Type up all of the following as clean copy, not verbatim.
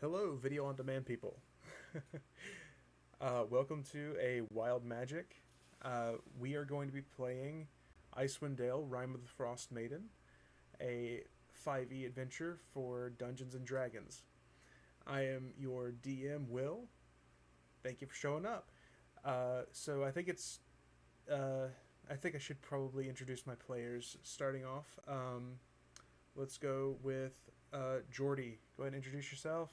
Hello, video on demand people. Welcome to A WildMagic. We are going to be playing Icewind Dale, Rime of the Frostmaiden, a 5e adventure for Dungeons and Dragons. I am your DM, Will. Thank you for showing up. So I think I should probably introduce my players starting off. Let's go with Jordy. Go ahead and introduce yourself.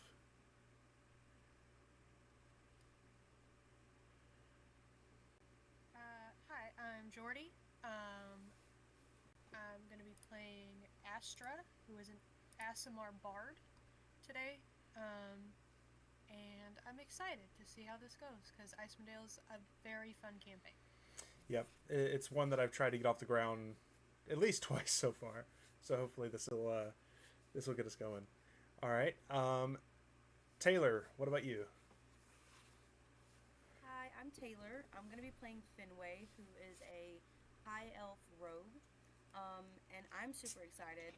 Hi, I'm Jordy. I'm going to be playing Astra, who is an Asimar bard today. And I'm excited to see how this goes because Icewind Dale is a very fun campaign. Yep, it's one that I've tried to get off the ground at least twice so far. So hopefully this will get us going. All right, Taylor, what about you? Hi, I'm Taylor. I'm going to be playing Finwae, who is a high elf rogue. And I'm super excited,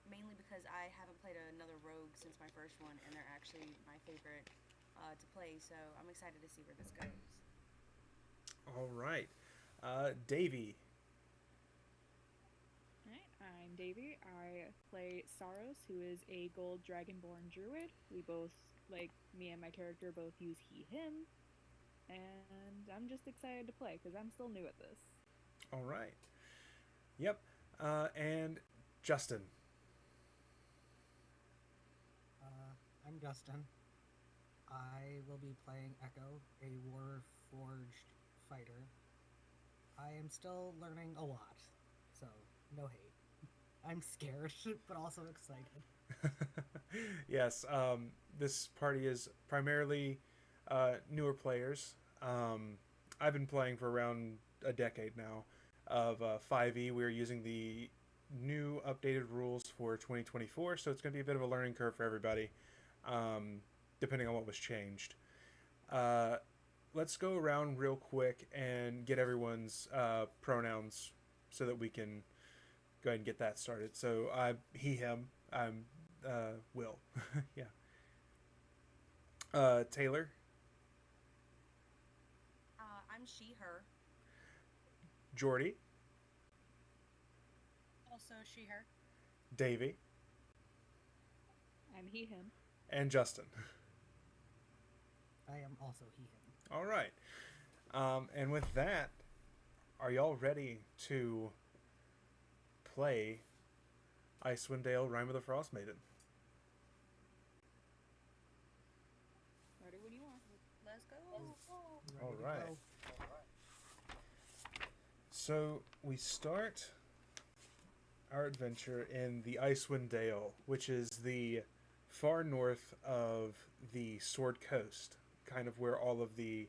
mainly because I haven't played another rogue since my first one, and they're actually my favorite to play. So I'm excited to see where this goes. All right, Davey. Alright, I'm Davey. I play Saros, who is a gold dragonborn druid. We both, like, me and my character both use he, him. And I'm just excited to play because I'm still new at this. All right, yep, and Justin. I'm Justin. I will be playing Echo, a Warforged fighter. I am still learning a lot, so no hate. I'm scared, but also excited. Yes, this party is primarily newer players. I've been playing for around a decade now of 5e. We're using the new updated rules for 2024, so it's going to be a bit of a learning curve for everybody, depending on what was changed. Uh, let's go around real quick and get everyone's pronouns so that we can go ahead and get that started. So he, him. I'm Will. Yeah. Taylor, I'm she, her. Jordy, Also, she, her. Davey, I'm he, him. and Justin. I am also he, him. All right. And with that, are y'all ready to play Icewind Dale, Rime of the Frostmaiden? Ready when you are. Let's go. Ready All to right. go? So we start our adventure in the Icewind Dale, which is the far north of the Sword Coast, kind of where all of the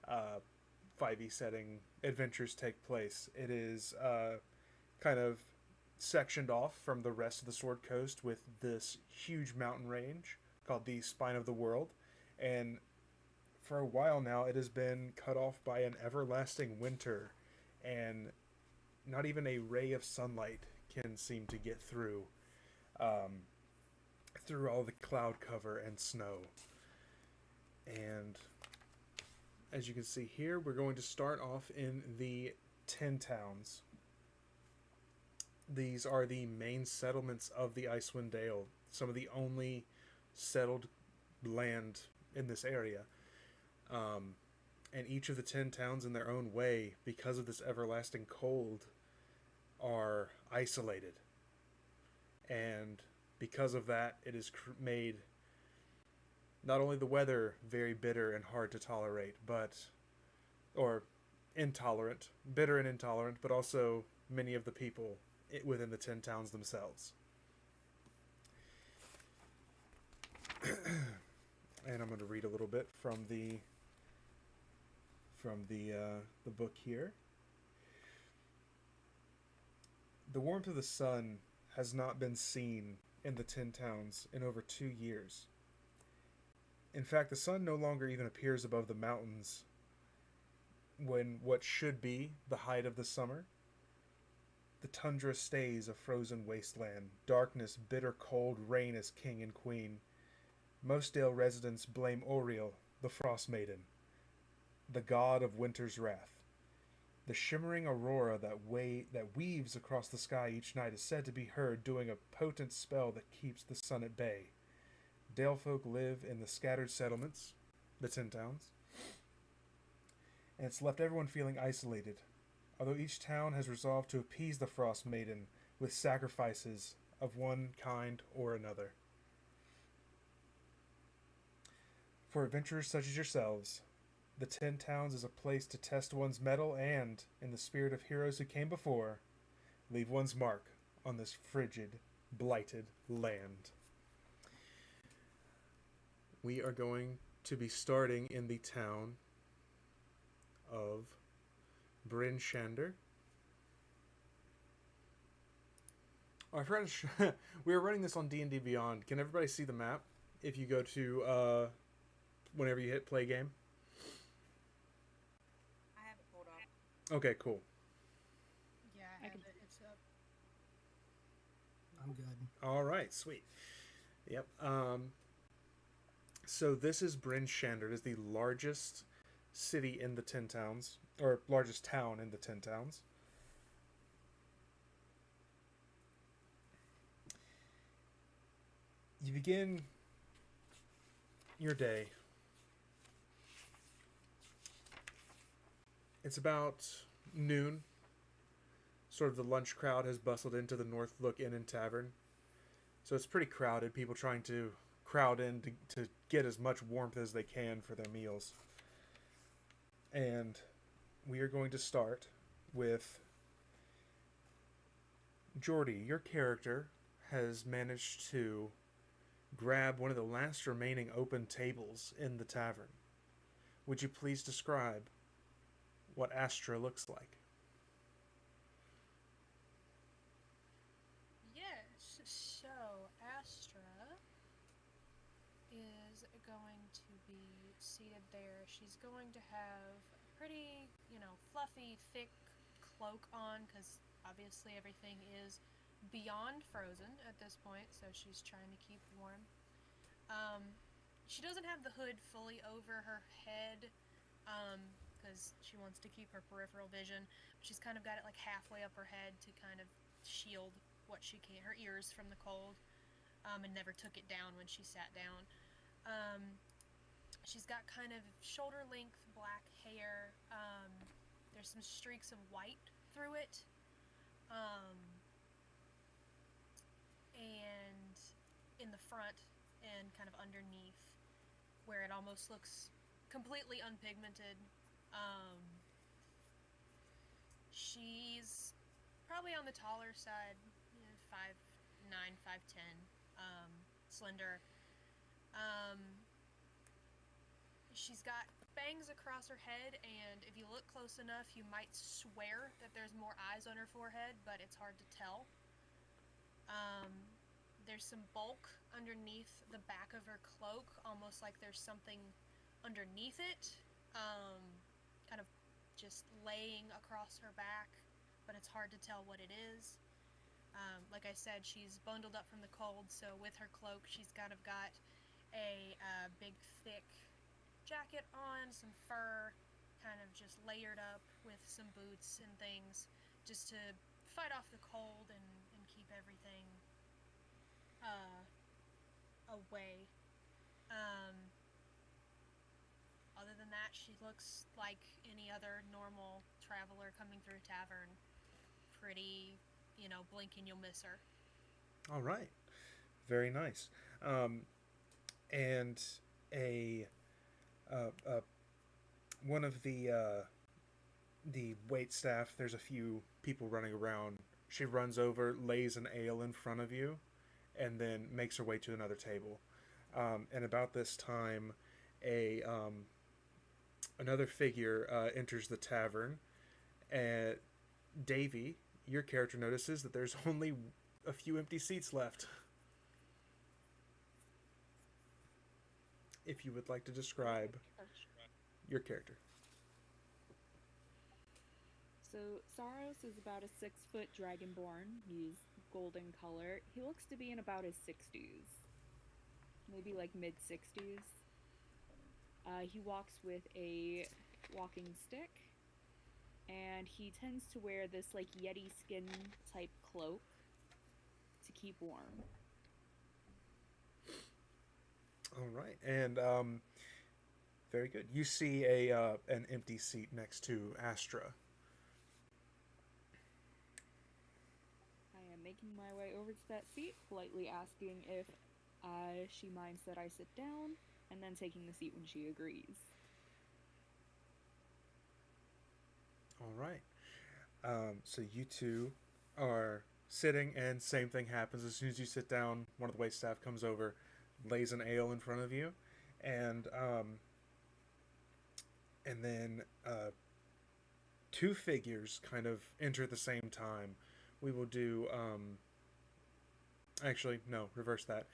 uh, 5e setting adventures take place. It is kind of sectioned off from the rest of the Sword Coast with this huge mountain range called the Spine of the World. And for a while now, it has been cut off by an everlasting winter, and not even a ray of sunlight can seem to get um, through all the cloud cover and snow. And as you can see here, we're going to start off in the 10 towns. These are the main settlements of the Icewind Dale, some of the only settled land in this area. And each of the 10 towns, in their own way, because of this everlasting cold, are isolated. And because of that, it has made not only the weather very bitter and hard to tolerate, or bitter and intolerant, but also many of the people within the 10 towns themselves. And I'm going to read a little bit from the book here. The warmth of the sun has not been seen in the 10 towns in over 2 years. In fact, the sun no longer even appears above the mountains when what should be the height of the summer. The tundra stays a frozen wasteland. Darkness, bitter cold, reign as king and queen. Most Dale residents blame Oriel, the Frostmaiden, the god of winter's wrath. The shimmering aurora that weaves across the sky each night is said to be heard doing a potent spell that keeps the sun at bay. Dale folk live in the scattered settlements, the 10 towns, and it's left everyone feeling isolated, although each town has resolved to appease the Frost Maiden with sacrifices of one kind or another. For adventurers such as yourselves, the 10 Towns is a place to test one's mettle and, in the spirit of heroes who came before, leave one's mark on this frigid, blighted land. We are going to be starting in the town of Bryn Shander. Oh, I forgot we are running this on D&D Beyond. Can everybody see the map if you go to whenever you hit play game? I have it pulled up. Okay, cool. Yeah, I have it. It's up. I'm good. All right, sweet. Yep. So this is Bryn Shander. It is the largest city in the 10 Towns, or largest town in the 10 Towns. You begin your day. It's about noon. Sort of the lunch crowd has bustled into the North Look Inn and Tavern. So it's pretty crowded. People trying to crowd in to get as much warmth as they can for their meals. And we are going to start with Jordy. Your character has managed to grab one of the last remaining open tables in the tavern. Would you please describe what Astra looks like? Yes, so Astra is going to be seated there. She's going to have a pretty, fluffy, thick cloak on, because obviously everything is beyond frozen at this point, so she's trying to keep warm. She doesn't have the hood fully over her head, because she wants to keep her peripheral vision. She's kind of got it like halfway up her head to kind of shield what she can, her ears from the cold, and never took it down when she sat down. She's got kind of shoulder-length black hair. There's some streaks of white through it. And in the front and kind of underneath, where it almost looks completely unpigmented. She's probably on the taller side, 5'9", 5'10", slender. She's got bangs across her head, and if you look close enough, you might swear that there's more eyes on her forehead, but it's hard to tell. There's some bulk underneath the back of her cloak, almost like there's something underneath it, kind of just laying across her back, but it's hard to tell what it is. Like I said, she's bundled up from the cold, so with her cloak, she's kind of got a big, thick jacket on, some fur, kind of just layered up with some boots and things, just to fight off the cold and keep everything away. Other than that, she looks like any other normal traveler coming through a tavern. Pretty, blink and you'll miss her. All right. Very nice. And one of the wait staff, there's a few people running around. She runs over, lays an ale in front of you, and then makes her way to another table. And about this time, another figure enters the tavern. And Davey, your character, notices that there's only a few empty seats left. If you would like to describe your character. So Saros is about a 6-foot dragonborn. He's golden color. He looks to be in about his 60s. maybe like mid 60s. He walks with a walking stick, and he tends to wear this like Yeti skin type cloak to keep warm. All right, and very good. You see an empty seat next to Astra. I am making my way over to that seat, politely asking if she minds that I sit down, and then taking the seat when she agrees. All right. So you two are sitting, and same thing happens. As soon as you sit down, one of the waitstaff comes over, lays an ale in front of you, and then two figures kind of enter at the same time. We will do. Actually, no, reverse that.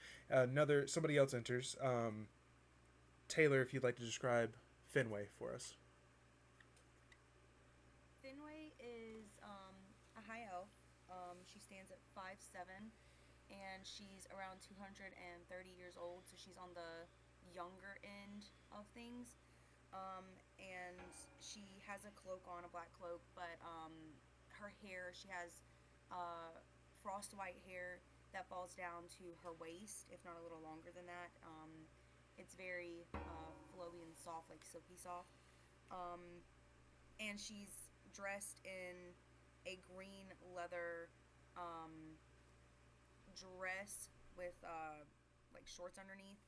Somebody else enters. Taylor, if you'd like to describe Finwae for us. Finwae is a high elf. She stands at 5'7", and she's around 230 years old, so she's on the younger end of things. And she has a cloak on, a black cloak, but her hair, she has frost white hair that falls down to her waist, if not a little longer than that. It's very flowy and soft, like silky soft. And she's dressed in a green leather dress with like shorts underneath.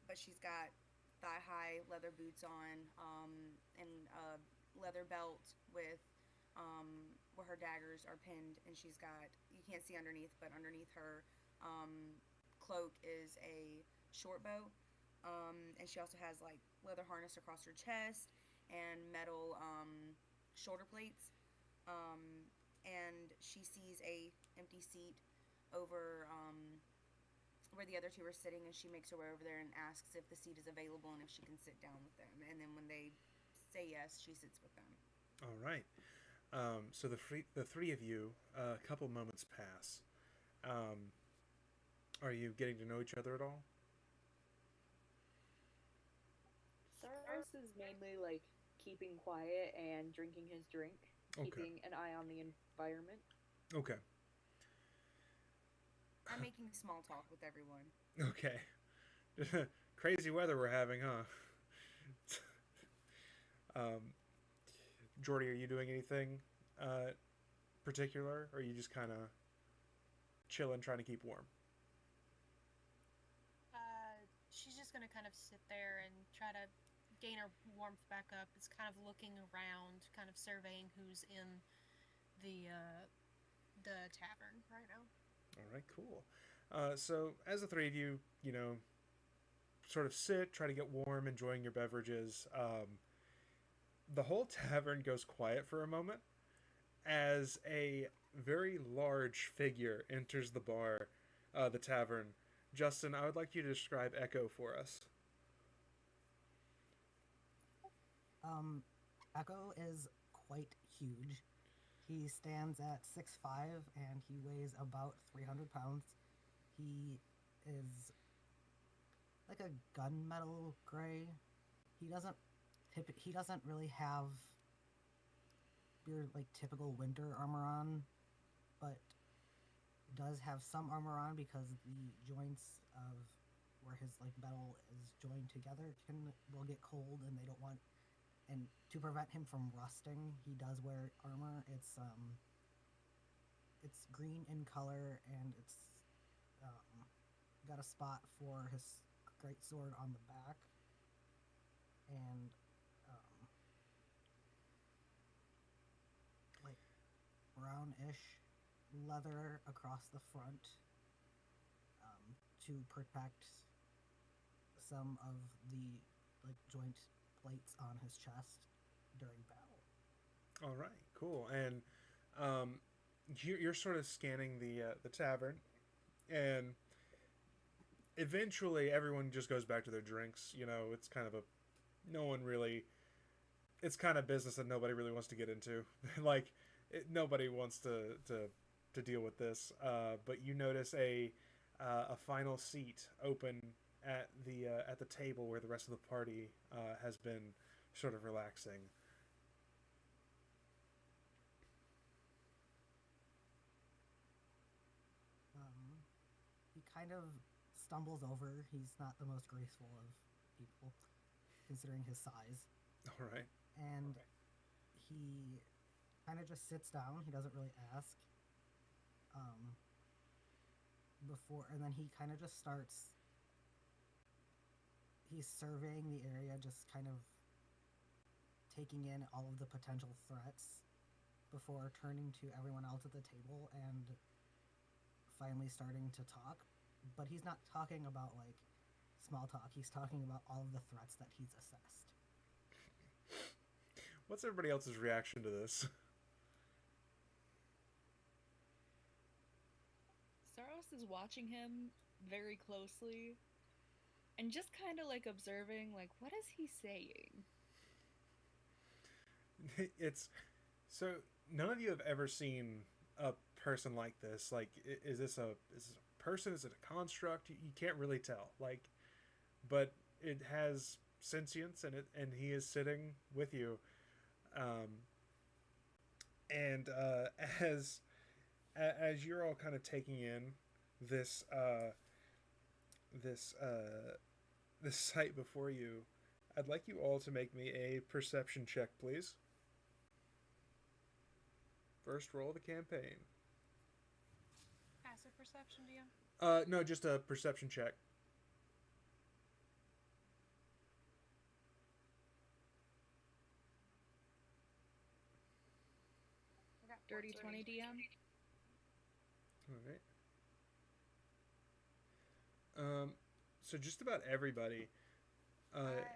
But she's got thigh-high leather boots on, and a leather belt with where her daggers are pinned, and she's got, you can't see underneath, but underneath her cloak is a short bow, and she also has like leather harness across her chest and metal shoulder plates, and she sees a empty seat over where the other two are sitting, and she makes her way over there and asks if the seat is available and if she can sit down with them, and then when they say yes, she sits with them. All right. So the three of you, a couple moments pass. Are you getting to know each other at all? Saros is mainly like keeping quiet and drinking his drink, Okay. keeping an eye on the environment. Okay. I'm making small talk with everyone. Okay. Crazy weather we're having, huh? Jordy, are you doing anything particular, or are you just kind of chilling, trying to keep warm? She's just gonna kind of sit there and try to gain her warmth back up. It's kind of looking around, kind of surveying who's in the tavern right now. All right, cool. So as the three of you, sort of sit, try to get warm, enjoying your beverages, the whole tavern goes quiet for a moment as a very large figure enters the bar, the tavern. Justin, I would like you to describe Echo for us. Echo is quite huge. He stands at 6'5", and he weighs about 300 pounds. He is like a gunmetal gray. He doesn't really have your like typical winter armor on, but does have some armor on because the joints of where his like metal is joined together will get cold, and they don't want, and to prevent him from rusting, he does wear armor. It's green in color, and it's got a spot for his great sword on the back, and like brownish leather across the front to protect some of the like joint plates on his chest during battle. All right, cool. And you're sort of scanning the tavern, and eventually everyone just goes back to their drinks. It's kind of it's kind of business that nobody really wants to get into. Nobody wants to deal with this. But you notice a a final seat open at the table where the rest of the party has been sort of relaxing. He kind of stumbles over. He's not the most graceful of people, considering his size. All right. And he kind of just sits down. He doesn't really ask. And then he kind of just starts. He's surveying the area, just kind of taking in all of the potential threats before turning to everyone else at the table and finally starting to talk. But he's not talking about like small talk. He's talking about all of the threats that he's assessed. What's everybody else's reaction to this? Saros is watching him very closely and just kind of like observing, like, what is he saying? It's so none of you have ever seen a person like this. Like, is this a person? Is it a construct? You can't really tell. Like, but it has sentience, and he is sitting with you. And as you're all kind of taking in this this sight before you, I'd like you all to make me a perception check, please. First roll of the campaign. Passive perception, DM? No, just a perception check. I got Dirty 20 DM. All right. So just about everybody. I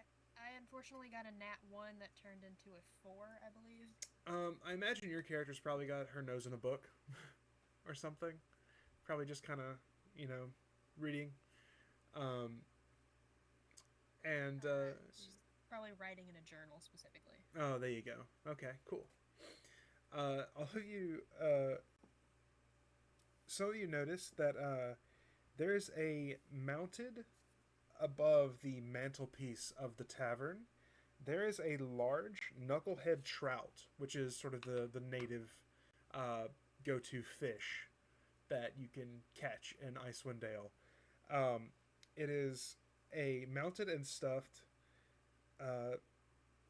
unfortunately got a nat 1 that turned into a 4, I believe. I imagine your character's probably got her nose in a book or something. Probably just kind of, reading. She's probably writing in a journal specifically. Oh, there you go. Okay, cool. All of you, some of you notice that there's a mounted above the mantelpiece of the tavern. There is a large knucklehead trout, which is sort of the native go-to fish that you can catch in Icewind Dale. It is a mounted and stuffed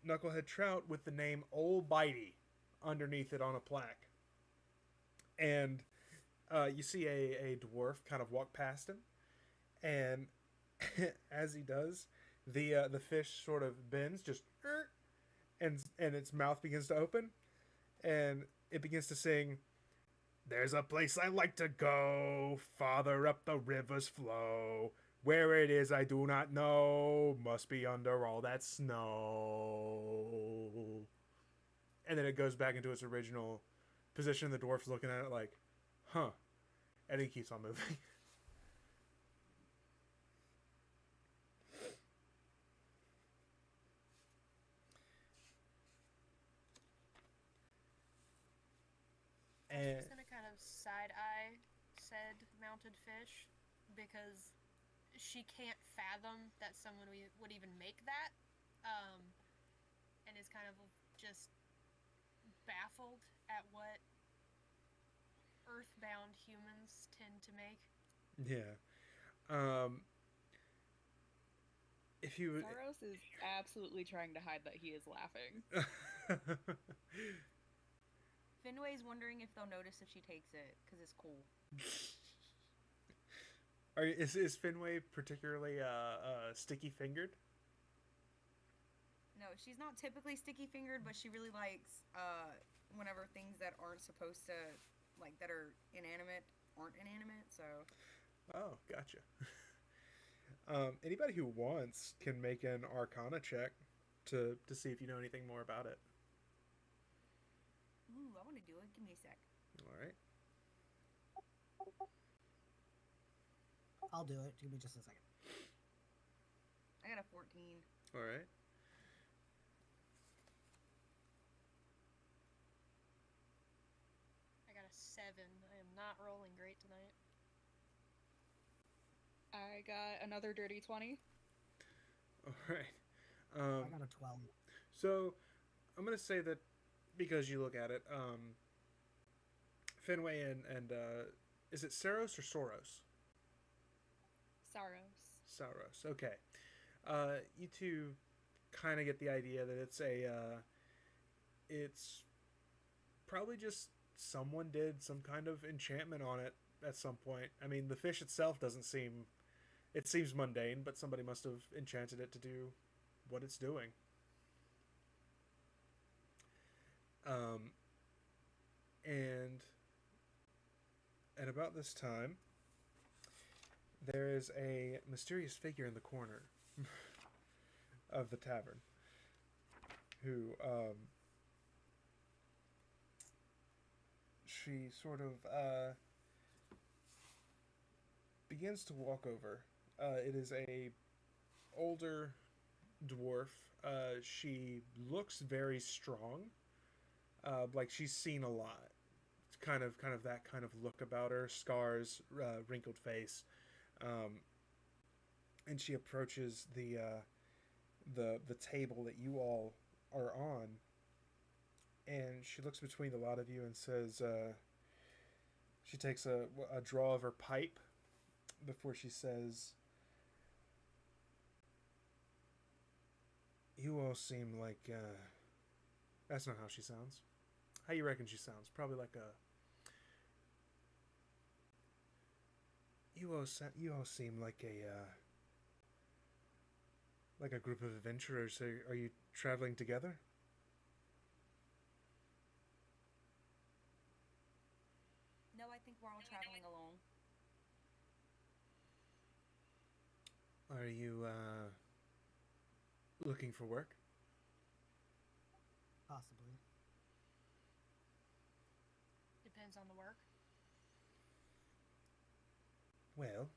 knucklehead trout with the name Old Bitey underneath it on a plaque. And you see a dwarf kind of walk past him, and as he does, the fish sort of bends, just and its mouth begins to open, and it begins to sing, "There's a place I like to go, farther up the river's flow. Where it is I do not know, must be under all that snow." And then it goes back into its original position. The dwarf's looking at it like, huh. And he keeps on moving. I'm just gonna kind of side-eye said mounted fish because she can't fathom that someone would even make that, and is kind of just baffled at what earthbound humans tend to make. Yeah. If you would... Saros is absolutely trying to hide that he is laughing. Finwae's wondering if they'll notice if she takes it, because it's cool. Is Finwae particularly sticky-fingered? No, she's not typically sticky-fingered, but she really likes whenever things that aren't supposed to, like, that are inanimate, aren't inanimate, so... Oh, gotcha. Anybody who wants can make an Arcana check to see if you know anything more about it. Ooh, I want to do it. Give me a sec. All right. I'll do it. Give me just a second. I got a 14. All right. I got a 7. I am not rolling great tonight. got another dirty 20. All right. I got a 12. So I'm gonna say that because you look at it, Finwae and is it Saros or Soros? Saros. Saros. Okay. You two kind of get the idea that it's probably just someone did some kind of enchantment on it at some point. I mean, the fish itself doesn't seem. It seems mundane, but somebody must have enchanted it to do what it's doing. Um, and at about this time, there is a mysterious figure in the corner of the tavern who she sort of begins to walk over. It is a older dwarf. She looks very strong, like she's seen a lot. It's kind of that kind of look about her. Scars, wrinkled face, and she approaches the table that you all are on, and she looks between the lot of you and says, she takes a draw of her pipe before she says, "You all seem like that's not how she sounds. How you reckon she sounds? Probably like a you all seem like a group of adventurers. Are you traveling together?" No, I think we're all traveling alone. Are you looking for work? Possibly. Depends on the work. Well,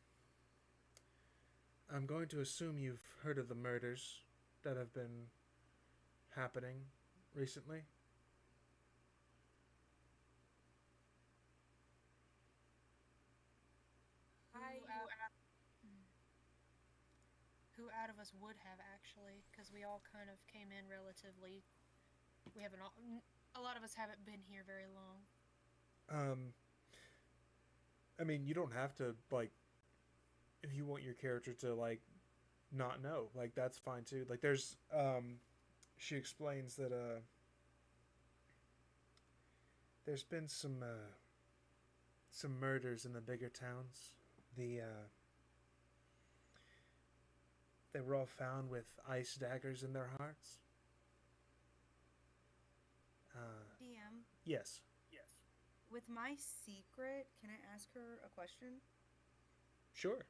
I'm going to assume you've heard of the murders that have been happening recently. Who out of us would have actually? Because we all kind of came in relatively. We haven't all. A lot of us haven't been here very long. I mean, you don't have to, like, if you want your character to, like, not know, like, that's fine too. Like, there's she explains that there's been some murders in the bigger towns. They were all found with ice daggers in their hearts. DM, Yes. with my secret, can I ask her a question? Sure.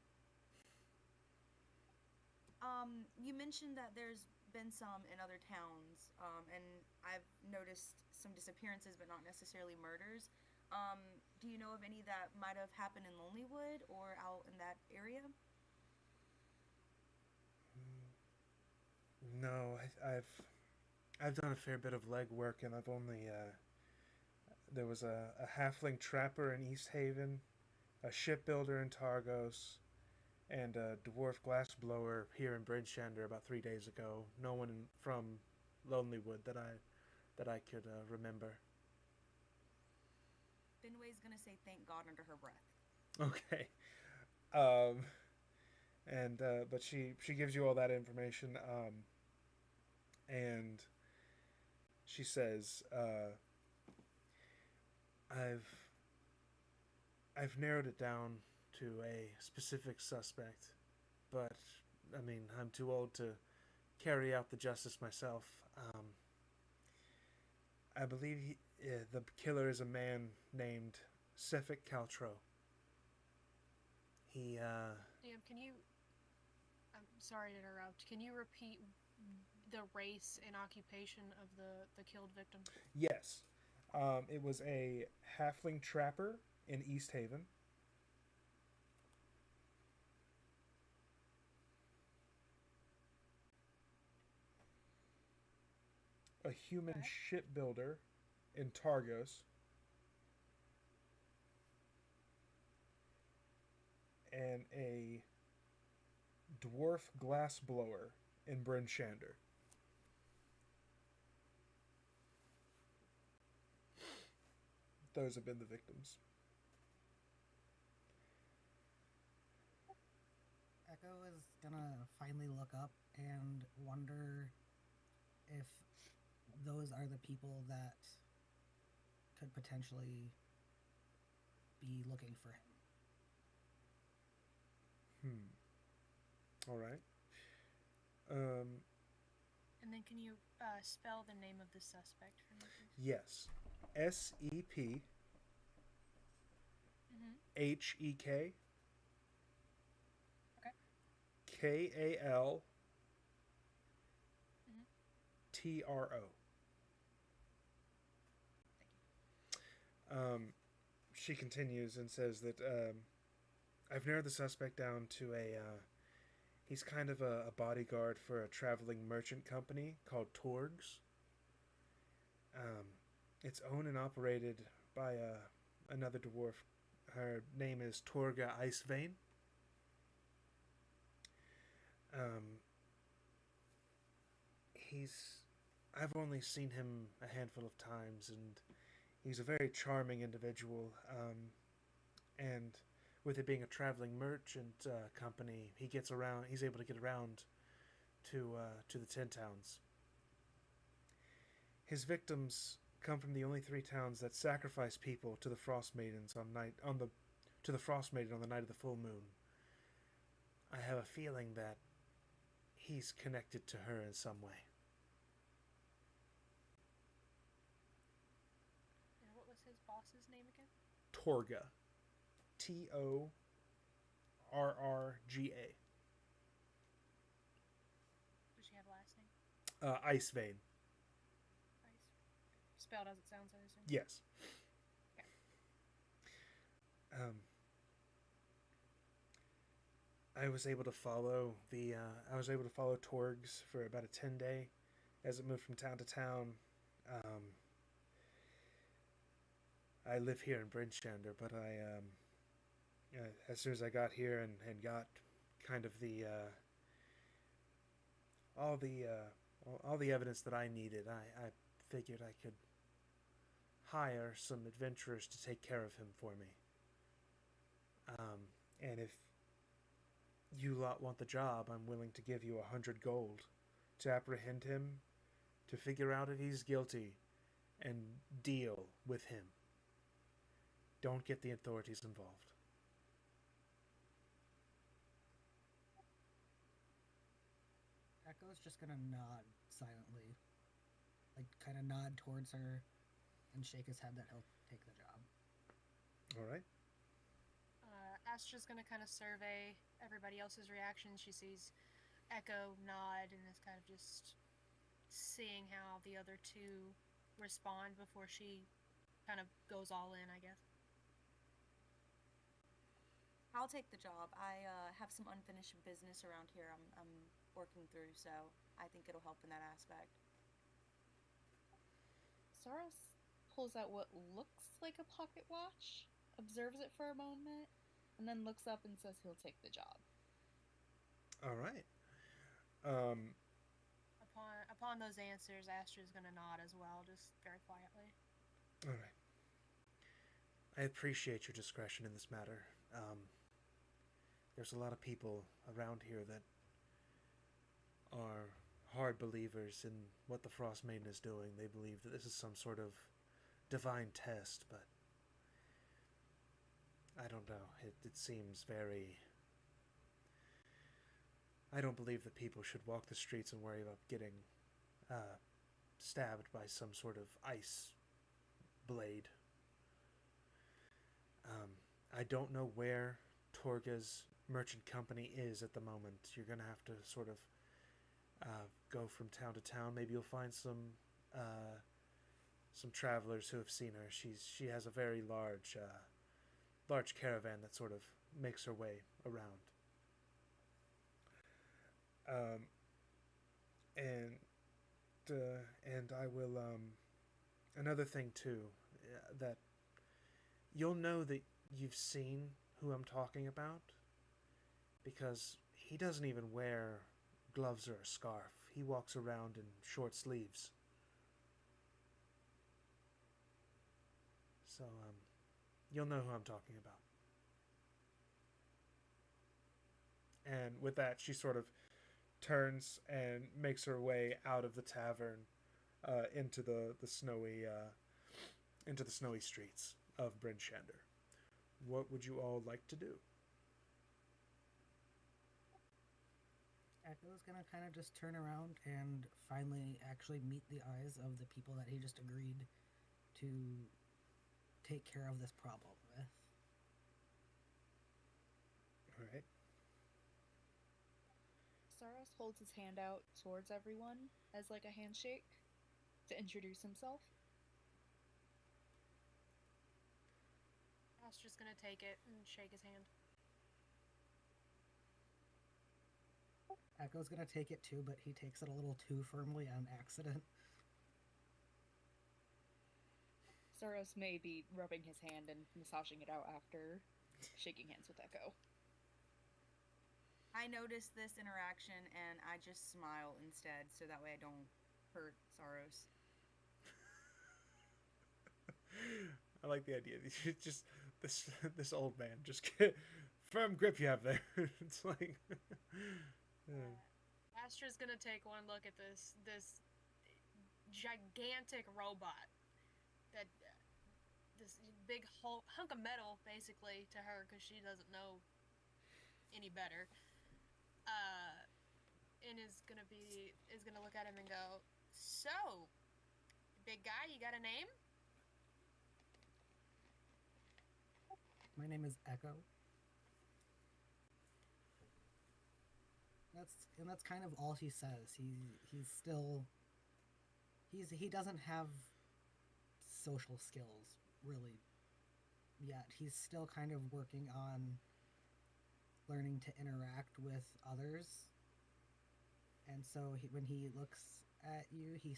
You mentioned that there's been some in other towns, and I've noticed some disappearances, but not necessarily murders. Do you know of any that might have happened in Lonelywood or out in that area? No, I've done a fair bit of legwork, and I've only there was a halfling trapper in East Haven, a shipbuilder in Targos, and a dwarf glassblower here in Bridgeshender about 3 days ago. No one from Lonelywood that I could remember. Finway's gonna say thank God under her breath. Okay. Um, and but she gives you all that information, and she says, I've narrowed it down to a specific suspect, but I mean, I'm too old to carry out the justice myself. I believe the killer is a man named Cephik Caltro. He Damn, can you? I'm sorry to interrupt. Can you repeat the race and occupation of the killed victim? Yes. It was a halfling trapper in East Haven. A human Okay. shipbuilder in Targos. And a dwarf glass blower in Bryn Shander. Those have been the victims. Echo is gonna finally look up and wonder if those are the people that could potentially be looking for him. All right. And then can you spell the name of the suspect for me, please? Yes. SEP Mm-hmm. HEK Okay. KAL Mhm. TRO. Thank you. She continues and says that I've narrowed the suspect down to he's kind of a bodyguard for a traveling merchant company called Torgs. It's owned and operated by another dwarf. Her name is Torga Icewind. I've only seen him a handful of times, and he's a very charming individual. And with it being a traveling merchant company, he's able to get around to the 10 towns. His victims come from the only 3 towns that sacrifice people to the Frostmaidens to the Frostmaiden on the night of the full moon. I have a feeling that he's connected to her in some way. And what was his boss's name again? Torga. TORRGA. Does she have a last name? Icevein. Ice. Spelled as it sounds, I assume. Yes. Okay. I was able to follow Torgs for about a 10-day as it moved from town to town. I live here in Bryn Shander, but as soon as I got here and got kind of all the evidence that I needed, I figured I could hire some adventurers to take care of him for me. And if you lot want the job, I'm willing to give you 100 gold to apprehend him, to figure out if he's guilty, and deal with him. Don't get the authorities involved. Echo's just gonna nod silently, like kind of nod towards her and shake his head that he'll take the job. All right. Astra's gonna kind of survey everybody else's reaction. She sees Echo nod and is kind of just seeing how the other 2 respond before she kind of goes all in, I guess. I'll take the job. I have some unfinished business around here I'm working through, so I think it'll help in that aspect. Saros pulls out what looks like a pocket watch, observes it for a moment, and then looks up and says he'll take the job. All right. Upon those answers, Astra's gonna nod as well, just very quietly. All right. I appreciate your discretion in this matter. There's a lot of people around here that are hard believers in what the Frostmaiden is doing. They believe that this is some sort of divine test, but I don't know. It seems very... I don't believe that people should walk the streets and worry about getting stabbed by some sort of ice blade. I don't know where Torga's merchant company is at the moment. You're going to have to sort of go from town to town. Maybe you'll find some travelers who have seen her. She has a very large caravan that sort of makes her way around. And I will another thing too, that you'll know that you've seen who I'm talking about, because he doesn't even wear gloves or a scarf. He walks around in short sleeves. So, you'll know who I'm talking about. And with that, she sort of turns and makes her way out of the tavern into the snowy streets of Bryn Shander. What would you all like to do? Echo's gonna kind of just turn around and finally actually meet the eyes of the people that he just agreed to take care of this problem with. All right. Saros holds his hand out towards everyone as like a handshake to introduce himself. Astra's gonna take it and shake his hand. Echo's gonna take it too, but he takes it a little too firmly on accident. Saros may be rubbing his hand and massaging it out after shaking hands with Echo. I notice this interaction and I just smile instead, so that way I don't hurt Saros. I like the idea. Just this old man. Just get firm grip you have there. It's like. Astra's gonna take one look at this gigantic robot that this big hunk of metal basically to her because she doesn't know any better. And is gonna look at him and go, "So, big guy, you got a name?" My name is Echo. That's kind of all he says. He doesn't have social skills really yet. He's still kind of working on learning to interact with others. And so when he looks at you, he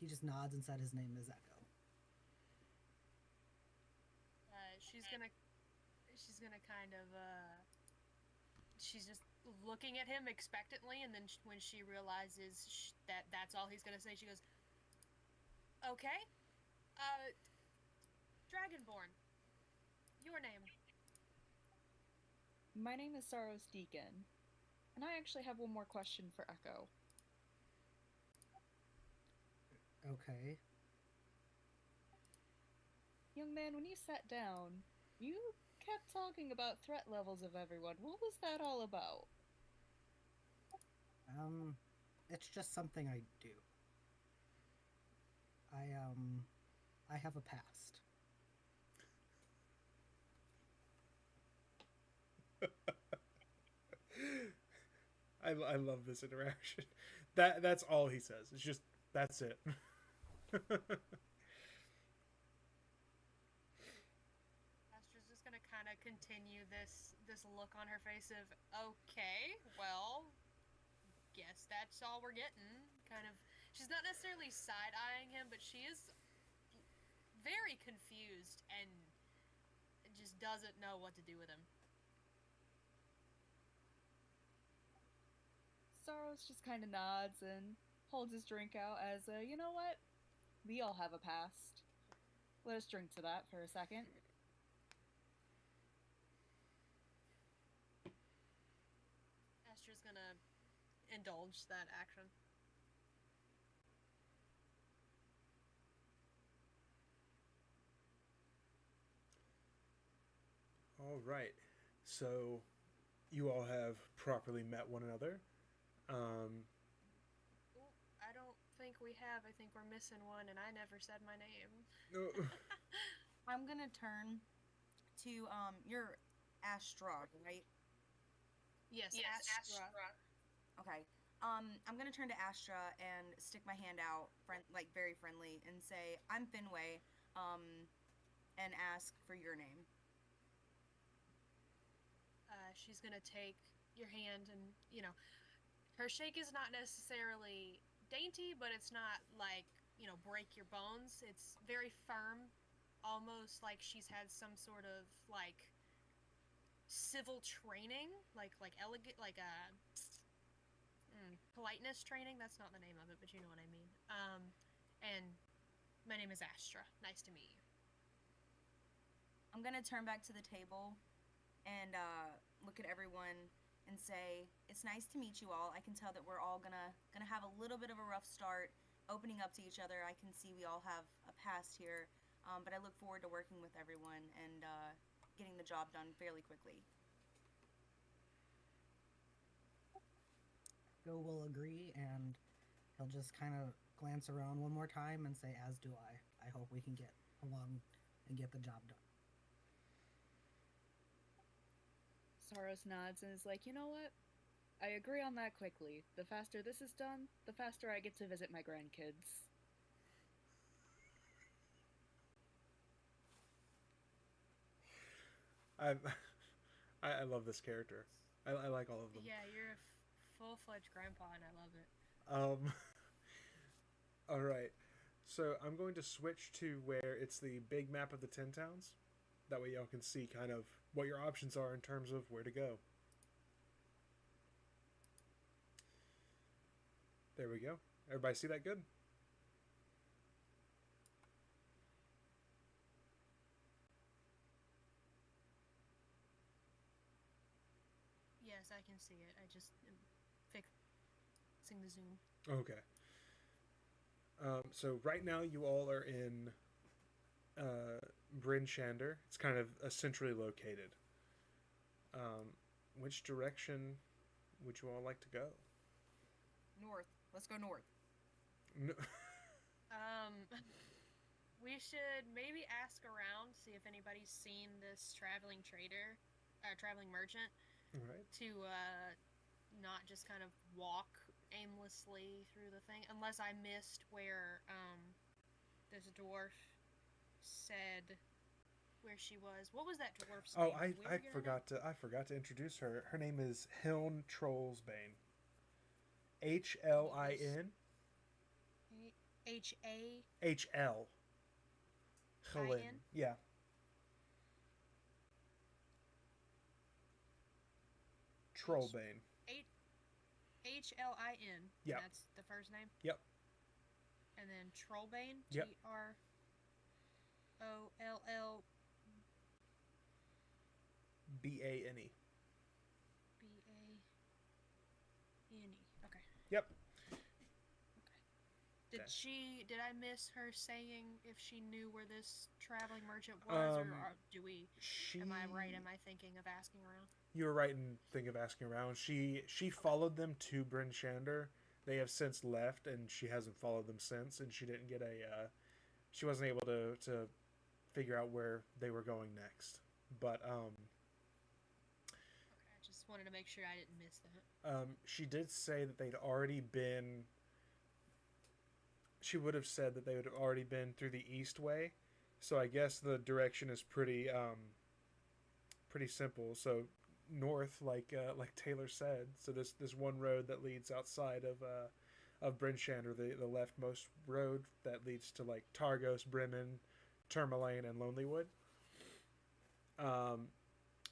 just nods and said his name is Echo. She's gonna kind of she's just looking at him expectantly, and then when she realizes that that's all he's gonna say, she goes, "Okay, Dragonborn, your name." My name is Saros Deacon, and I actually have one more question for Echo. Okay. Young man, when you sat down, you kept talking about threat levels of everyone. What was that all about? It's just something I do. I have a past. I love this interaction. That's all he says. It's just that's it. Astra's just gonna kind of continue this look on her face of, "Okay, well, guess that's all we're getting." Kind of, she's not necessarily side-eyeing him, but she is very confused and just doesn't know what to do with him. Saros just kind of nods and holds his drink out as a, you know what? We all have a past. Let us drink to that for a second. Astra's gonna indulge that action. All right. So you all have properly met one another. I don't think we have. I think we're missing one, and I never said my name. I'm gonna turn to your Astra, right? Yes, Astra. Okay. I'm gonna turn to Astra and stick my hand out, very friendly, and say, "I'm Finwae," and ask for your name. She's gonna take your hand, and her shake is not necessarily dainty, but it's not like break your bones. It's very firm, almost like she's had some sort of like civil training, like elegant, like politeness training. That's not the name of it, but you know what I mean. And my name is Astra. Nice to meet you. I'm gonna turn back to the table and look at everyone and say, "It's nice to meet you all. I can tell that we're all gonna have a little bit of a rough start, opening up to each other. I can see we all have a past here, but I look forward to working with everyone and getting the job done fairly quickly." Go will agree, and he'll just kind of glance around one more time and say, "As do I. I hope we can get along and get the job done." Saros nods and is like, you know what? I agree on that quickly. The faster this is done, the faster I get to visit my grandkids. I love this character. I like all of them. Yeah, you're a full-fledged grandpa, and I love it. All right. So I'm going to switch to where it's the big map of the 10 towns. That way y'all can see kind of what your options are in terms of where to go. There we go. Everybody see that good? Yes, I can see it. I just am fixing the zoom. Okay. So right now you all are in Bryn Shander. It's kind of centrally located. Which direction would you all like to go? North. Let's go north. No. We should maybe ask around, see if anybody's seen this traveling merchant, All right. to not just kind of walk aimlessly through the thing, unless I missed where this dwarf said where she was. What was that dwarf's Oh, name? I forgot to introduce her. Her name is Hiln Trollsbane. HLIN. H-A... HL. Helin. I-N? Yeah. Trollbane. H-L-I-N. Yep. That's the first name? Yep. And then Trollbane? Yep. T-R-O-L-L... BANE. B-A-N-E. Okay. Yep. Okay. Okay. Did I miss her saying if she knew where this traveling merchant was, or am I right? Am I thinking of asking around? You were right in thinking of asking around. She followed them to Bryn Shander. They have since left, and she hasn't followed them since, and she didn't get she wasn't able to figure out where they were going next. But Okay, I just wanted to make sure I didn't miss that. she did say that they'd already been. She would have said that they would have already been through the east way, so I guess the direction is pretty simple. So north, like Taylor said. So this one road that leads outside of Bryn Shander, the leftmost road that leads to like Targos, Bremen, Tourmaline, and Lonelywood.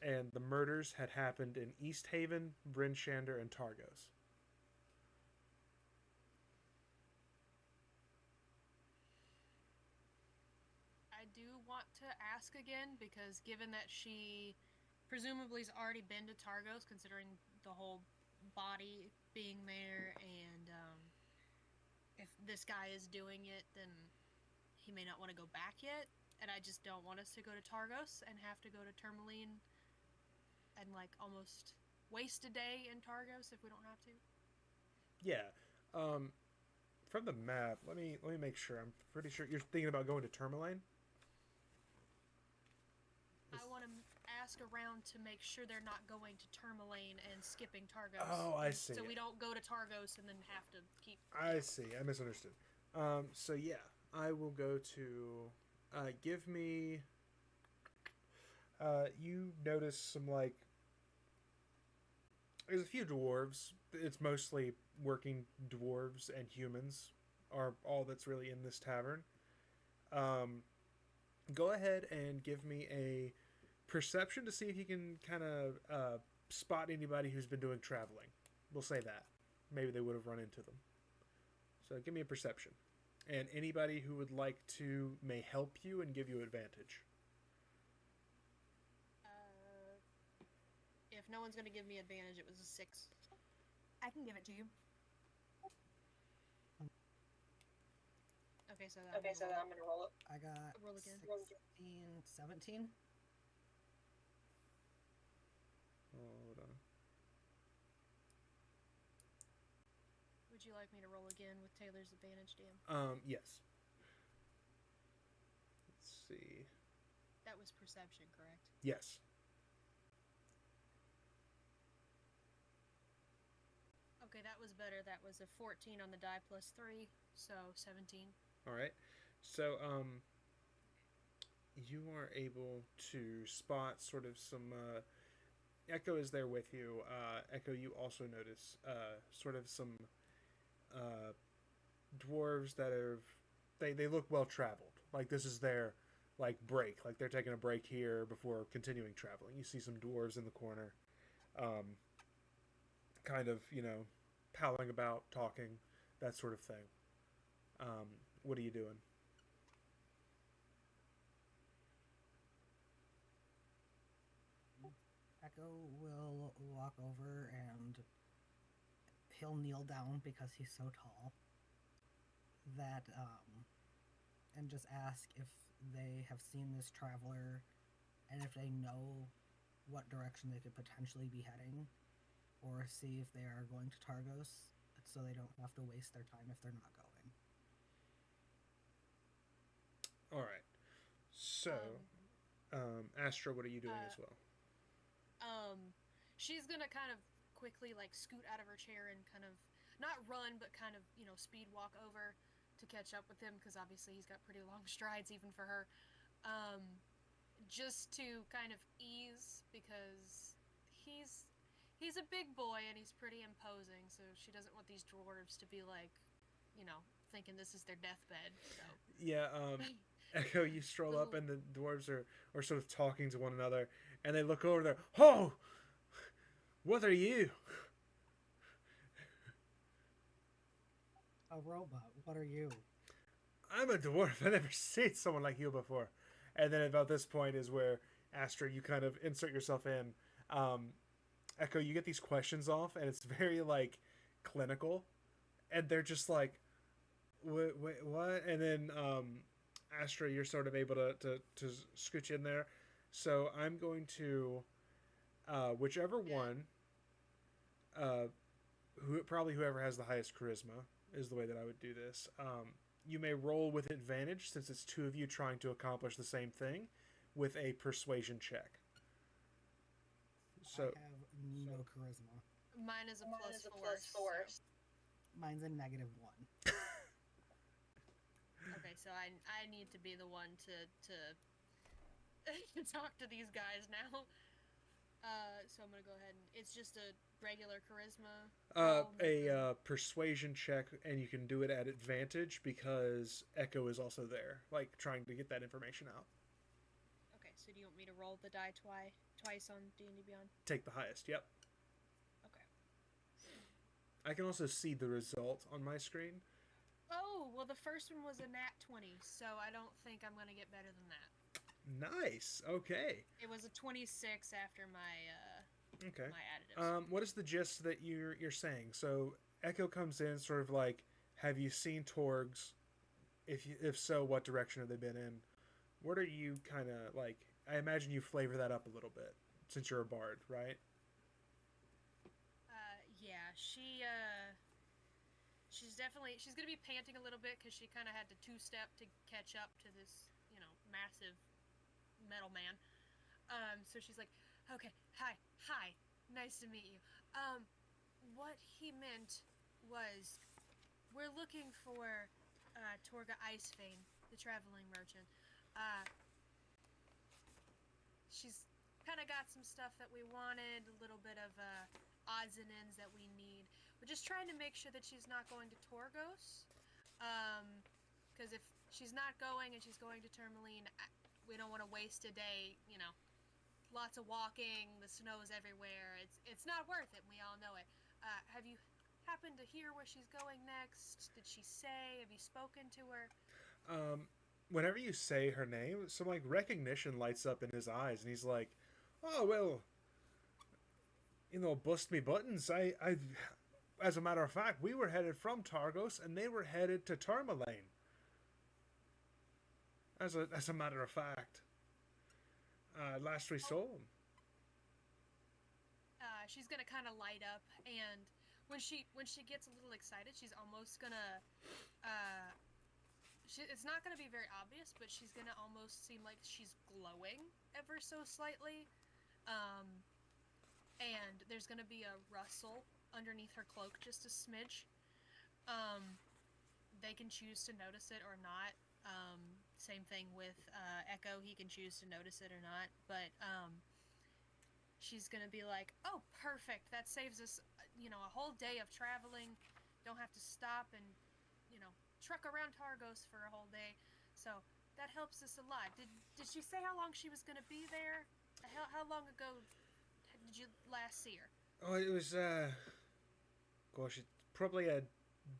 And the murders had happened in East Haven, Bryn Shander, and Targos. I do want to ask again, because given that she presumably has already been to Targos, considering the whole body being there, and if this guy is doing it, then he may not want to go back yet, and I just don't want us to go to Targos and have to go to Tourmaline and like almost waste a day in Targos if we don't have to. Yeah. From the map, let me make sure. I'm pretty sure you're thinking about going to Tourmaline. I want to ask around to make sure they're not going to Tourmaline and skipping Targos. Oh, I see. So we don't go to Targos and then have to keep... I see. I misunderstood. So yeah, I will go to... give me... you notice some, like... There's a few dwarves. It's mostly working dwarves and humans are all that's really in this tavern. Go ahead and give me a perception to see if you can kind of spot anybody who's been doing traveling. We'll say that. Maybe they would have run into them. So give me a perception. And anybody who would like to may help you and give you advantage. If no one's gonna give me advantage, it was a 6. I can give it to you. Okay, so I'm gonna roll it. I got Roll again. 16, 17. Hold on. Would you like me to roll again with Taylor's advantage, Dan? Yes. Let's see. That was perception, correct? Yes. Okay, that was better. That was a 14 on the die plus 3, so 17. All right. So, you are able to spot sort of some, Echo is there with you. Echo, you also notice, sort of some, dwarves that have, they look well traveled. Like this is their, like, break. Like they're taking a break here before continuing traveling. You see some dwarves in the corner, kind of, you know, palling about, talking, that sort of thing. What are you doing? Echo will walk over and he'll kneel down because he's so tall. That, and just ask if they have seen this traveler and if they know what direction they could potentially be heading, or see if they are going to Targos, so they don't have to waste their time if they're not going. All right. So, Astra, what are you doing as well? She's gonna kind of quickly, like, scoot out of her chair and kind of, not run, but kind of, you know, speed walk over to catch up with him, because obviously he's got pretty long strides even for her. Just to kind of ease, because he's a big boy and he's pretty imposing, so she doesn't want these dwarves to be like, you know, thinking this is their deathbed. So. Yeah, Echo, you stroll up and the dwarves are sort of talking to one another, and they look over there. Oh! What are you? A robot, what are you? I'm a dwarf. I've never seen someone like you before. And then about this point is where, Astra, you kind of insert yourself in. Echo, you get these questions off, and it's very, like, clinical. And they're just like, wait, what? And then, Astra, you're sort of able to scooch in there. So I'm going to, whichever one, whoever has the highest charisma is the way that I would do this. You may roll with advantage, since it's two of you trying to accomplish the same thing, with a persuasion check. So I have no charisma. Mine is a plus 4. So. Mine's a -1. Okay, so I need to be the one to talk to these guys now. So I'm gonna go ahead and it's just a regular charisma. A persuasion check, and you can do it at advantage because Echo is also there, like trying to get that information out. Okay, so do you want me to roll the die twice on D&D Beyond? Take the highest. Yep. Okay. I can also see the result on my screen. Oh, well, the first one was a nat 20, so I don't think I'm gonna get better than that. Nice. Okay. It was a 26 after my Okay. my additives. What is the gist that you're saying? So Echo comes in, sort of like, have you seen Torgs? If so, what direction have they been in? What are you kind of like? I imagine you flavor that up a little bit since you're a bard, right? Yeah, she's gonna be panting a little bit because she kind of had to two-step to catch up to this, you know, massive metal man. So she's like, okay, hi, nice to meet you. What he meant was, we're looking for Torga Icefane, the traveling merchant. She's kind of got some stuff that we wanted, a little bit of odds and ends that we need. We're just trying to make sure that she's not going to Torgos, because if she's not going and she's going to Tourmaline, we don't want to waste a day, you know, lots of walking, the snow's everywhere. It's not worth it, we all know it. Have you happened to hear where she's going next? Did she say? Have you spoken to her? Whenever you say her name, some like recognition lights up in his eyes, and he's like, "Oh well, bust me buttons. As a matter of fact, we were headed from Targos, and they were headed to Tourmaline. As a matter of fact, last we saw them." She's gonna kind of light up, and when she gets a little excited, she's almost gonna. It's not gonna be very obvious, but she's gonna almost seem like she's glowing ever so slightly. And there's gonna be a rustle underneath her cloak, just a smidge. They can choose to notice it or not. Same thing with Echo. He can choose to notice it or not. But she's gonna be like, "Oh, perfect! That saves us, a whole day of traveling. Don't have to stop and, truck around Targos for a whole day. So that helps us a lot." Did she say how long she was gonna be there? How long ago did you last see her? Oh, it was gosh, it's probably a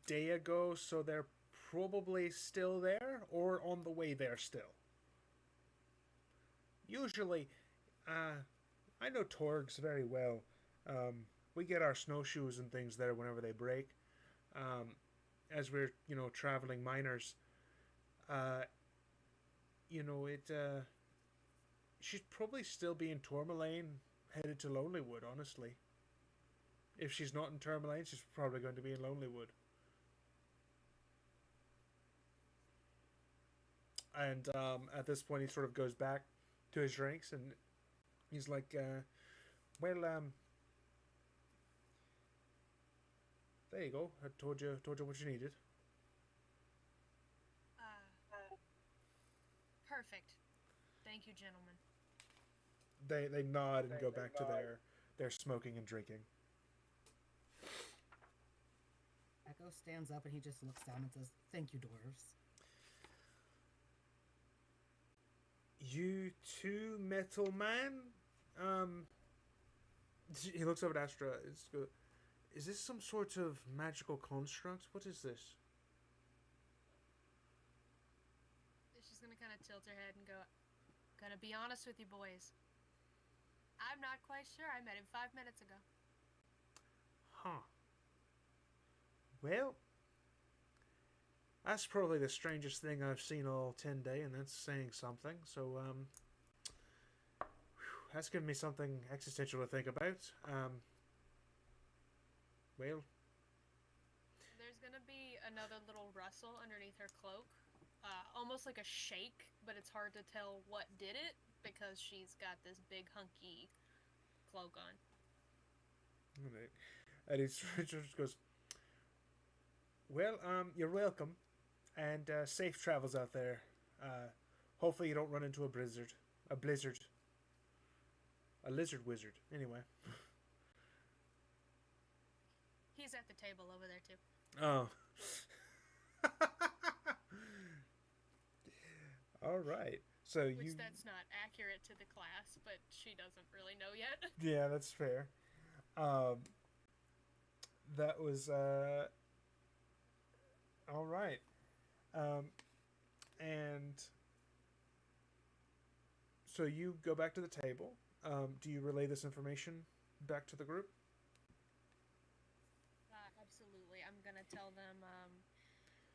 day ago. So they're probably still there or on the way there still. Usually, I know Torgs very well. We get our snowshoes and things there whenever they break. As we're, traveling miners. She'd probably still be in Tourmaline, headed to Lonelywood, honestly. If she's not in Tourmaline, she's probably going to be in Lonelywood. And at this point, he sort of goes back to his drinks, and he's like, there you go. I told you what you needed. Perfect. Thank you, gentlemen. They nod and go back to their smoking and drinking. Echo stands up and he just looks down and says, "Thank you, dwarves." You too, Metal Man? He looks over at Astra. Is this some sort of magical construct? What is this? She's gonna kind of tilt her head and go, "Gonna be honest with you, boys. I'm not quite sure. I met him 5 minutes ago." Huh. Well, that's probably the strangest thing I've seen all 10 day, and that's saying something. So, that's given me something existential to think about. Well, There's gonna be another little rustle underneath her cloak, almost like a shake, but it's hard to tell what did it because she's got this big hunky cloak on. alright. And he just goes, "Well, you're welcome, and safe travels out there. Hopefully you don't run into a blizzard, a lizard wizard. Anyway." He's at the table over there too. Oh. All right. So Which that's not accurate to the class, but she doesn't really know yet. Yeah, that's fair. That was all right. And so you go back to the table. Do you relay this information back to the group? Absolutely. I'm gonna tell them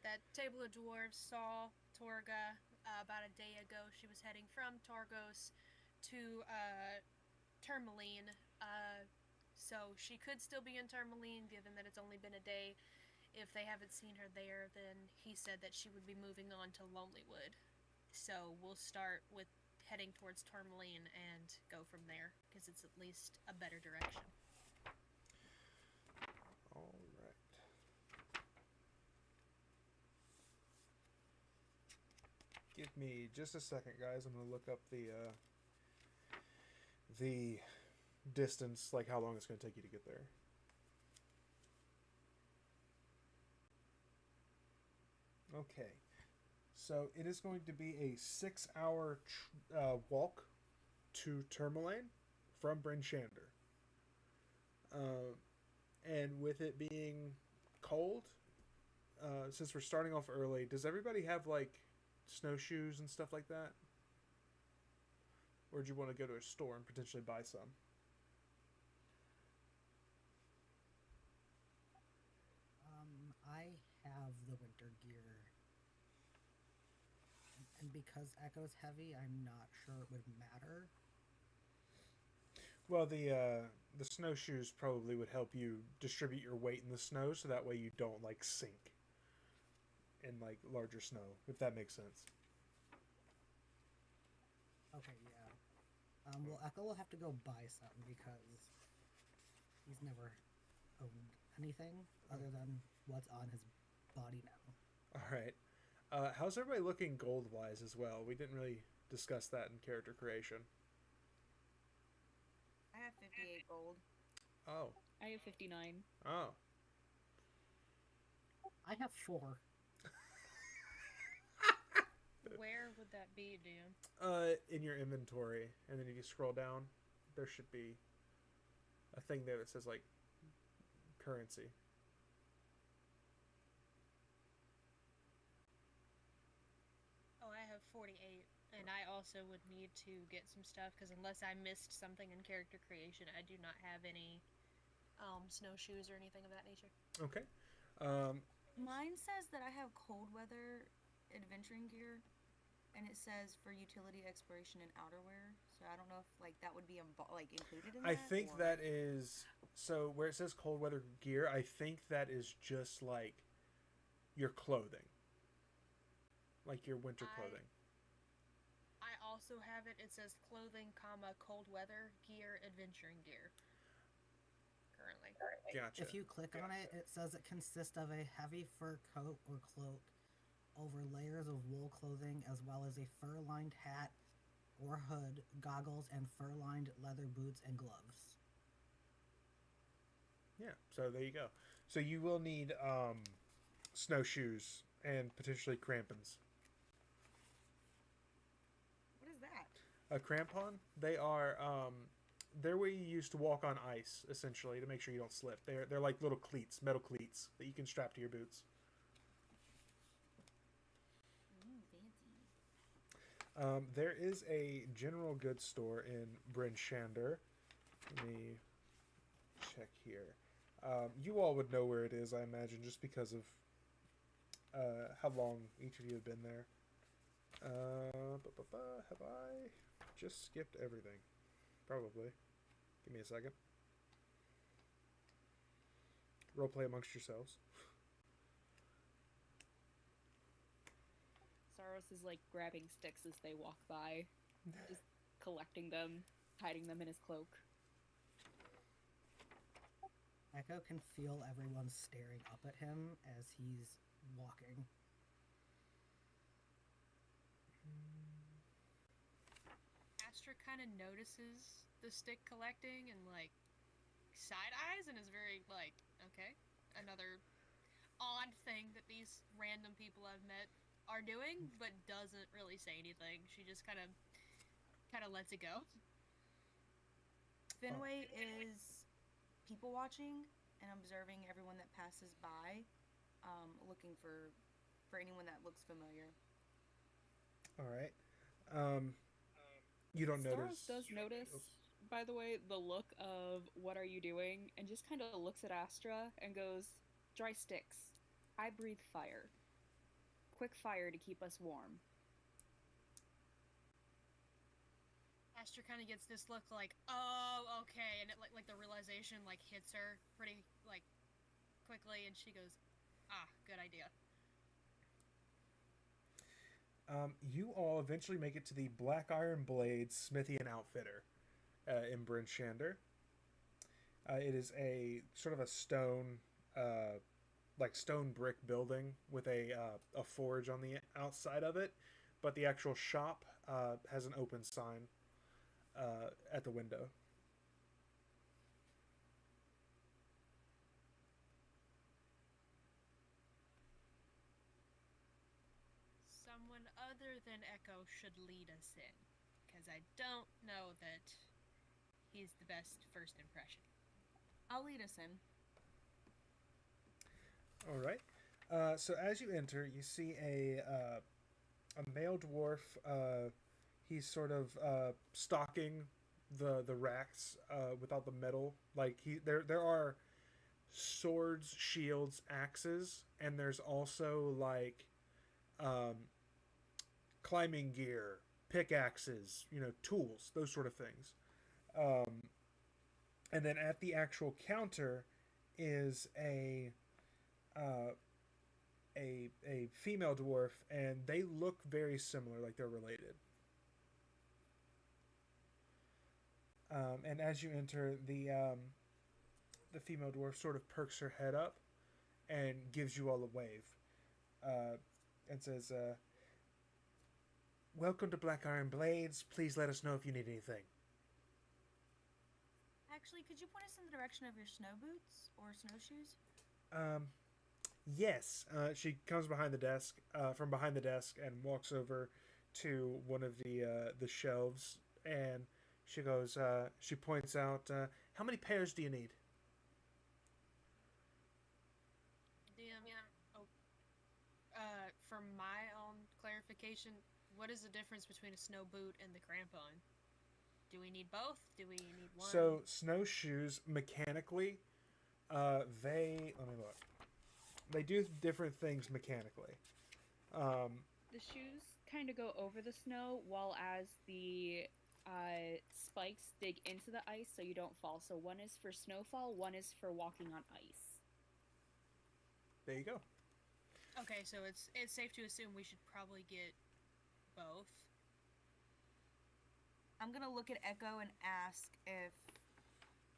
that Table of Dwarves saw Torga about a day ago. She was heading from Targos to Tourmaline. So she could still be in Tourmaline, given that it's only been a day. If they haven't seen her there, then he said that she would be moving on to Lonelywood. So we'll start with heading towards Tourmaline and go from there, because it's at least a better direction. All right. Give me just a second, guys. I'm gonna look up the distance, like how long it's gonna take you to get there. Okay, so it is going to be a 6-hour walk to Tourmaline from Bryn Shander. And with it being cold, since we're starting off early, does everybody have like snowshoes and stuff like that? Or do you want to go to a store and potentially buy some? I have the winter gear. And because Echo's heavy, I'm not sure it would matter. Well, the snowshoes probably would help you distribute your weight in the snow, so that way you don't like sink in like larger snow, if that makes sense. Okay, yeah. Well, Echo will have to go buy some because he's never owned anything other than what's on his body now. All right. How's everybody looking gold wise as well? We didn't really discuss that in character creation. I have 58 gold. Oh. I have 59. Oh. I have 4. Where would that be, Dan? In your inventory, and then if you scroll down, there should be a thing there that says like currency. Oh, I have 48, and I also would need to get some stuff because unless I missed something in character creation, I do not have any snowshoes or anything of that nature. Okay. Mine says that I have cold weather adventuring gear, and it says for utility, exploration, and outerwear. So I don't know if like that would be included in that. I think or... that is so where it says cold weather gear. I think that is just like your clothing, like your winter clothing. I also have it. It says clothing, comma, cold weather gear, adventuring gear. Currently. Gotcha. If you click on it, it says it consists of a heavy fur coat or cloak over layers of wool clothing, as well as a fur-lined hat or hood, goggles, and fur-lined leather boots and gloves. Yeah, so there you go. So you will need snowshoes and potentially crampons. What is that? A crampon? They are they're where you use to walk on ice, essentially, to make sure you don't slip. They're like little cleats, metal cleats that you can strap to your boots. Fancy. There is a general goods store in Bryn Shander. Let me check here. You all would know where it is, I imagine, just because of how long each of you have been there. Have I just skipped everything? Probably. Give me a second. Roleplay amongst yourselves. Saros is like grabbing sticks as they walk by, just collecting them, hiding them in his cloak. Echo can feel everyone staring up at him as he's walking. Astra kind of notices the stick collecting and like side eyes and is very like, okay, another odd thing that these random people I've met are doing, but doesn't really say anything. She just kind of lets it go. Finwae is people watching and observing everyone that passes by, looking for anyone that looks familiar. All right. You don't Saros notice. does notice, by the way, the look of what are you doing, and just kind of looks at Astra and goes, dry sticks. I breathe fire. Quick fire to keep us warm. Astra kind of gets this look like, oh, okay, and it like the realization like hits her pretty like quickly, and she goes, ah, good idea. You all eventually make it to the Black Iron Blades Smithy and Outfitter in Bryn Shander. It is a sort of a stone, like stone brick building with a forge on the outside of it, but the actual shop has an open sign at the window. Someone other than Echo should lead us in, because I don't know that he's the best first impression. I'll lead us in. All right. So as you enter, you see a male dwarf. He's sort of stocking the racks without the metal. Like there are swords, shields, axes, and there's also like um, climbing gear, pickaxes, tools, those sort of things. Um, and then at the actual counter is uh, a female dwarf, and they look very similar, like they're related. And as you enter, the female dwarf sort of perks her head up and gives you all a wave, and says, "Welcome to Black Iron Blades. Please let us know if you need anything." Actually, could you point us in the direction of your snow boots or snowshoes? Yes. She comes behind the desk, from behind the desk, and walks over to one of the shelves, and she goes. She points out, "How many pairs do you need?" Oh, for my own clarification, what is the difference between a snow boot and the crampon? Do we need both? Do we need one? So snowshoes, mechanically, let me look. They do different things mechanically. The shoes kind of go over the snow, while as the spikes dig into the ice so you don't fall. So one is for snowfall, one is for walking on ice. There you go. Okay, so it's safe to assume we should probably get both. I'm gonna look at Echo and ask if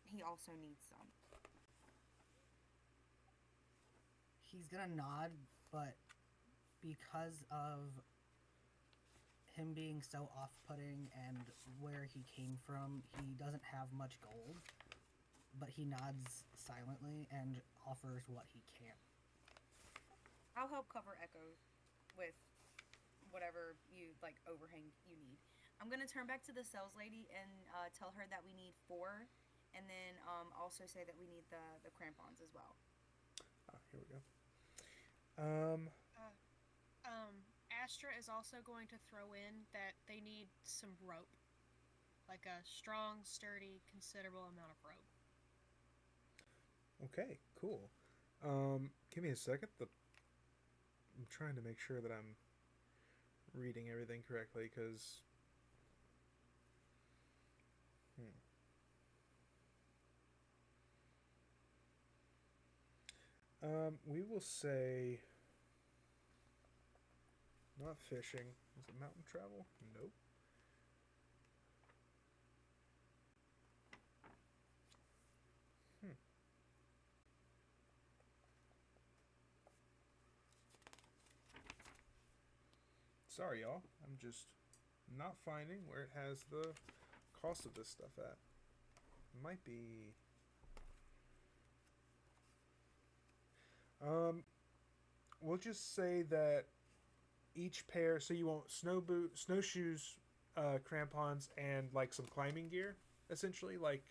he also needs some. He's gonna nod, but because of him being so off-putting and where he came from, he doesn't have much gold. But he nods silently and offers what he can. I'll help cover Echo with whatever overhang you need. I'm gonna turn back to the sales lady and tell her that we need 4, and then also say that we need the crampons as well. Here we go. Astra is also going to throw in that they need some rope, like a strong, sturdy, considerable amount of rope. Okay, cool. Give me a second. I'm trying to make sure that I'm reading everything correctly, because we will say not fishing. Is it mountain travel? Nope. Sorry, y'all. I'm just not finding where it has the cost of this stuff at. It might be... we'll just say that each pair, so you want snowshoes, crampons, and like some climbing gear, essentially, like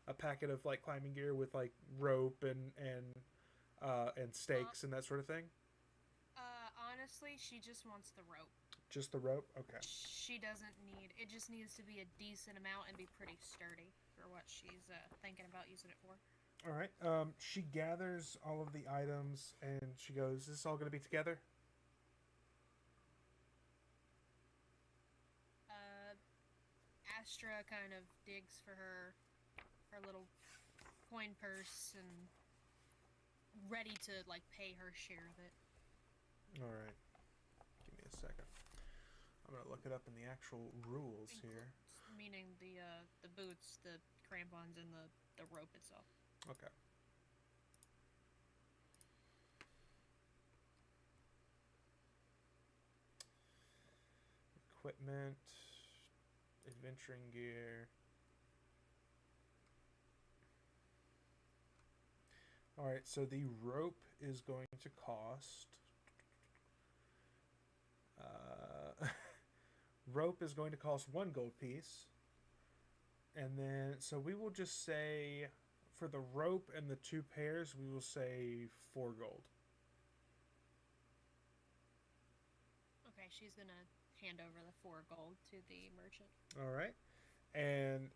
a packet of like climbing gear with like rope and stakes and that sort of thing. Honestly, she just wants the rope. Just the rope? Okay. She doesn't need... It just needs to be a decent amount and be pretty sturdy for what she's thinking about using it for. All right. She gathers all of the items and she goes, "Is this all going to be together?" Astra kind of digs for her little coin purse and ready to like pay her share of it. All right. Give me a second. I'm going to look it up in the actual rules here. Meaning the boots, the crampons, and the rope itself. Okay. Equipment, adventuring gear. All right, so the rope is going to cost rope is going to cost 1 gold piece. And then, so we will just say, for the rope and the 2 pairs, we will say 4 gold. Okay, she's gonna hand over the 4 gold to the merchant. All right. And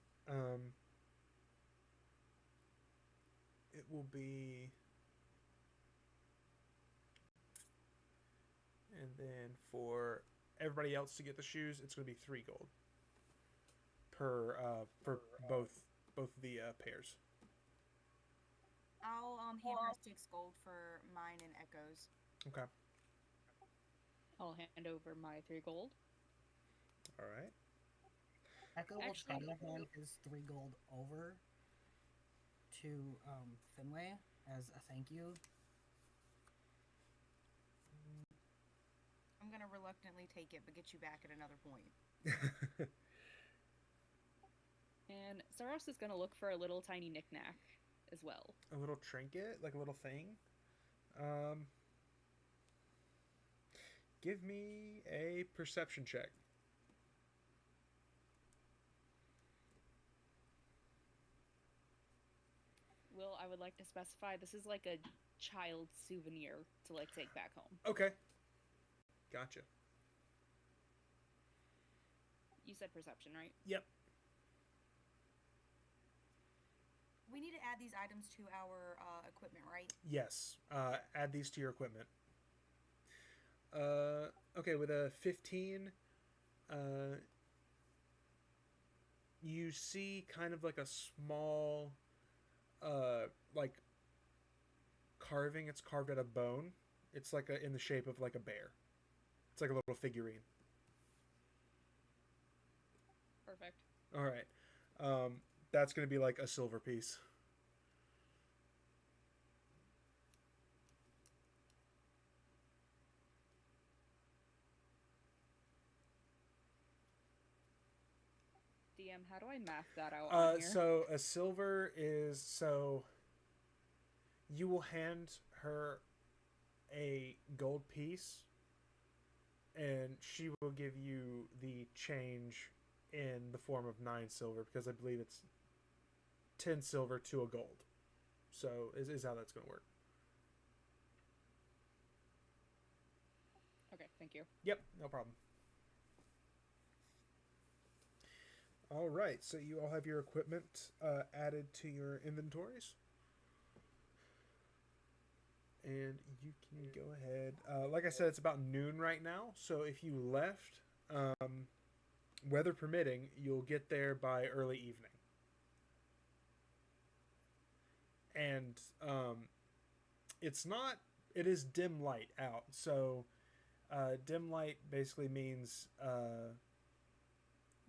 it will be... And then for everybody else to get the shoes, it's going to be 3 gold per for both the pairs. I'll hand her 6 gold for mine and Echo's. Okay. I'll hand over my 3 gold. All right. Echo will try Actually- to hand his 3 gold over to Finwae as a thank you. I'm gonna reluctantly take it, but get you back at another point. And Saros is going to look for a little tiny knickknack as well. A little trinket, like a little thing. Give me a perception check. Will, I would like to specify this is like a child souvenir to like take back home. Okay. Gotcha. You said perception, right? Yep. We need to add these items to our equipment, right? Yes. Add these to your equipment. Okay, with a 15, you see kind of like a small, like carving. It's carved out of bone. It's like in the shape of like a bear. It's like a little figurine. Perfect. All right. That's going to be like a silver piece. DM, how do I math that out on here? So a silver is, so you will hand her a gold piece and she will give you the change in the form of 9 silver, because I believe it's 10 silver to a gold. So is how that's going to work. Okay, thank you. Yep, no problem. All right, so you all have your equipment added to your inventories. And you can go ahead. Like I said, it's about noon right now. So if you left, weather permitting, you'll get there by early evening. And it is dim light out. So dim light basically means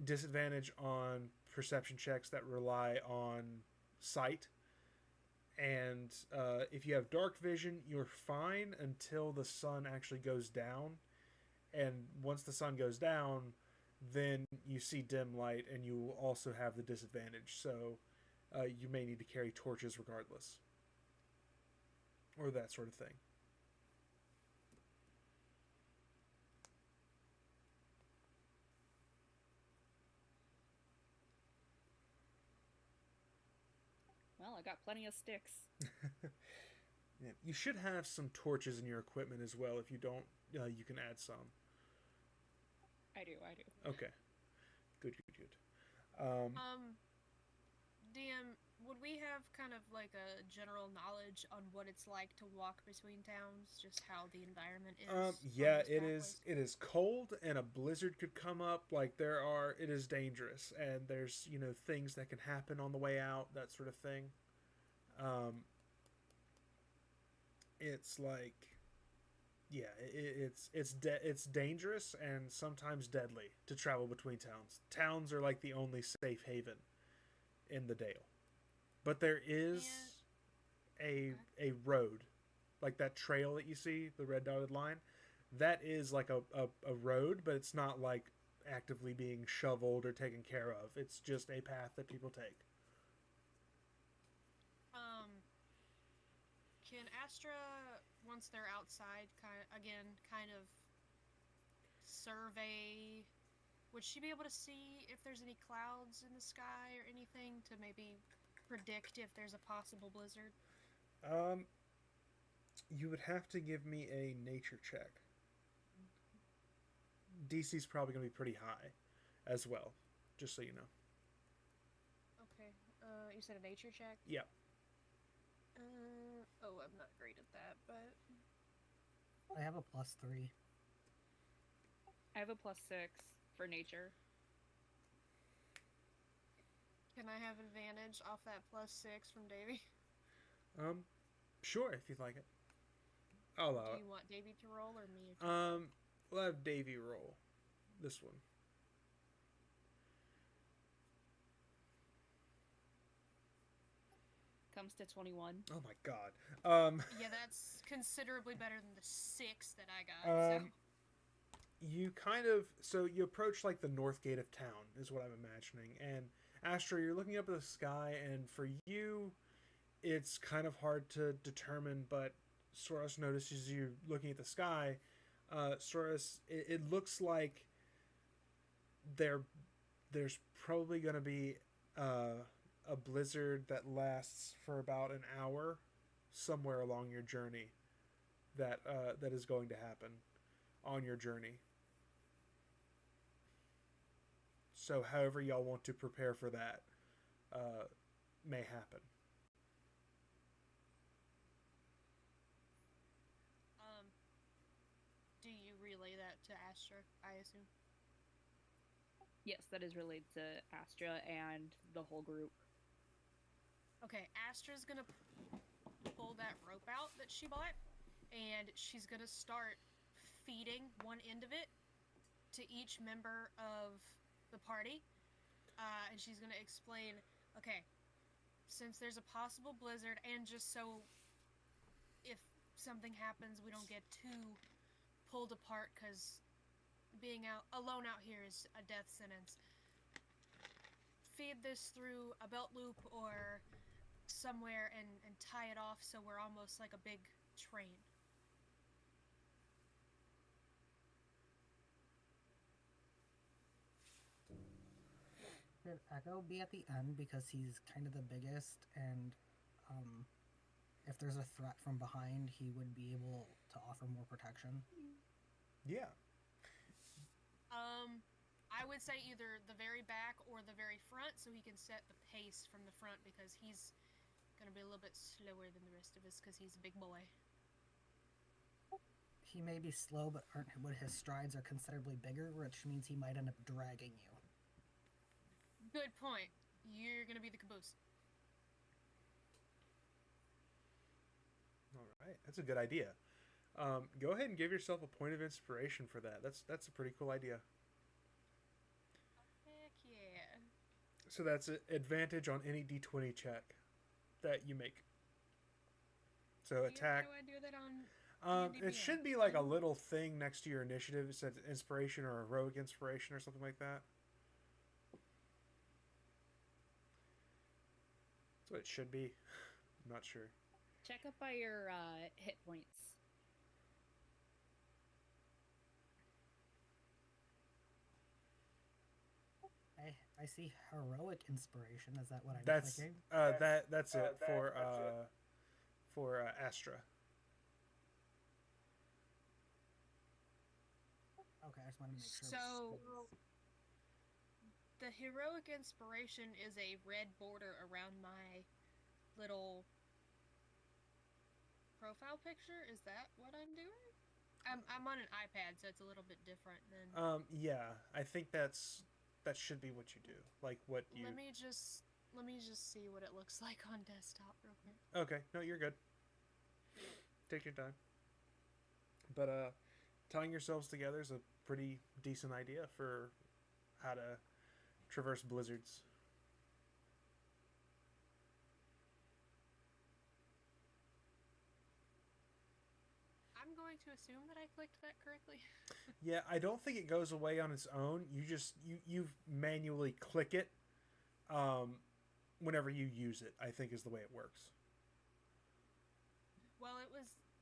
disadvantage on perception checks that rely on sight. And if you have dark vision, you're fine until the sun actually goes down. And once the sun goes down, then you see dim light and you will also have the disadvantage. So you may need to carry torches regardless. Or that sort of thing. Well, I got plenty of sticks. Yeah, you should have some torches in your equipment as well. If you don't, you can add some. I do. Okay. Good. DM, would we have kind of like a general knowledge on what it's like to walk between towns? Just how the environment is? Yeah, on those it pathways? is. It is cold, and a blizzard could come up. Like it is dangerous, and there's things that can happen on the way out, that sort of thing. It's like, yeah, it's dangerous and sometimes deadly to travel between towns. Towns are like the only safe haven in the Dale, but there is a road, like that trail that you see, the red dotted line. That is like a road, but it's not like actively being shoveled or taken care of. It's just a path that people take. Can Astra, once they're outside, kind of survey would she be able to see if there's any clouds in the sky or anything to maybe predict if there's a possible blizzard? You would have to give me a nature check. DC's probably going to be pretty high as well, just so you know. Okay. You said a nature check? Yeah. I'm not great at that, but... I have a +3. I have a +6 for nature. Can I have advantage off that +6 from Davey? Sure, if you'd like it. I'll allow Do it. you want Davey to roll or me? To We'll have Davey roll this one. Comes to 21. Oh my god. Yeah, that's considerably better than the 6 that I got. You kind of, so you approach like the north gate of town is what I'm imagining, and Astra, you're looking up at the sky, and for you it's kind of hard to determine, but Saros notices you looking at the sky. Saros, it looks like there's probably going to be a blizzard that lasts for about an hour somewhere along your journey that is going to happen on your journey. So however y'all want to prepare for that may happen. Do you relay that to Astra, I assume? Yes, that is related to Astra and the whole group. Okay, Astra's gonna pull that rope out that she bought, and she's gonna start feeding one end of it to each member of the party. And she's gonna explain, okay, since there's a possible blizzard, and just so if something happens, we don't get too pulled apart, because being alone out here is a death sentence. Feed this through a belt loop or somewhere and tie it off so we're almost like a big train. Should Echo be at the end because he's kind of the biggest, and if there's a threat from behind, he would be able to offer more protection? Yeah. I would say either the very back or the very front, so he can set the pace from the front, because he's gonna be a little bit slower than the rest of us because he's a big boy. He may be slow, but his strides are considerably bigger, which means he might end up dragging you. Good point. You're gonna be the caboose. All right, that's a good idea. Go ahead and give yourself a point of inspiration for that. That's a pretty cool idea. Heck yeah. So that's an advantage on any d20 check that you make. So attack. How do I do that on It should be like a little thing next to your initiative. It says inspiration or heroic inspiration or something like that. That's what it should be. I'm not sure. Check up by your hit points. I see heroic inspiration. Is that what I'm That's clicking? that's it for Astra. Okay, I just wanted to make sure. So, the heroic inspiration is a red border around my little profile picture. Is that what I'm doing? I'm on an iPad, so it's a little bit different than. Yeah, I think that should be what you do. Like what you. Let me just see what it looks like on desktop real quick. Okay, no, you're good. Take your time. But tying yourselves together is a pretty decent idea for how to traverse blizzards. I'm going to assume that I clicked that correctly. Yeah, I don't think it goes away on its own. You manually click it whenever you use it, I think is the way it works. Well,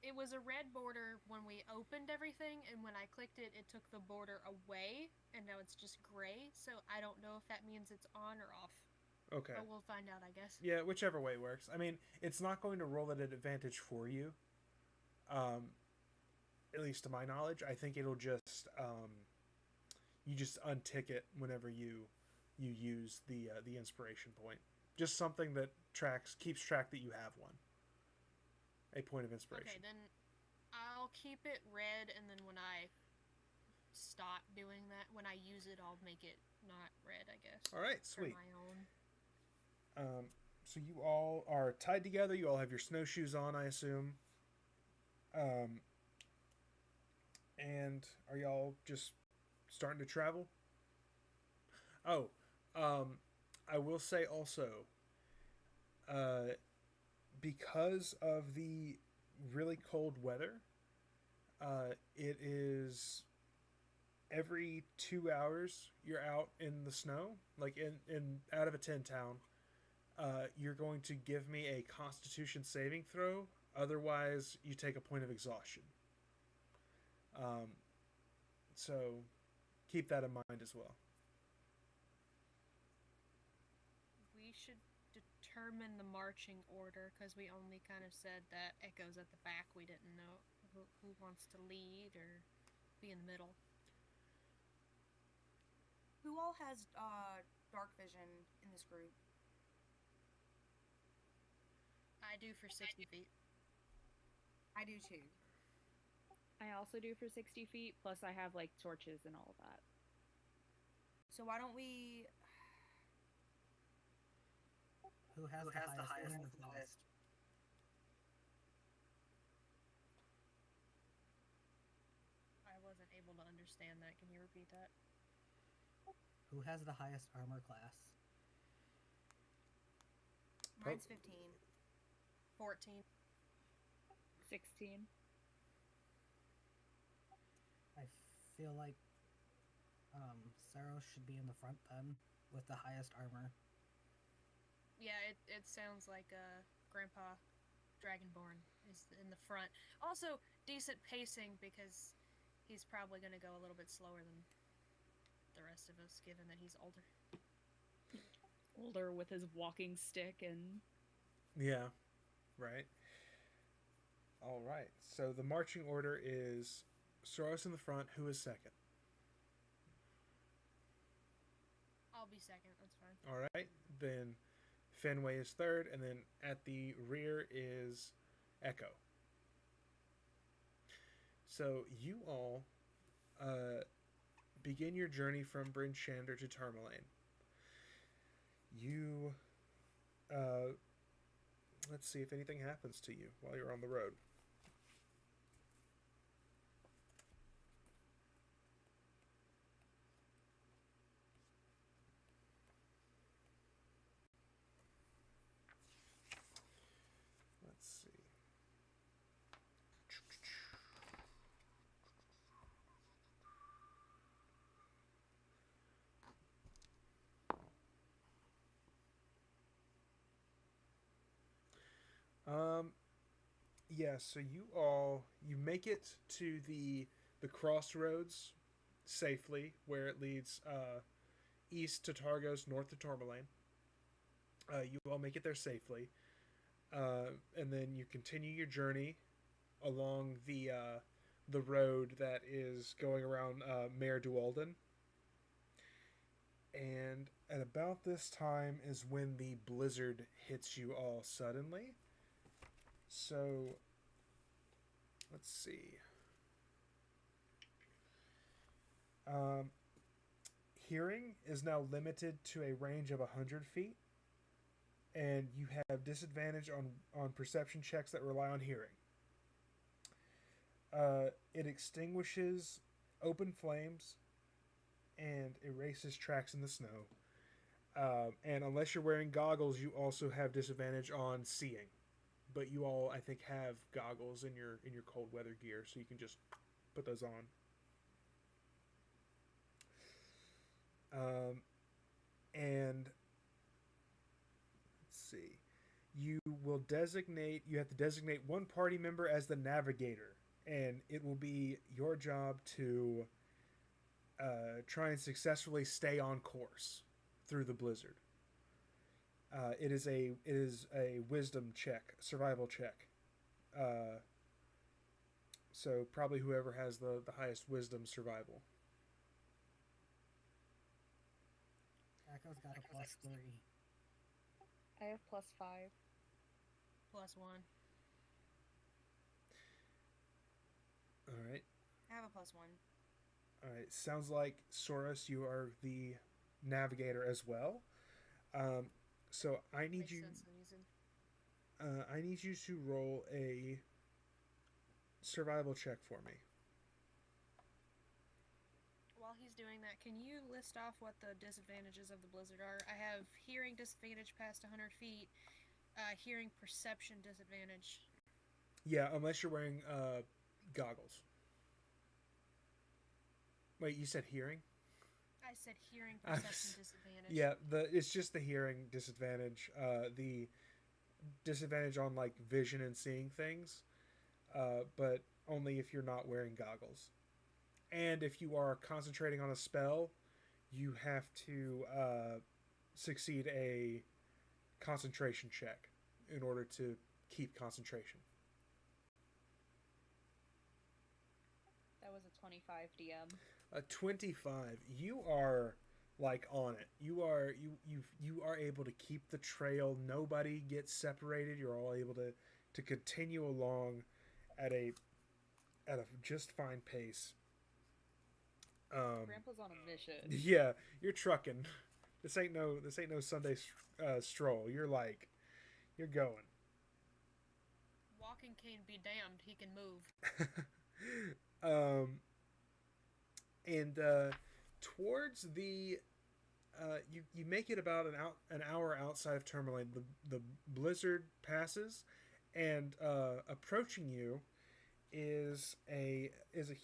it was a red border when we opened everything, and when I clicked it, it took the border away, and now it's just gray. So I don't know if that means it's on or off. Okay. But we'll find out, I guess. Yeah, whichever way works. I mean, it's not going to roll at an advantage for you. At least to my knowledge, I think it'll just you just untick it whenever you use the inspiration point. Just something that keeps track that you have one. A point of inspiration. Okay, then I'll keep it red, and then when I stop doing that, when I use it, I'll make it not red, I guess. All right, sweet. For my own. So you all are tied together. You all have your snowshoes on, I assume. And are y'all just starting to travel? Oh, I will say also, because of the really cold weather, it is every 2 hours you're out in the snow, like in out of a 10 town. You're going to give me a Constitution saving throw. Otherwise, you take a point of exhaustion. So keep that in mind as well. We should determine the marching order, because we only kind of said that Echo's at the back. We didn't know who wants to lead or be in the middle. Who all has dark vision in this group? I do for 60 feet. I do too. I also do for 60 feet, plus I have, like, torches and all of that. So why don't we... Who has the highest armor class? I wasn't able to understand that. Can you repeat that? Who has the highest armor class? Mine's 15. 14. 16. I feel like Saros should be in the front then, with the highest armor. Yeah, it sounds like Grandpa Dragonborn is in the front. Also, decent pacing, because he's probably going to go a little bit slower than the rest of us, given that he's older. Older with his walking stick and... Yeah, right. All right. So the marching order is Saros in the front. Who is second? I'll be second. That's fine. All right. Then Finwae is third, and then at the rear is Echo. So you all begin your journey from Bryn Shander to Tourmaline. You, let's see if anything happens to you while you're on the road. Let's see. Yeah, so you make it to the crossroads safely, where it leads east to Targos, north to Tourmaline. You all make it there safely, and then you continue your journey along the road that is going around Mare Dualden. And at about this time is when the blizzard hits you all suddenly. So, let's see. Hearing is now limited to a range of 100 feet. And you have disadvantage on perception checks that rely on hearing. It extinguishes open flames and erases tracks in the snow. And unless you're wearing goggles, you also have disadvantage on seeing. But you all, I think, have goggles in your cold weather gear, so you can just put those on. And let's see. you have to designate one party member as the navigator, and it will be your job to try and successfully stay on course through the blizzard. It is a wisdom check, survival check. Uh, so probably whoever has the highest wisdom survival. Echo's got a +3. I have +5. +1. All right. I have a +1. All right. Sounds like Saros, you are the navigator as well. So I need Makes you. sense when he's in. I need you to roll a survival check for me. While he's doing that, can you list off what the disadvantages of the blizzard are? I have hearing disadvantage past 100 feet, hearing perception disadvantage. Yeah, unless you're wearing goggles. Wait, you said hearing? I said hearing perception disadvantage. Yeah, it's just the hearing disadvantage. The disadvantage on like vision and seeing things, but only if you're not wearing goggles. And if you are concentrating on a spell, you have to succeed a concentration check in order to keep concentration. That was a 25 DM. A 25. You are like on it. You are able to keep the trail. Nobody gets separated. You're all able to continue along at a just fine pace. Grandpa's on a mission. Yeah, you're trucking. This ain't no Sunday stroll. You're going. Walking cane be damned, he can move. And towards the you make it about an hour outside of Tourmaline. The blizzard passes, and approaching you is a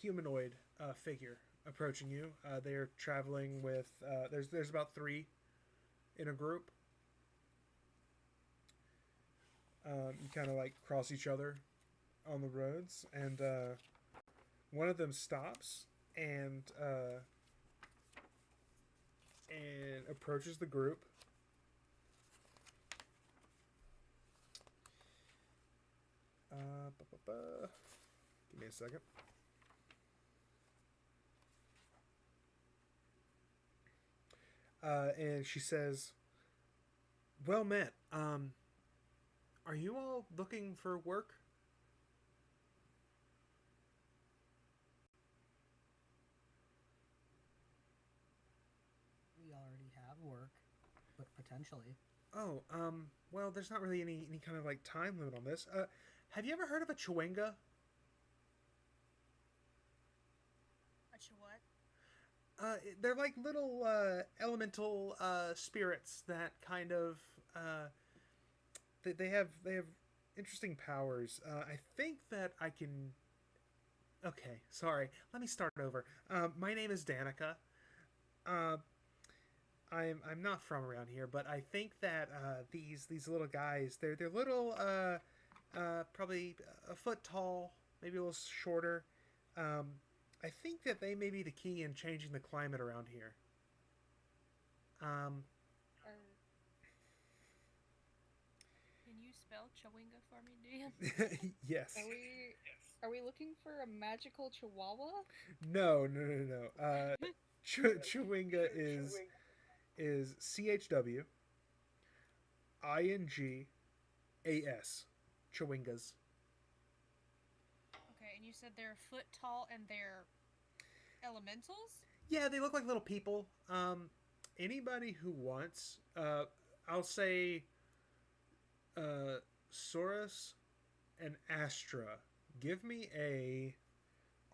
humanoid figure approaching you. They're traveling with there's about 3 in a group. You kind of like cross each other on the roads, and one of them stops and approaches the group. Give me a second. And she says, "Well met. Are you all looking for work?" We already have work, but potentially. Oh, well, there's not really any kind of like time limit on this. Have you ever heard of a chewinga? What? They're like little elemental spirits that kind of they have interesting powers. I think that I can. Okay, sorry. Let me start over. My name is Danica. I'm not from around here, but I think that these little guys, they're little, probably a foot tall, maybe a little shorter. I think that they may be the key in changing the climate around here. Can you spell chewinga for me, Dan? Yes. Are we looking for a magical chihuahua? No. Chewinga is CHWINGAS. Chewingas. Okay, and you said they're a foot tall and they're elementals? Yeah, they look like little people. Anybody who wants, I'll say, Saros and Astra, give me a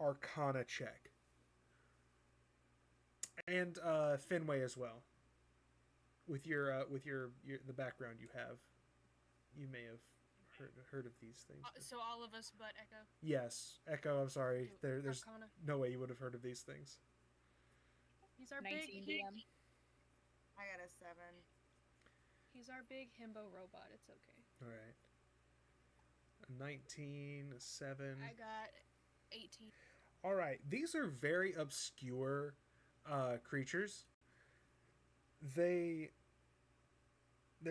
Arcana check, and Finwae as well. With your the background you have, you may have heard of these things. So all of us but Echo? Yes, Echo. I'm sorry. There's Arcana? no way you would have heard of these things. He's our 19 big... DM. I got a 7. He's our big himbo robot. It's okay. All right. A 19, a 7. I got 18. All right. These are very obscure creatures. They're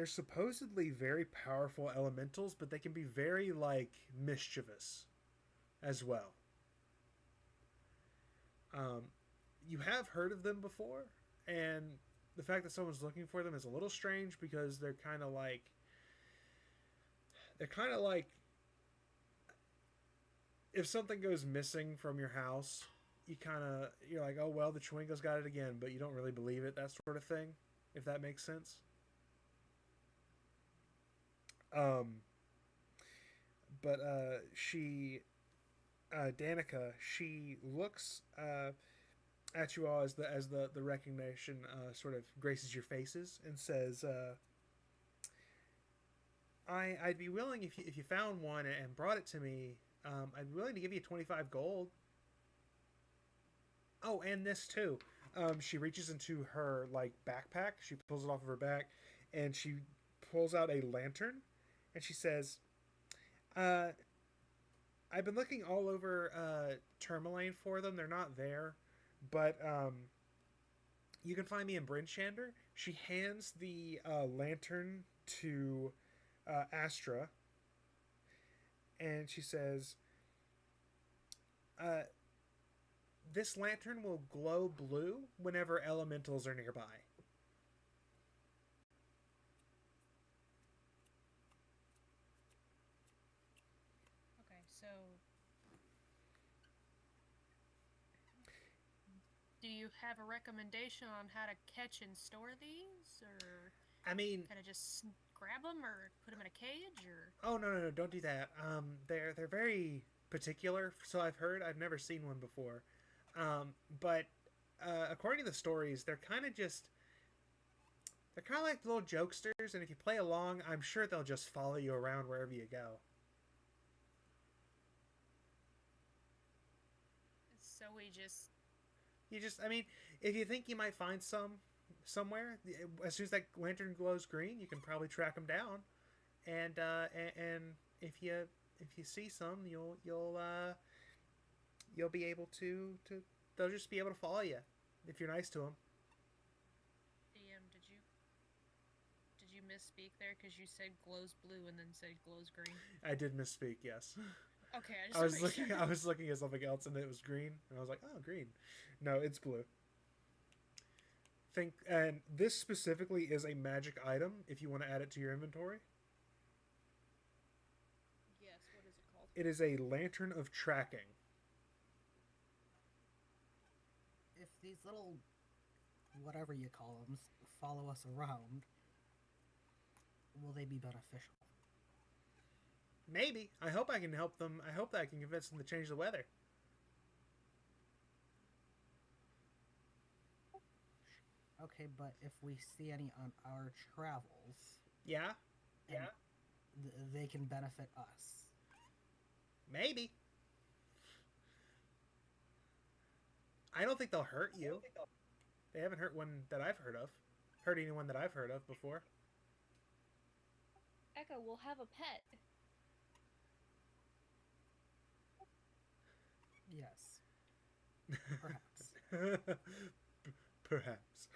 supposedly very powerful elementals, but they can be very like mischievous as well. Um, you have heard of them before, and the fact that someone's looking for them is a little strange because they're kind of like if something goes missing from your house, you're like, oh well, the Chewingo's got it again, but you don't really believe it, that sort of thing, if that makes sense. Um, but Danica, she looks at you all as the recognition sort of graces your faces and says, I'd be willing if you found one and brought it to me. I'd be willing to give you 25 gold. Oh, and this too. She reaches into her like backpack. She pulls it off of her back, and she pulls out a lantern, and she says, "I've been looking all over Tourmaline for them. They're not there, but you can find me in Brinchander." She hands the lantern to Astra, and she says, "This lantern will glow blue whenever elementals are nearby." Okay, so do you have a recommendation on how to catch and store these, or I mean, kind of just grab them or put them in a cage, or? oh no, don't do that. They're very particular, so I've heard. I've never seen one before, but according to the stories, they're kind of like little jokesters, and if you play along, I'm sure they'll just follow you around wherever you go. So we just I mean, if you think you might find some somewhere, as soon as that lantern glows green, you can probably track them down, and if you see some, you'll be able to they'll just be able to follow you if you're nice to them. DM, did you misspeak there because you said glows blue and then said glows green? I did misspeak, yes. Okay, I was looking. I was looking at something else, and it was green, and I was like, "Oh, green." No, it's blue. And this specifically is a magic item. If you want to add it to your inventory, Yes. What is it called? it is a lantern of tracking. If these little, whatever you call them, follow us around, will they be beneficial? Maybe. I hope I can help them. I hope that I can convince them to change the weather. Okay, but if we see any on our travels, Yeah, and they can benefit us. maybe. I don't think they'll hurt you. They haven't hurt one that I've heard of. Hurt anyone that I've heard of before. Echo, we'll have a pet. Yes. Perhaps. Perhaps.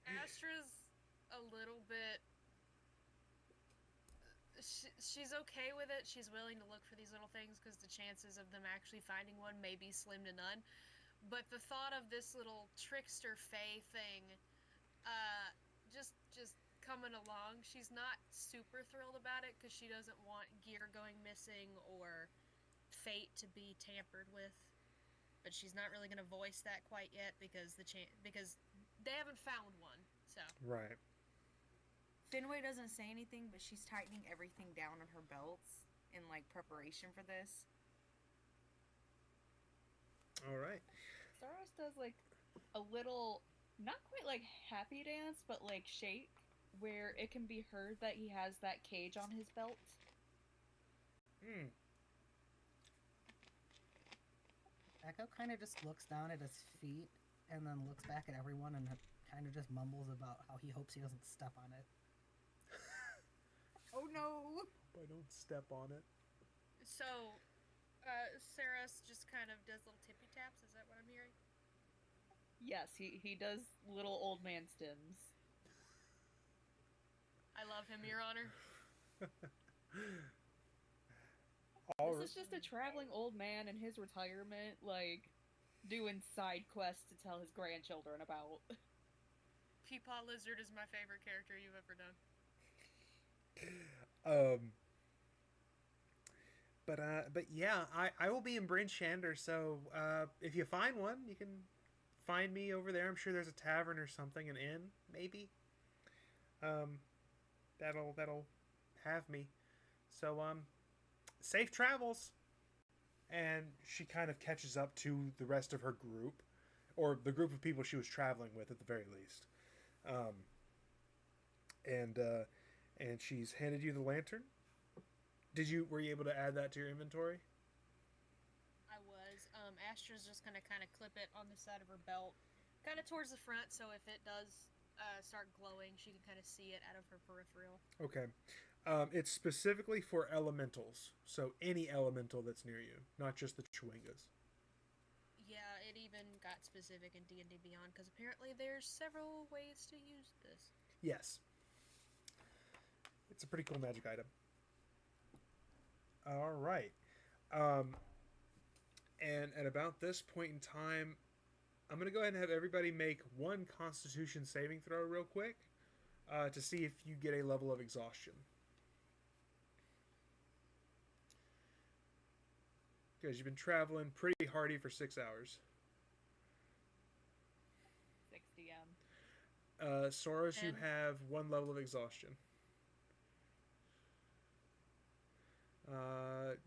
Astra's a little bit. She's okay with it. She's willing to look for these little things because the chances of them actually finding one may be slim to none. But the thought of this little trickster fae thing, just coming along, she's not super thrilled about it because she doesn't want gear going missing or fate to be tampered with. But she's not really going to voice that quite yet because because they haven't found one. So Right. Finwae doesn't say anything, but she's tightening everything down on her belts in like preparation for this. All right. Saros does like a little, not quite like happy dance, but like shake, where it can be heard that he has that cage on his belt. Hmm. Echo kind of just looks down at his feet and then looks back at everyone and kind of just mumbles about how he hopes he doesn't step on it. Oh no! I don't step on it. So, Saros just kind of does little tippy taps. Is that what I'm hearing? Yes, he does little old man stims. I love him, Your Honor. This is just a traveling old man in his retirement, like, doing side quests to tell his grandchildren about. Peepaw Lizard is my favorite character you've ever done. But yeah, I will be in Bryn Shander, so if you find one, you can find me over there. I'm sure there's a tavern or something, an inn, maybe. Um, that'll have me. So safe travels. And she kind of catches up to the rest of her group, or the group of people she was traveling with at the very least. Um, and she's handed you the lantern. Were you able to add that to your inventory? I was. Astra's just gonna kind of clip it on the side of her belt, kind of towards the front, so if it does start glowing, she can kind of see it out of her peripheral. Okay. It's specifically for elementals, so any elemental that's near you, not just the Chwingas. Yeah, it even got specific in D&D Beyond, because apparently there's several ways to use this. Yes. It's a pretty cool magic item. All right. And at about this point in time, I'm going to go ahead and have everybody make one Constitution saving throw real quick to see if you get a level of exhaustion. Because you've been traveling pretty hardy for 6 hours. 6 DM. Saros, you have one level of exhaustion.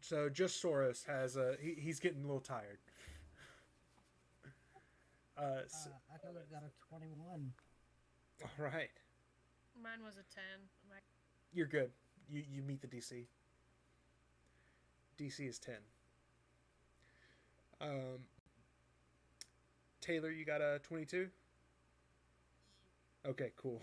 So just Saros has he's getting a little tired. I could have got a 21. All right. Mine was a 10. You're good. You meet the DC. DC is 10. Taylor, you got a 22? Okay, cool.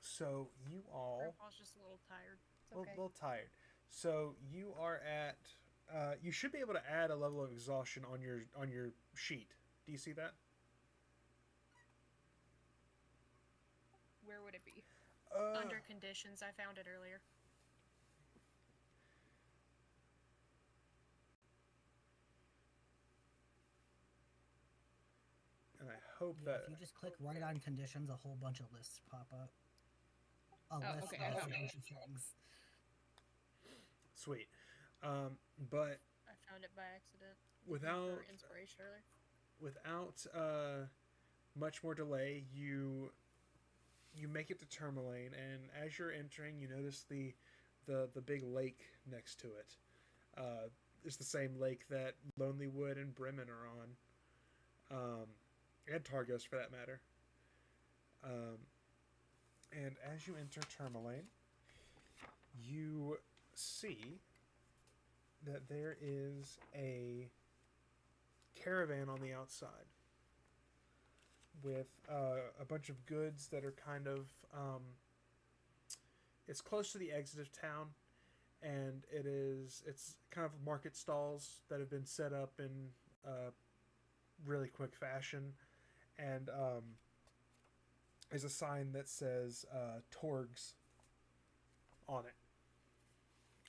So you all... Grandpa's just a little tired. It's okay. A little tired. So you are at... you should be able to add a level of exhaustion on your sheet. Do you see that? Where would it be? Under conditions. I found it earlier. And I hope that... If you just click right on conditions, a whole bunch of lists pop up. A list okay, of a bunch of things. Sweet. But... I found it by accident. Without... For inspiration earlier. Without much more delay, you make it to Tourmaline, and as you're entering, you notice the big lake next to it. It's the same lake that Lonelywood and Bremen are on. And Targos, for that matter. And as you enter Tourmaline, you see that there is a caravan on the outside with a bunch of goods that are kind of... it's close to the exit of town, and it's kind of market stalls that have been set up in really quick fashion, and there's a sign that says Torgs on it.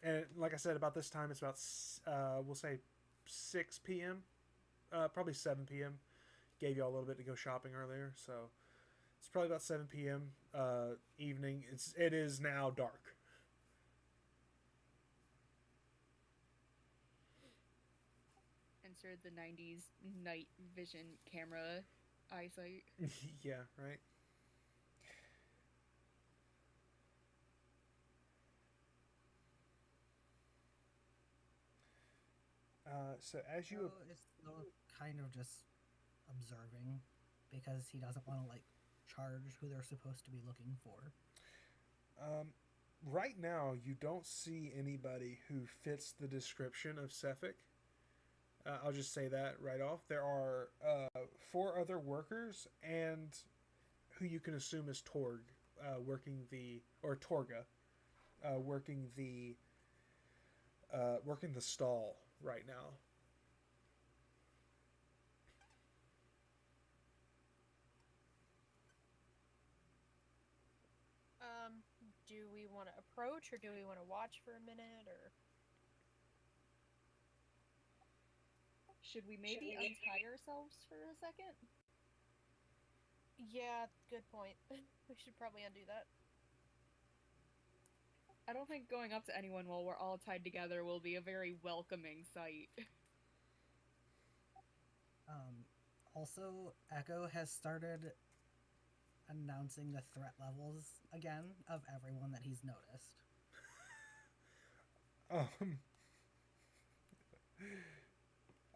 And like I said, about this time, it's about we'll say 6 p.m. Probably 7 p.m. Gave you all a little bit to go shopping earlier, so it's probably about 7 p.m. Evening. It is now dark. Insert the 90s night vision camera eyesight. Yeah, right. So as you... It's still kind of just observing, because he doesn't want to, like, charge who they're supposed to be looking for. Right now, you don't see anybody who fits the description of Cephik. I'll just say that right off. There are 4 other workers, and who you can assume is Torg working the or Torga working the stall right now. Do we want to approach or do we want to watch for a minute or? Should we maybe untie ourselves for a second? Yeah, good point. We should probably undo that. I don't think going up to anyone while we're all tied together will be a very welcoming sight. Also, Echo has started announcing the threat levels again of everyone that he's noticed.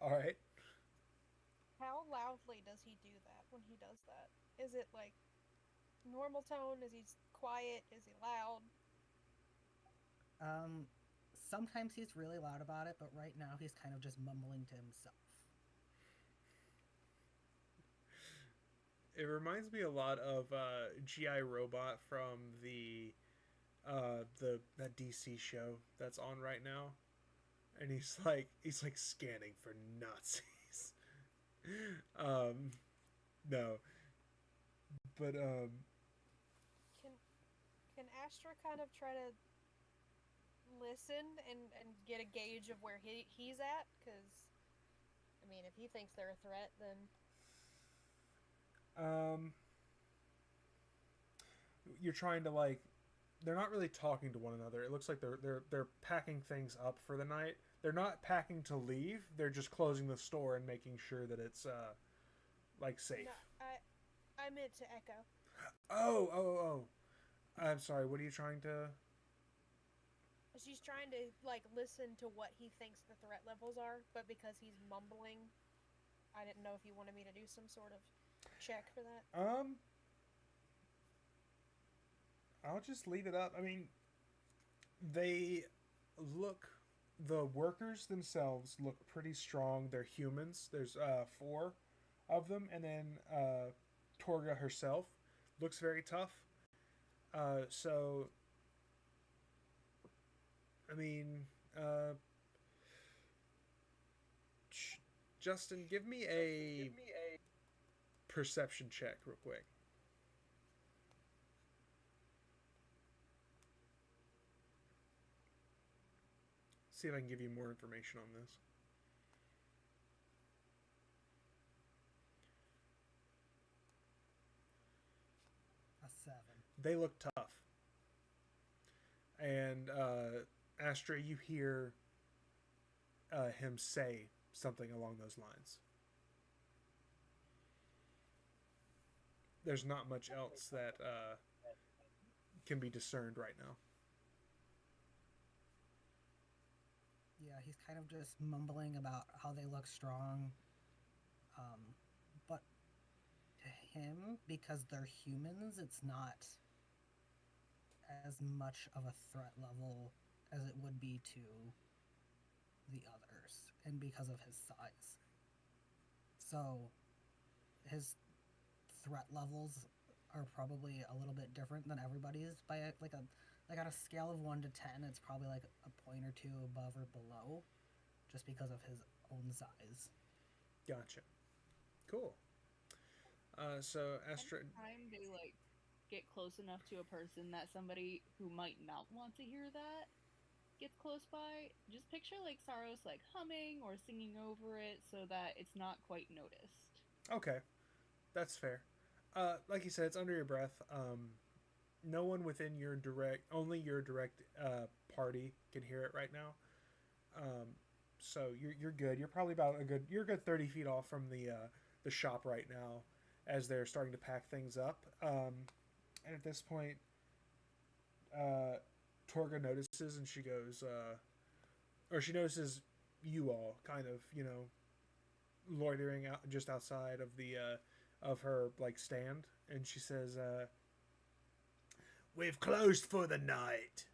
All right. How loudly does he do that when he does that? Is it like normal tone? Is he quiet? Is he loud? Sometimes he's really loud about it, but right now he's kind of just mumbling to himself. It reminds me a lot of GI Robot from that DC show that's on right now, and he's like scanning for Nazis. No, but Can Astra kind of try to listen and get a gauge of where he's at? Because I mean, if he thinks they're a threat, then you're trying to like they're not really talking to one another. It looks like they're packing things up for the night. They're not packing to leave. They're just closing the store and making sure that it's like safe. no, I meant to Echo. Oh. I'm sorry. What are you trying to? She's trying to like listen to what he thinks the threat levels are, but because he's mumbling, I didn't know if you wanted me to do some sort of check for that. I'll just leave it up. I mean, they look. The workers themselves look pretty strong. They're humans. There's 4 of them, and then Torga herself looks very tough. So, I mean, Justin, give me a perception check real quick. See if I can give you more information on this. A 7. They look tough. And Astra, you hear him say something along those lines. There's not much else that can be discerned right now. Yeah, he's kind of just mumbling about how they look strong. But to him, because they're humans, it's not as much of a threat level as it would be to the others, and because of his size. So his threat levels are probably a little bit different than everybody's by like on a scale of 1 to 10, it's probably like a point or 2 above or below, just because of his own size. Gotcha. Cool. So Astra, Anytime they like get close enough to a person that somebody who might not want to hear that gets close by, just picture like Saros like humming or singing over it so that it's not quite noticed. okay, that's fair. Like you said, it's under your breath. No one within your only your direct party can hear it right now. So you're good. You're probably you're a good 30 feet off from the shop right now, as they're starting to pack things up. And at this point, Torga notices and she goes, or she notices you all kind of, loitering out just outside of the of her like stand, and she says, "We've closed for the night."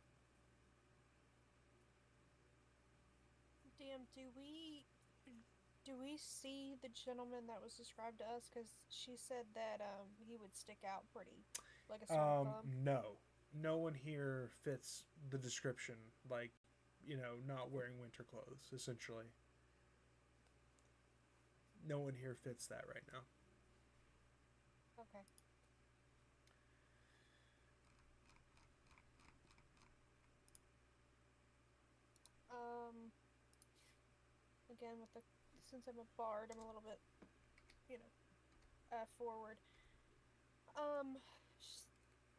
Damn, do we see the gentleman that was described to us? Because she said that he would stick out pretty. Like a sword club? No. No one here fits the description. Like, not wearing winter clothes, essentially. No one here fits that right now. Okay. Again, since I'm a bard, I'm a little bit, forward.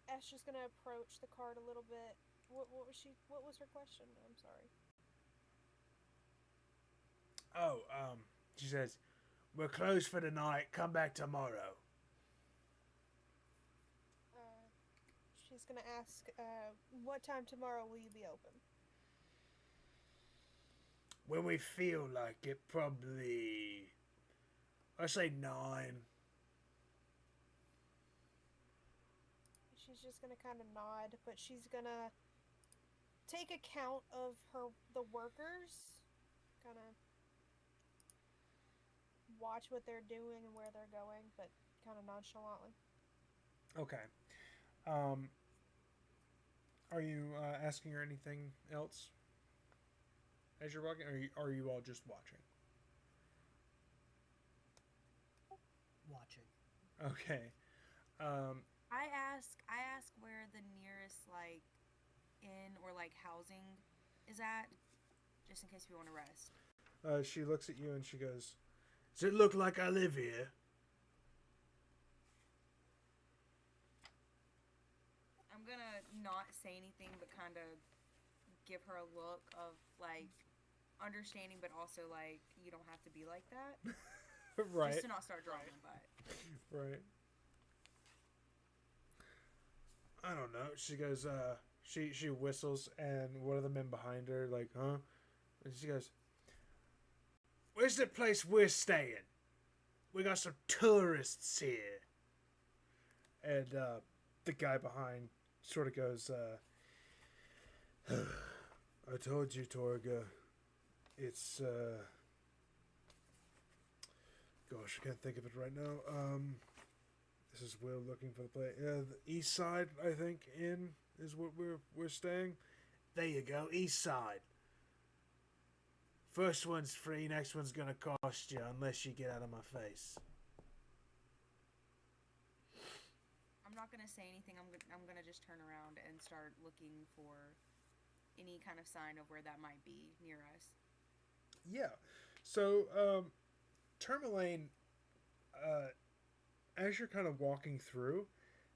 Astra's gonna approach the cart a little bit. What was her question? I'm sorry. She says, "We're closed for the night. Come back tomorrow." She's gonna ask, what time tomorrow will you be open? When we feel like it, probably, I say 9. She's just gonna kind of nod, but she's gonna take account of the workers, kind of watch what they're doing and where they're going, but kind of nonchalantly. Okay. Are you asking her anything else as you're walking, or are you all just watching? Watching. Okay. I ask where the nearest like inn or like housing is at, just in case we want to rest. She looks at you and she goes, "Does it look like I live here?" I'm gonna not say anything, but kind of give her a look of like understanding, but also like you don't have to be like that. Right. Just to not start drawing, but. Right. I don't know. She goes, she whistles, and one of the men behind her, like, huh? And she goes, "Where's the place we're staying? We got some tourists here." And the guy behind sort of goes, "I told you, Torga. It's, gosh, I can't think of it right now. This is Will looking for the place. The east side, I think, inn is what we're staying. There you go, east side. First one's free, next one's gonna cost you unless you get out of my face." I'm not gonna say anything. I'm gonna just turn around and start looking for any kind of sign of where that might be near us. Yeah. So, Tourmaline, as you're kind of walking through,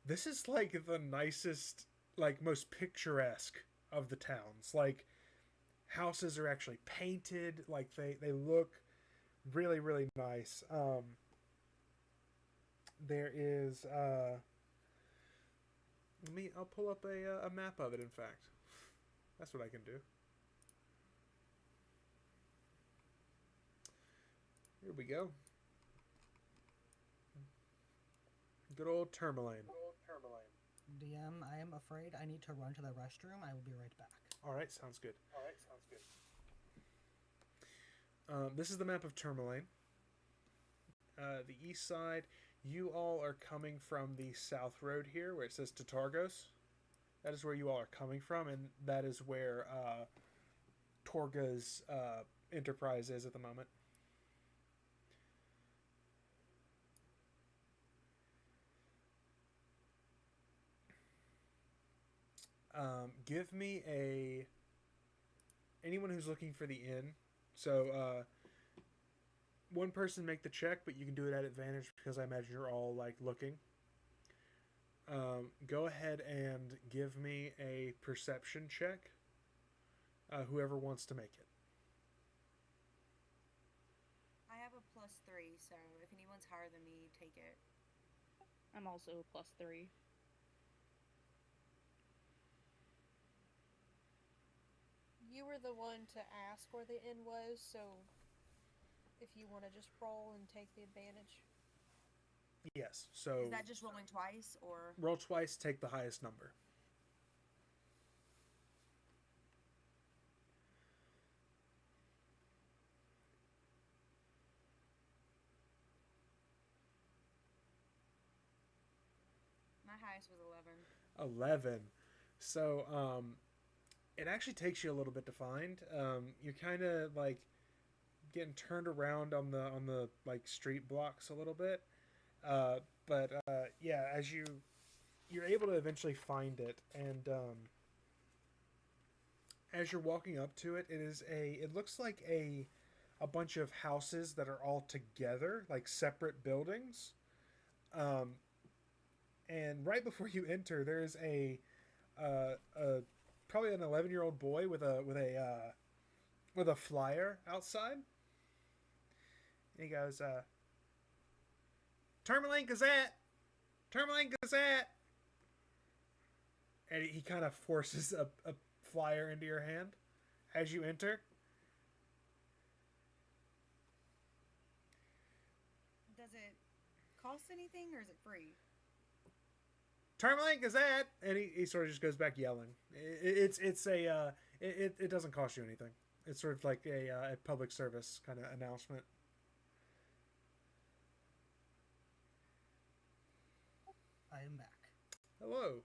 this is like the nicest, like most picturesque of the towns. Like, houses are actually painted, like they look really, really nice. There is I'll pull up a map of it, in fact. That's what I can do. Here we go. Good old Tourmaline. DM, I am afraid I need to run to the restroom. I will be right back. Alright, sounds good. This is the map of Tourmaline. The east side, you all are coming from the south road here, where it says Tatargos. That is where you all are coming from, and that is where Torga's enterprise is at the moment. Give me anyone who's looking for the inn. So, one person make the check, but you can do it at advantage because I imagine you're all like looking. Go ahead and give me a perception check. Whoever wants to make it. I have a +3, so if anyone's higher than me, take it. I'm also +3. You were the one to ask where the inn was, so if you want to just roll and take the advantage. Yes. So Is that just rolling twice, or? roll twice, take the highest number. My My highest was 11. 11. So, it actually takes you a little bit to find. You're kind of like getting turned around on the like street blocks a little bit. But yeah, as you're able to eventually find it, and as you're walking up to it, it looks like a bunch of houses that are all together, like separate buildings. Um, and right before you enter, there's a probably an 11-year-old boy with a flyer outside. And he goes, Tourmaline Gazette! Tourmaline Gazette! And he kind of forces a flyer into your hand as you enter. Does it cost anything or is it free? Tourmaline Gazette! And he sort of just goes back yelling. It doesn't cost you anything. It's sort of like a public service kind of announcement. I am back. Hello.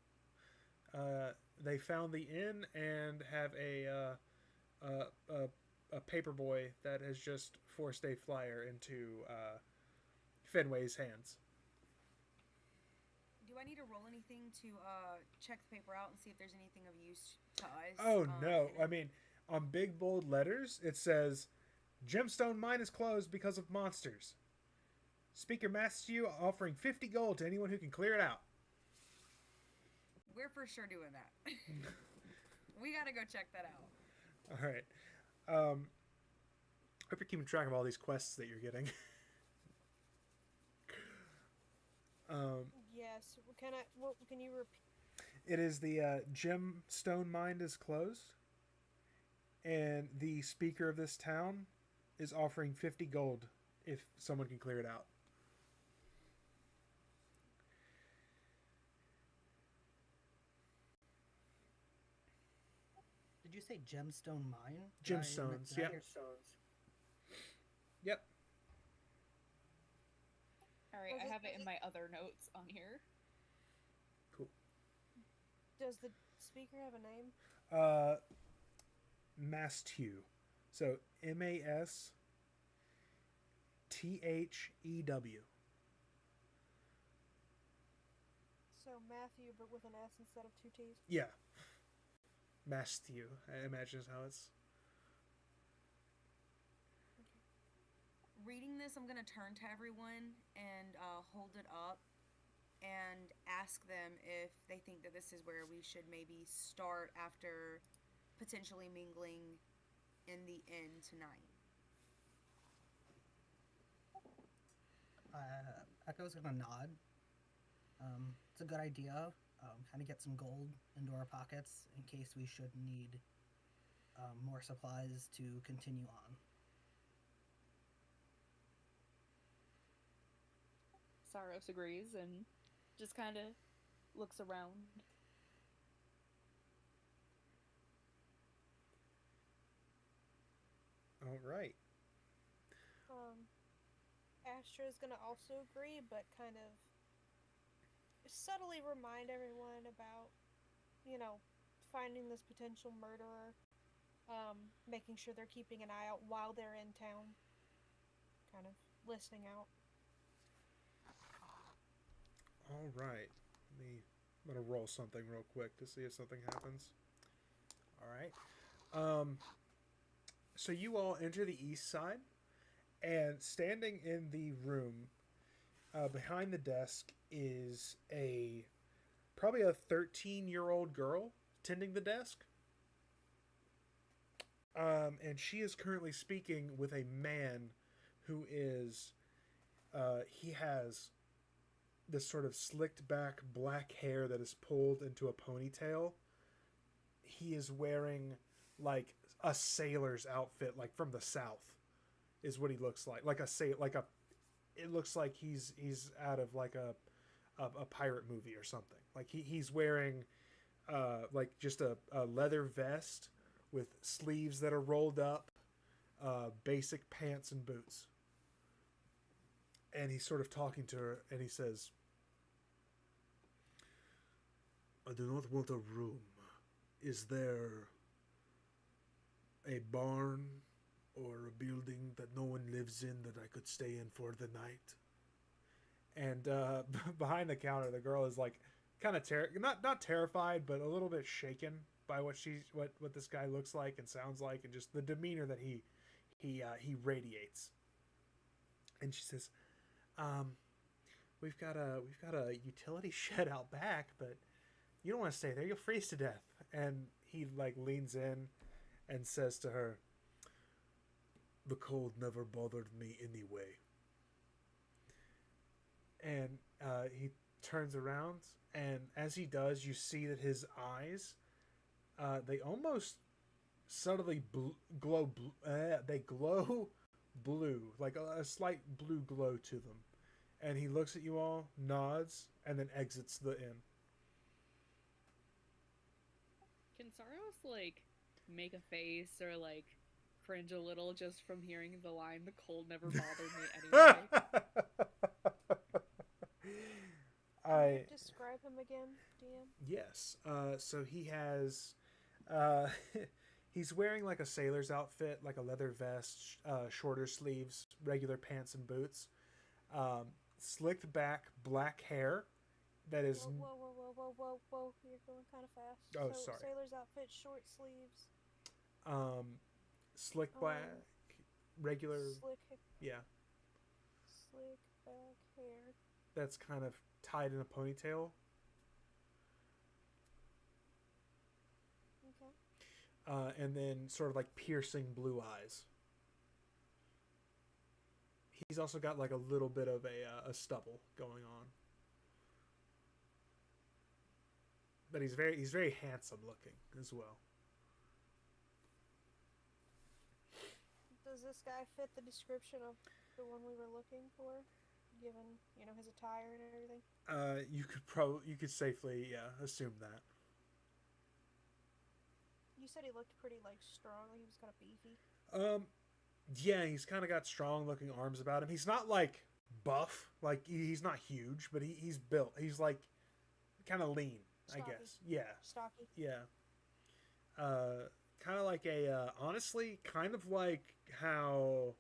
They found the inn and have a paper boy that has just forced a flyer into Finwae's hands. Do I need to roll anything to check the paper out and see if there's anything of use to us? Oh no! I mean, on big bold letters, it says, "Gemstone mine is closed because of monsters. Speaker masks you, offering 50 gold to anyone who can clear it out." We're for sure doing that. We gotta go check that out. All right. Hope you're keeping track of all these quests that you're getting. Yes. Can you repeat? It is the gemstone mine is closed, and the speaker of this town is offering 50 gold if someone can clear it out. Did you say gemstone mine? Gemstones, yeah. Yep. Alright, I have it in my other notes on here. Cool. Does the speaker have a name? Mastew. So Mastew. So Matthew, but with an S instead of two T's? Yeah. Mastew, I imagine is how it's. Reading this, I'm gonna turn to everyone and hold it up and ask them if they think that this is where we should maybe start after potentially mingling in the inn tonight. Echo's gonna nod. It's a good idea. Kind of get some gold into our pockets in case we should need more supplies to continue on. Saros agrees and just kind of looks around. All right. Astra is gonna also agree, but kind of subtly remind everyone about, finding this potential murderer, making sure they're keeping an eye out while they're in town, kind of listening out. All right. I'm gonna roll something real quick to see if something happens. All right. So you all enter the east side, and standing in the room behind the desk is probably a 13-year-old girl tending the desk. And she is currently speaking with a man who is he has this sort of slicked back black hair that is pulled into a ponytail. He is wearing like a sailor's outfit, like from the South, is what he looks like. It looks like he's out of like a pirate movie or something. Like he's wearing like just a leather vest with sleeves that are rolled up, basic pants and boots. And he's sort of talking to her, and he says, I do not want a room. Is there a barn or a building that no one lives in that I could stay in for the night? And behind the counter, the girl is like kind of not terrified, but a little bit shaken by what this guy looks like and sounds like, and just the demeanor that he radiates. And she says, we've got a utility shed out back, but you don't want to stay there. You'll freeze to death." And he like leans in and says to her, "The cold never bothered me anyway." And he turns around, and as he does, you see that his eyes, they almost subtly glow. They glow blue, like a slight blue glow to them. And he looks at you all, nods, and then exits the inn. Can Saros, like, make a face or, like, cringe a little just from hearing the line, "The cold never bothered me anyway"? Describe him again, DM. Yes. So he has... he's wearing, like, a sailor's outfit, like a leather vest, shorter sleeves, regular pants and boots. Slicked back black hair that is... Whoa. You're going kind of fast. Oh, so, sorry. Sailor's outfit, short sleeves. Slick black, regular... Yeah. Slick back hair. That's kind of tied in a ponytail. Okay. And then sort of like piercing blue eyes. He's also got like a little bit of a stubble going on. But he's very handsome looking as well. Does this guy fit the description of the one we were looking for, given his attire and everything? You could safely assume that. You said he looked pretty like strong, like he was kind of beefy. Yeah, he's kind of got strong looking arms about him. He's not like buff, like he's not huge, but he's built. He's like kind of lean, Stocky. I guess. Yeah. Stocky. Yeah. Kind of like honestly, kind of like how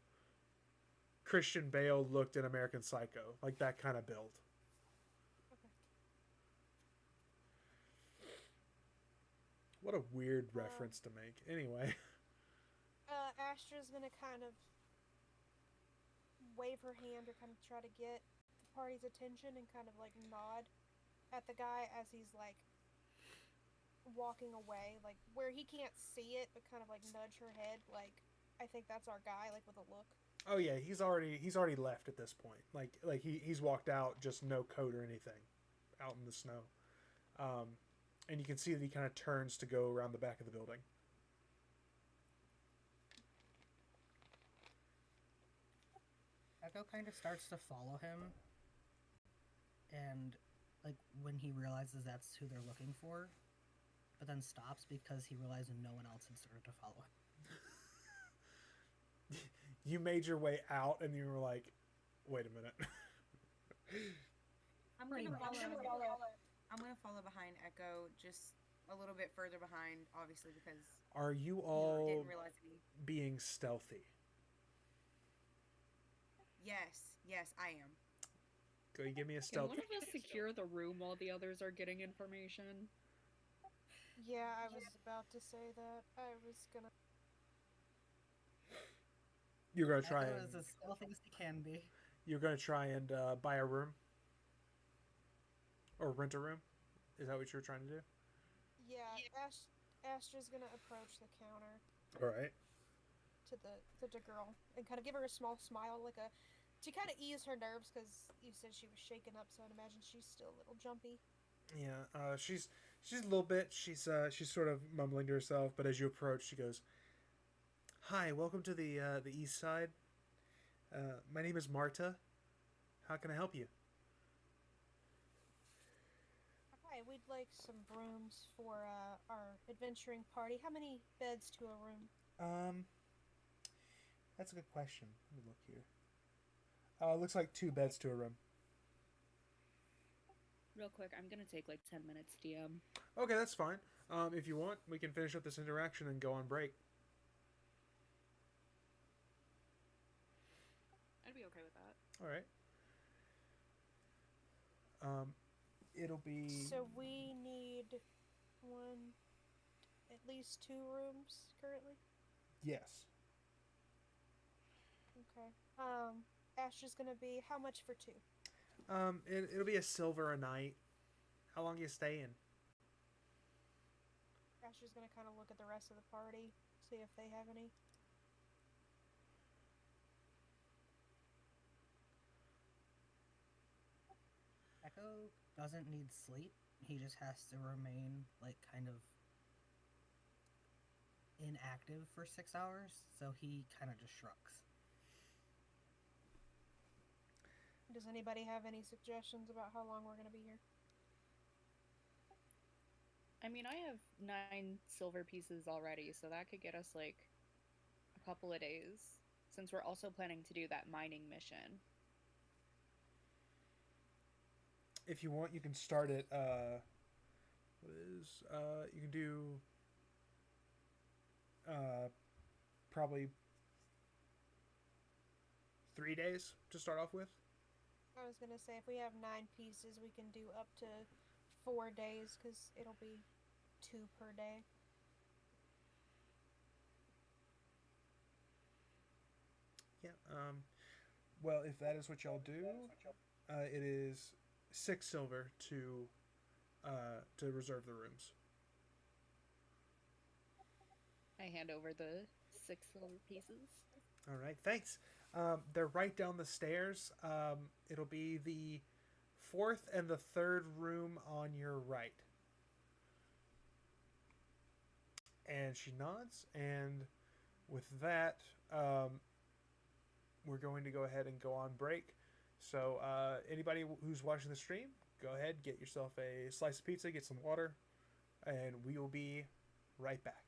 Christian Bale looked in American Psycho, like that kind of build. Okay. What a weird reference to make. Anyway. Astra's gonna kind of wave her hand or kind of try to get the party's attention and kind of like nod at the guy as he's like walking away, like where he can't see it, but kind of like nudge her head, like, "I think that's our guy," like with a look. Oh yeah, he's already left at this point. Like he's walked out, just no coat or anything, out in the snow. And you can see that he kind of turns to go around the back of the building. Echo kind of starts to follow him, and like when he realizes that's who they're looking for, but then stops because he realizes no one else had started to follow him. You made your way out, and you were like, "Wait a minute." I'm gonna follow behind Echo, just a little bit further behind, obviously, because Are you all didn't realize any. being stealthy? Yes, I am. Go, you give me a Can stealth. one of us secure the room while the others are getting information? Yeah, I was about to say that. I was gonna. You're gonna try Echo and is as stealthy as he can be. buy a room or rent a room. Is that what you're trying to do? Yeah, Astra's gonna approach the counter All right. to the girl and kind of give her a small smile, like to kind of ease her nerves, because you said she was shaken up, so I'd imagine she's still a little jumpy. Yeah. She's a little bit. She's sort of mumbling to herself, but as you approach, she goes, "Hi, welcome to the East Side. My name is Marta. How can I help you?" Hi, we'd like some rooms for our adventuring party. How many beds to a room? That's a good question. Let me look here. Looks like 2 beds to a room. Real quick, I'm gonna take like 10 minutes, DM. Okay, that's fine. If you want, we can finish up this interaction and go on break. I'd be okay with that. All right. It'll be. So we need at least 2 rooms currently. Yes. Okay. Astra's gonna be how much for 2? It'll be a silver a night. How long are you staying? Astra's gonna kind of look at the rest of the party, see if they have any. Echo doesn't need sleep. He just has to remain, like, kind of inactive for 6 hours, so he kind of just shrugs. Does anybody have any suggestions about how long we're gonna be here? I mean, I have 9 silver pieces already, so that could get us like a couple of days. Since we're also planning to do that mining mission. If you want, you can start it. You can do. Probably 3 days to start off with. I was gonna say if we have 9 pieces, we can do up to 4 days because it'll be 2 per day. Yeah. Well, if that is what y'all do, it is 6 silver to reserve the rooms. I hand over the 6 silver pieces. All right. Thanks. They're right down the stairs. It'll be the 4th and the 3rd room on your right. And she nods, and with that, we're going to go ahead and go on break. So anybody who's watching the stream, go ahead, get yourself a slice of pizza, get some water, and we will be right back.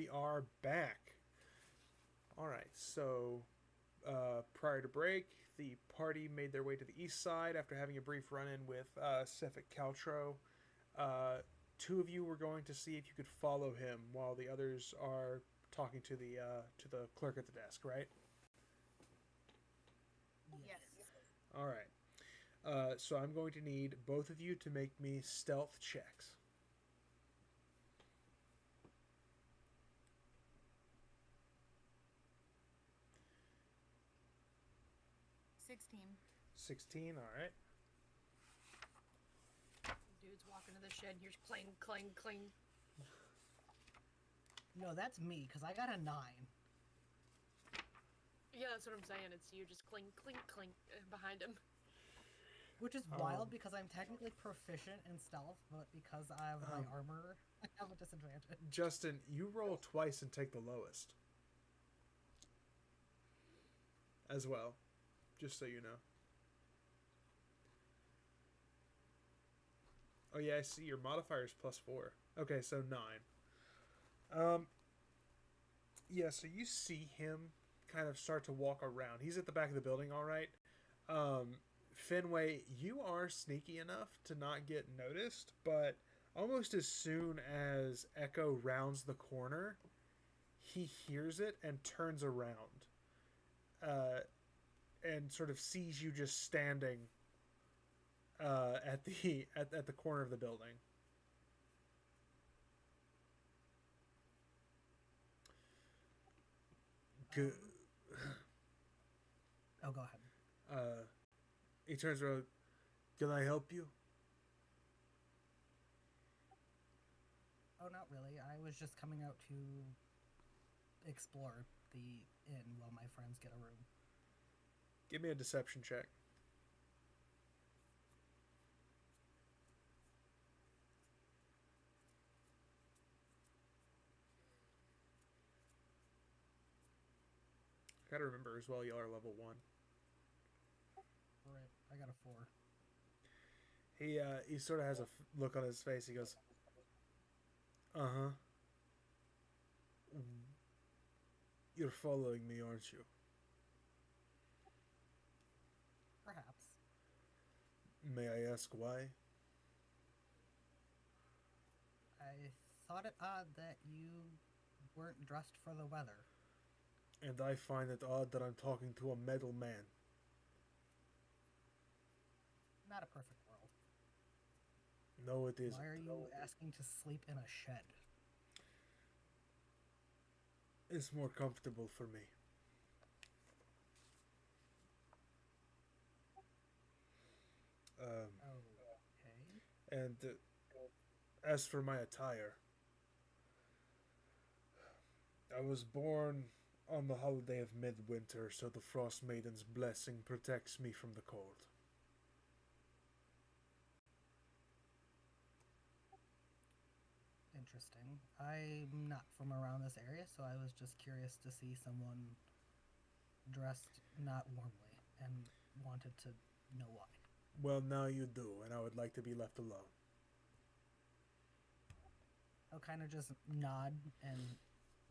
we are back. All right, so prior to break, the party made their way to the east side after having a brief run-in with Sefik Caltro. Two of you were going to see if you could follow him while the others are talking to the clerk at the desk, right? Yes. All right. So I'm going to need both of you to make me stealth checks. 16, all right. Dude's walking to the shed and you're just cling, cling, cling. No, that's me, because I got a 9. Yeah, that's what I'm saying. It's you just cling, cling, cling behind him. Which is wild because I'm technically proficient in stealth, but because I have my armor, I have a disadvantage. Justin, you roll twice and take the lowest. As well. Just so you know. Oh yeah, I see your modifier is +4. Okay, so 9. Yeah, so you see him kind of start to walk around. He's at the back of the building, all right. Finwae, you are sneaky enough to not get noticed, but almost as soon as Echo rounds the corner, he hears it and turns around. And sort of sees you just standing at the corner of the building. Good. Oh, go ahead. He turns around. Can I help you? Oh, not really. I was just coming out to explore the inn while my friends get a room. Give me a deception check. Gotta remember as well, y'all are level 1. Right, I got a 4. He sort of has a look on his face. He goes, "Uh-huh. You're following me, aren't you?" Perhaps. May I ask why? I thought it odd that you weren't dressed for the weather. And I find it odd that I'm talking to a metal man. Not a perfect world. No, it isn't. Why are you asking to sleep in a shed? It's more comfortable for me. Okay. And as for my attire, I was born on the holiday of midwinter, so the Frostmaiden's blessing protects me from the cold. Interesting. I'm not from around this area, so I was just curious to see someone dressed not warmly and wanted to know why. Well, now you do, and I would like to be left alone. I'll kind of just nod and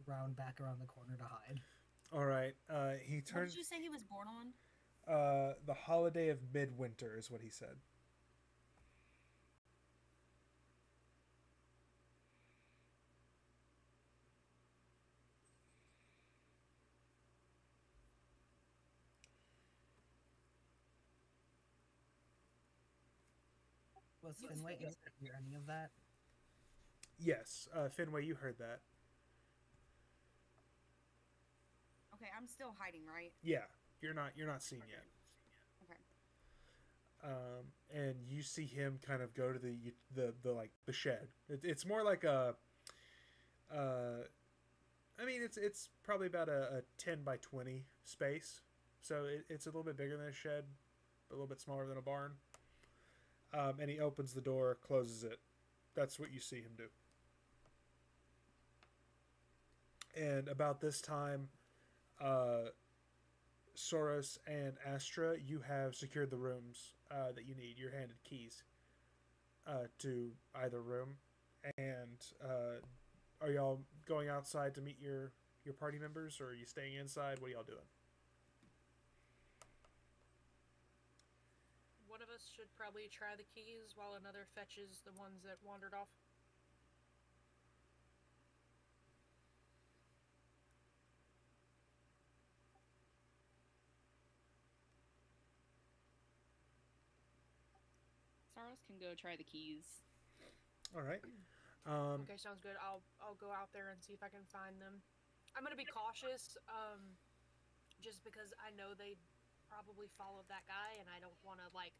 round back around the corner to hide. All right. He What turns. did you say he was born on? The holiday of midwinter is what he said. Was Finwae able to hear any of that? Yes, Finwae, you heard that. Okay, I'm still hiding, right? Yeah, you're not seen yet. Okay. And you see him kind of go to the shed. It's more like a. I mean, it's probably about a 10 by 20 space, so it's a little bit bigger than a shed, but a little bit smaller than a barn. And he opens the door, closes it. That's what you see him do. And about this time, Saros and Astra, you have secured the rooms that you need. You're handed keys to either room, and are y'all going outside to meet your party members, or are you staying inside? What are y'all doing? One of us should probably try the keys while another fetches the ones that wandered off. Saros can go try the keys. All right. Okay, sounds good. I'll go out there and see if I can find them. I'm gonna be cautious, just because I know they probably followed that guy, and I don't want to like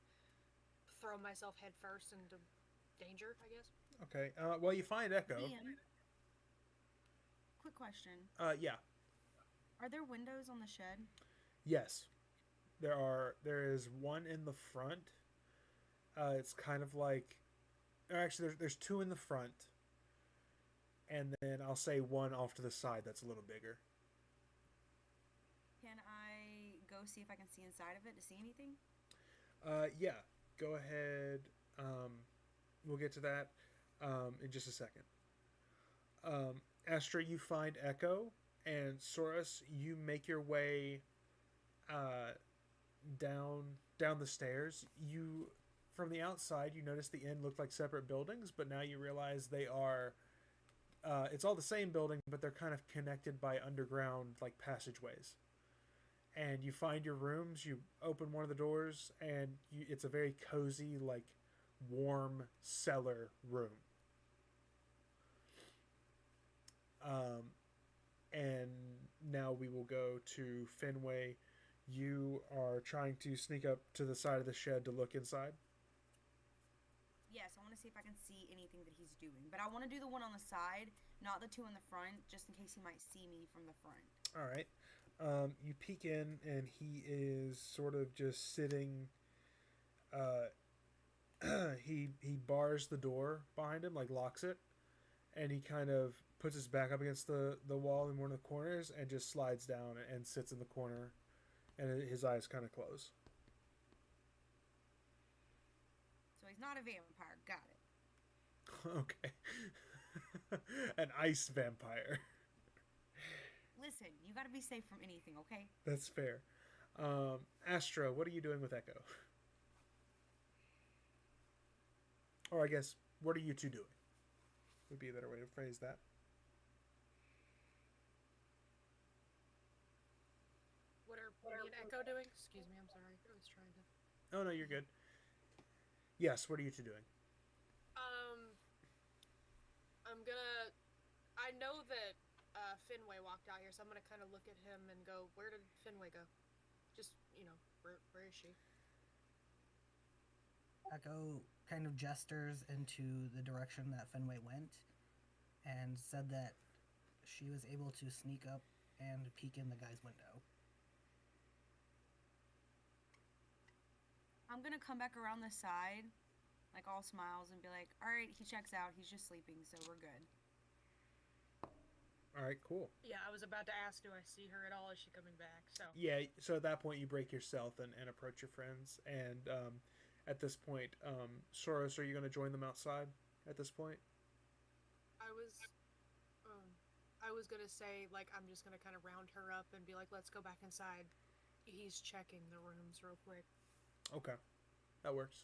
throw myself headfirst into danger, I guess. Okay. Well, you find Echo. Ian, quick question. Yeah. Are there windows on the shed? Yes. There is one in the front. It's kind of like, or actually, there's two in the front, and then I'll say one off to the side that's a little bigger. Can I go see if I can see inside of it to see anything? Yeah. Go ahead. We'll get to that in just a second. Astra, you find Echo, and Saurus, you make your way down the stairs. You From the outside, you notice the inn looked like separate buildings, but now you realize they are. It's all the same building, but they're kind of connected by underground like passageways. And you find your rooms. You open one of the doors, and it's a very cozy, like warm cellar room. And now we will go to Finwae. You are trying to sneak up to the side of the shed to look inside. Yes, I want to see if I can see anything that he's doing. But I want to do the one on the side, not the two in the front, just in case he might see me from the front. All right. You peek in, and he is sort of just sitting. He bars the door behind him, like locks it, and he kind of puts his back up against the wall in one of the corners and just slides down and sits in the corner, and his eyes kind of close. So he's not a vampire. Got it. Okay. An ice vampire. Listen, you gotta be safe from anything, okay? That's fair. Astra, what are you doing with Echo? Or I guess, what are you two doing? Would be a better way to phrase that. What are me and Echo doing? Excuse me, I'm sorry. I was trying to. Oh, no, you're good. Yes, what are you two doing? I'm gonna. I know that Finwae walked out here, so I'm gonna kind of look at him and go, "Where did Finwae go?" Just, where is she? Echo kind of gestures into the direction that Finway went and said that she was able to sneak up and peek in the guy's window. I'm gonna come back around the side, like all smiles, and be like, alright, he checks out. He's just sleeping, so we're good. All right, cool. Yeah, I was about to ask, do I see her at all? Is she coming back? So. Yeah, so at that point you break your stealth and approach your friends. And at this point, Soros, are you going to join them outside at this point? I was gonna say, like, I'm just gonna kind of round her up and be like, let's go back inside. He's checking the rooms real quick. Okay, that works.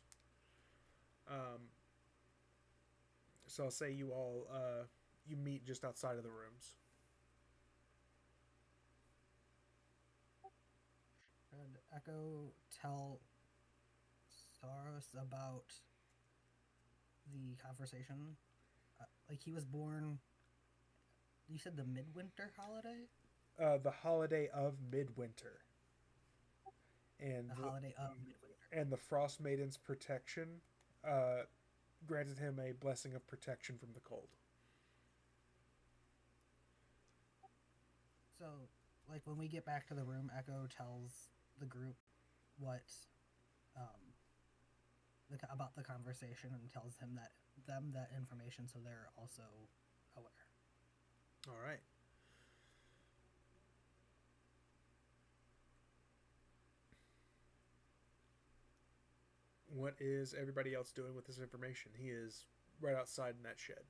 So I'll say you all you meet just outside of the rooms. Should Echo tell Saros about the conversation? Like, he was born, you said the midwinter holiday? The holiday of midwinter. And The holiday of midwinter. And the Frostmaiden's protection granted him a blessing of protection from the cold. So, like, when we get back to the room, Echo tells the group what about the conversation and tells them that information, so they're also aware. All right. What is everybody else doing with this information? He is right outside in that shed.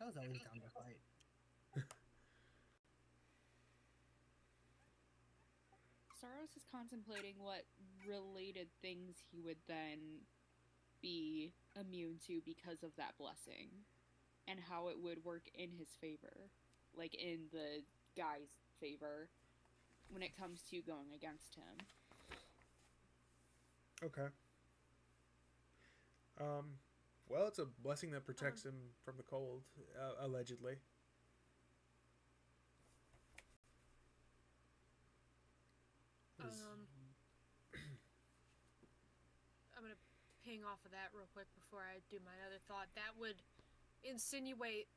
Echo's always down to fight. Saros is contemplating what related things he would then be immune to because of that blessing, and how it would work in his favor, like in the guy's favor, when it comes to going against him. Okay. Well, it's a blessing that protects him from the cold, allegedly. I'm gonna ping off of that real quick before I do my other thought. That would insinuate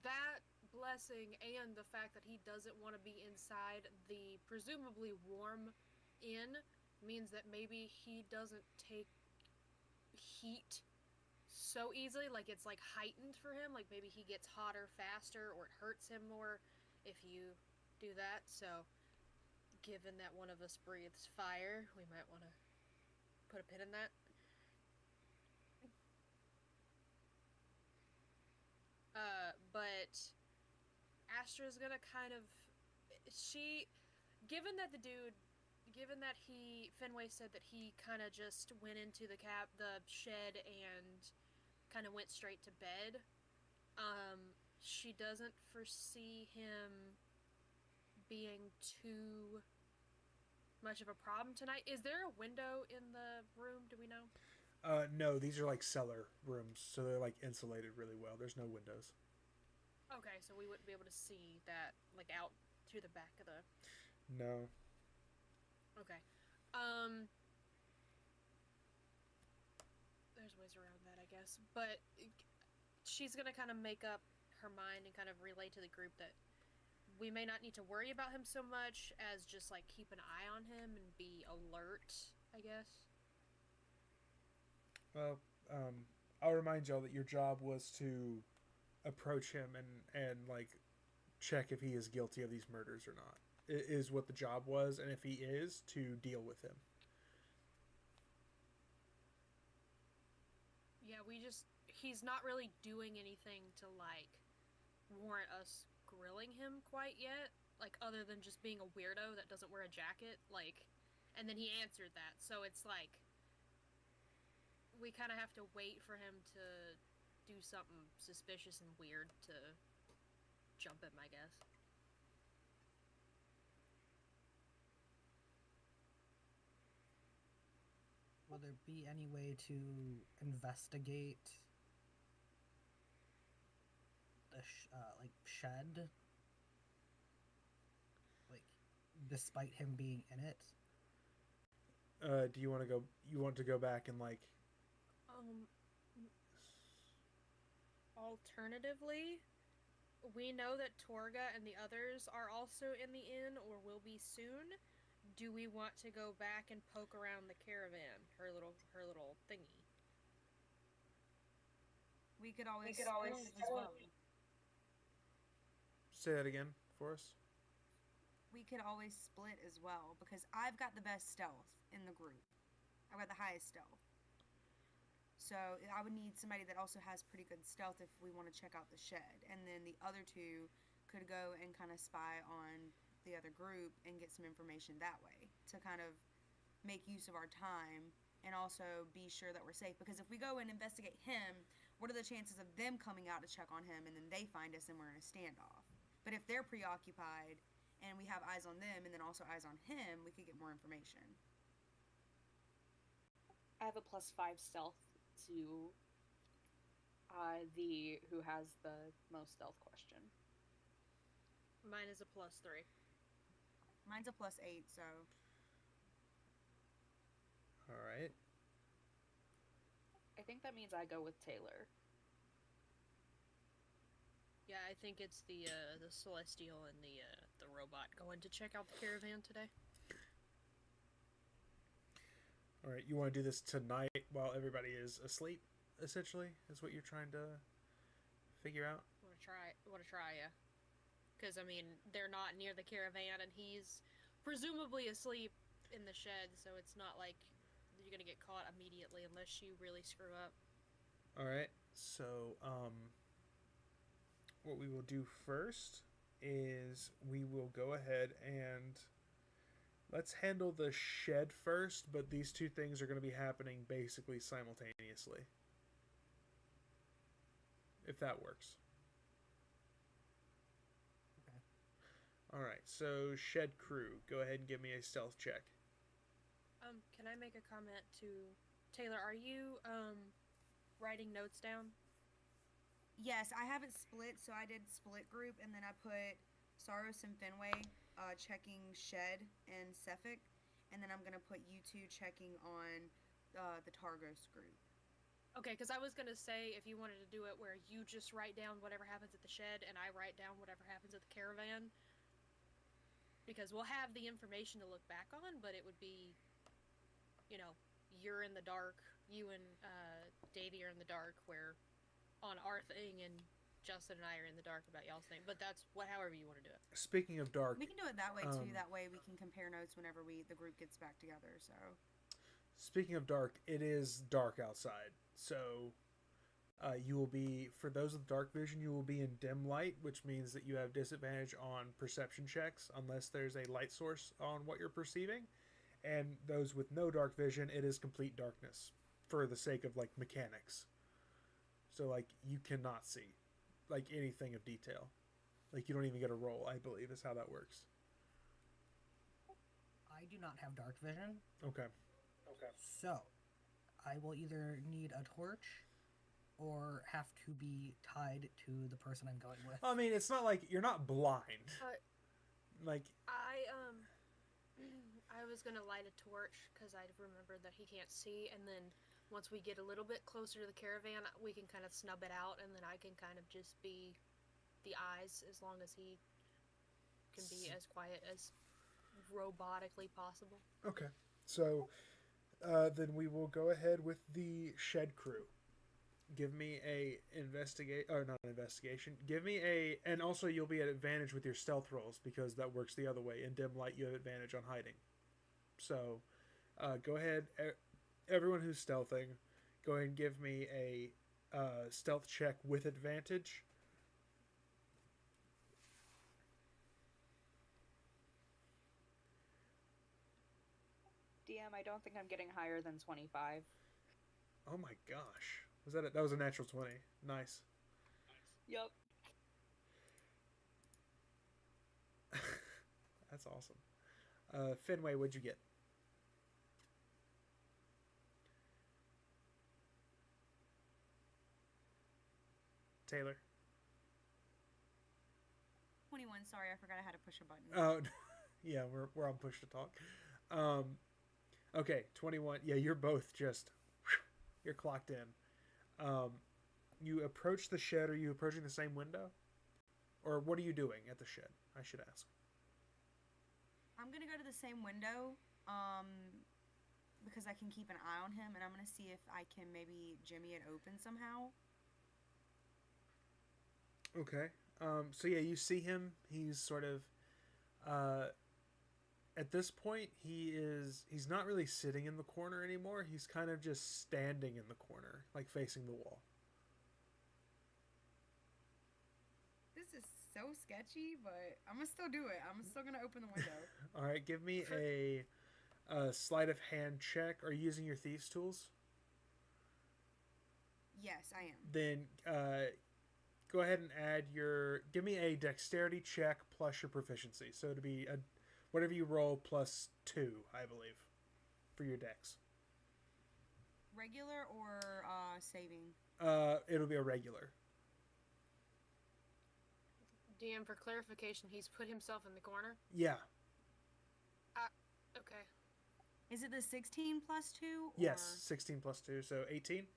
that blessing and the fact that he doesn't want to be inside the presumably warm inn means that maybe he doesn't take heat so easily, like it's like heightened for him, like maybe he gets hotter faster or it hurts him more if you do that. So given that one of us breathes fire, we might want to put a pin in that. But Astra's gonna kind of, given that Finwae said that he kind of just went into the shed and kind of went straight to bed, she doesn't foresee him being too much of a problem tonight. Is there a window in the room? Do we know? No, these are like cellar rooms, so they're like insulated really well. There's no windows. Okay, so we wouldn't be able to see that, like, out through the back of the... No. Okay. There's ways around that, I guess. But she's gonna kind of make up her mind and kind of relay to the group that we may not need to worry about him so much as just, like, keep an eye on him and be alert, I guess. Well, I'll remind y'all that your job was to approach him and like check if he is guilty of these murders or not. It is what the job was, and if he is, to deal with him. Yeah, he's not really doing anything to, like, warrant us grilling him quite yet, like, other than just being a weirdo that doesn't wear a jacket, like, and then he answered that, so it's like, we kind of have to wait for him to do something suspicious and weird to jump him, I guess. Will there be any way to investigate the shed? Like, despite him being in it? Do you want to go? You want to go back and like? Alternatively, we know that Torga and the others are also in the inn or will be soon. Do we want to go back and poke around the caravan, her little thingy? We could always as well. Say that again for us. We could always split as well, because I've got the best stealth in the group. I've got the highest stealth. So I would need somebody that also has pretty good stealth if we want to check out the shed. And then the other two could go and kind of spy on the other group and get some information that way to kind of make use of our time and also be sure that we're safe. Because if we go and investigate him, what are the chances of them coming out to check on him and then they find us and we're in a standoff? But if they're preoccupied and we have eyes on them and then also eyes on him, we could get more information. I have a +5 stealth to the who has the most stealth question. Mine is a +3. Mine's a +8, so... Alright. I think that means I go with Taylor. Yeah, I think it's the Celestial and the robot going to check out the caravan today. Alright, you want to do this tonight while everybody is asleep, essentially, is what you're trying to figure out? Want to try, yeah. Because, I mean, they're not near the caravan, and he's presumably asleep in the shed, so it's not like you're going to get caught immediately unless you really screw up. Alright, so, what we will do first is we will go ahead and let's handle the shed first, but these two things are going to be happening basically simultaneously. If that works. Okay. Alright, so shed crew, go ahead and give me a stealth check. Can I make a comment to Taylor? Are you writing notes down? Yes, I have it split, so I did split group, and then I put Saros and Finwae checking Shed and Sephic, and then I'm gonna put you two checking on the Targos group. Okay, because I was gonna say if you wanted to do it where you just write down whatever happens at the shed and I write down whatever happens at the caravan, because we'll have the information to look back on, but it would be, you know, you're in the dark, you and Davey are in the dark, where on our thing, and Justin and I are in the dark about y'all's thing. But that's however you want to do it. Speaking of dark, We can do it that way too. That way we can compare notes whenever the group gets back together. So. speaking of dark, it is dark outside. So you will be, for those with dark vision, you will be in dim light, which means that you have disadvantage on perception checks unless there's a light source on what you're perceiving. And those with no dark vision, it is complete darkness for the sake of like mechanics. So like you cannot see like anything of detail. Like you don't even get a roll, I believe is how that works. I do not have dark vision, Okay. so I will either need a torch or have to be tied to the person I'm going with. I mean, it's not like you're not blind. Like I was gonna light a torch because I remembered that he can't see, and then once we get a little bit closer to the caravan, we can kind of snub it out, and then I can kind of just be the eyes as long as he can be as quiet as robotically possible. okay. So then we will go ahead with the shed crew. Give me a not an investigation. Give me a, and also you'll be at advantage with your stealth rolls because that works the other way. In dim light, you have advantage on hiding. So, go ahead. Everyone who's stealthing, go ahead and give me a stealth check with advantage. DM, I don't think I'm getting higher than 25. Oh my gosh. That was a natural 20. Nice. Yep. That's awesome. Finwae, what'd you get? Taylor? 21. Sorry, I forgot I had to push a button. Oh, yeah, we're on push to talk. Okay, 21. Yeah, you're both just, you're clocked in. You approach the shed. Are you approaching the same window? Or what are you doing at the shed? I should ask. I'm gonna go to the same window, because I can keep an eye on him, and I'm gonna see if I can maybe jimmy it open somehow. Okay. So yeah, you see him. He's sort of, at this point, he's not really sitting in the corner anymore. He's kind of just standing in the corner, like facing the wall. This is so sketchy, but I'm gonna still do it. I'm still gonna open the window. All right, give me a sleight of hand check. Are you using your thieves' tools? Yes, I am. Then go ahead and give me a dexterity check plus your proficiency. So it'll be whatever you roll plus 2, I believe, for your dex. Regular or saving? It'll be a regular. DM, for clarification, he's put himself in the corner? Yeah. Okay. Is it the 16 plus 2? Or... Yes, 16 plus 2, so 18?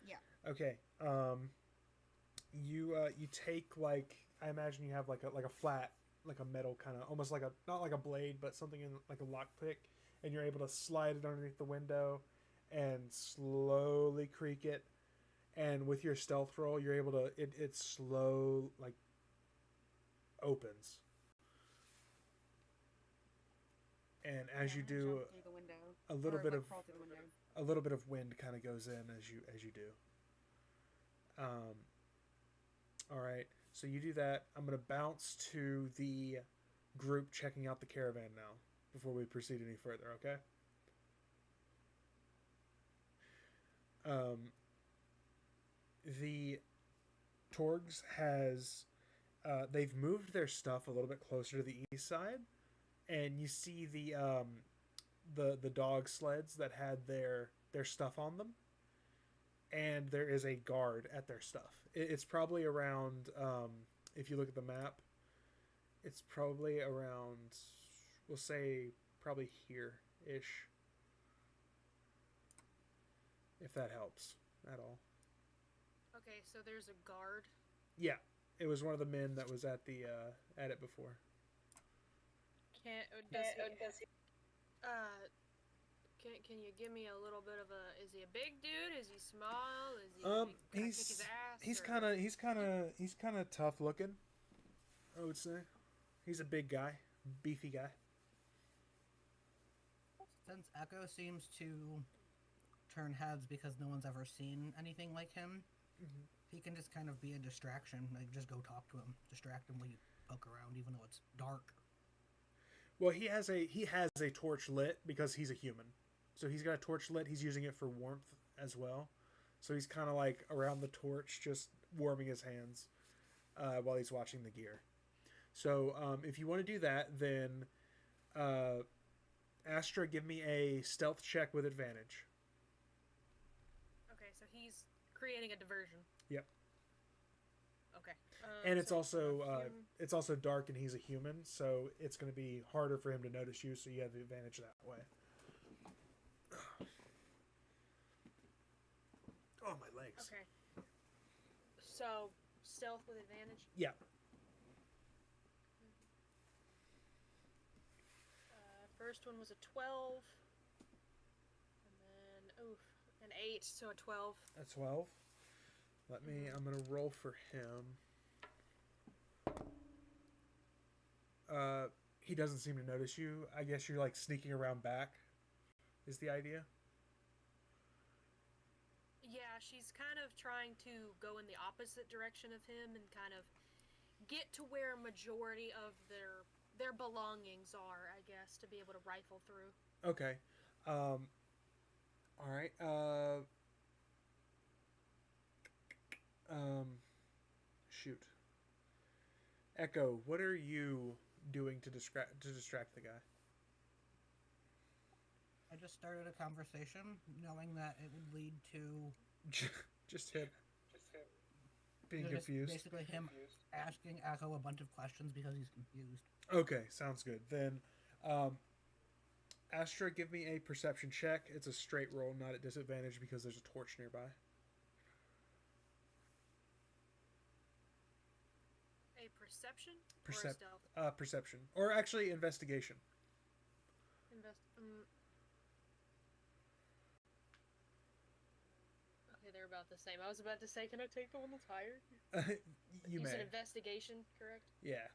Yeah. Okay. You take, like, I imagine you have like a flat, like a metal kind of, almost like not like a blade, but something in like a lockpick, and you're able to slide it underneath the window and slowly creak it. And with your stealth roll, you're able to, it slow, like, opens. And as you do, a little bit of wind kind of goes in as you do. All right. So you do that. I'm going to bounce to the group checking out the caravan now before we proceed any further, okay? The Torgs has they've moved their stuff a little bit closer to the east side, and you see the dog sleds that had their stuff on them, and there is a guard at their stuff. It's probably around if you look at the map, it's probably around, we'll say probably here ish, if that helps at all. Okay, so there's a guard. Yeah, it was one of the men that was at the at it before. Does he, can you give me a little bit of a? Is he a big dude? Is he small? Is he? Can I kick his ass? He's kind of tough looking, I would say. He's a big guy, beefy guy. Since Echo seems to turn heads because no one's ever seen anything like him, he can just kind of be a distraction. Like, just go talk to him, distract him while you poke around, even though it's dark. Well, he has a torch lit because he's a human, so he's got a torch lit. He's using it for warmth as well, so he's kind of like around the torch, just warming his hands while he's watching the gear. So if you want to do that, then Astra, give me a stealth check with advantage. Okay, so he's creating a diversion. Yep. Okay. And it's so also dark, and he's a human, so it's going to be harder for him to notice you. So you have the advantage that way. Oh, my legs. Okay. So stealth with advantage. Yeah. First one was a 12, and then an 8, so a 12. A 12. I'm gonna roll for him. He doesn't seem to notice you. I guess you're like sneaking around back, is the idea? Yeah, she's kind of trying to go in the opposite direction of him and kind of get to where majority of their belongings are, I guess, to be able to rifle through. Okay. All right. Shoot. Echo, what are you doing to distract the guy? I just started a conversation, knowing that it would lead to Just him. Being just confused. basically him asking Echo a bunch of questions because he's confused. Okay, sounds good. Then, Astra, give me a perception check. It's a straight roll, not at disadvantage because there's a torch nearby. A perception or a stealth? Perception. Or actually, investigation. Okay, they're about the same. I was about to say, can I take the one that's higher? You may. said investigation, correct? Yeah.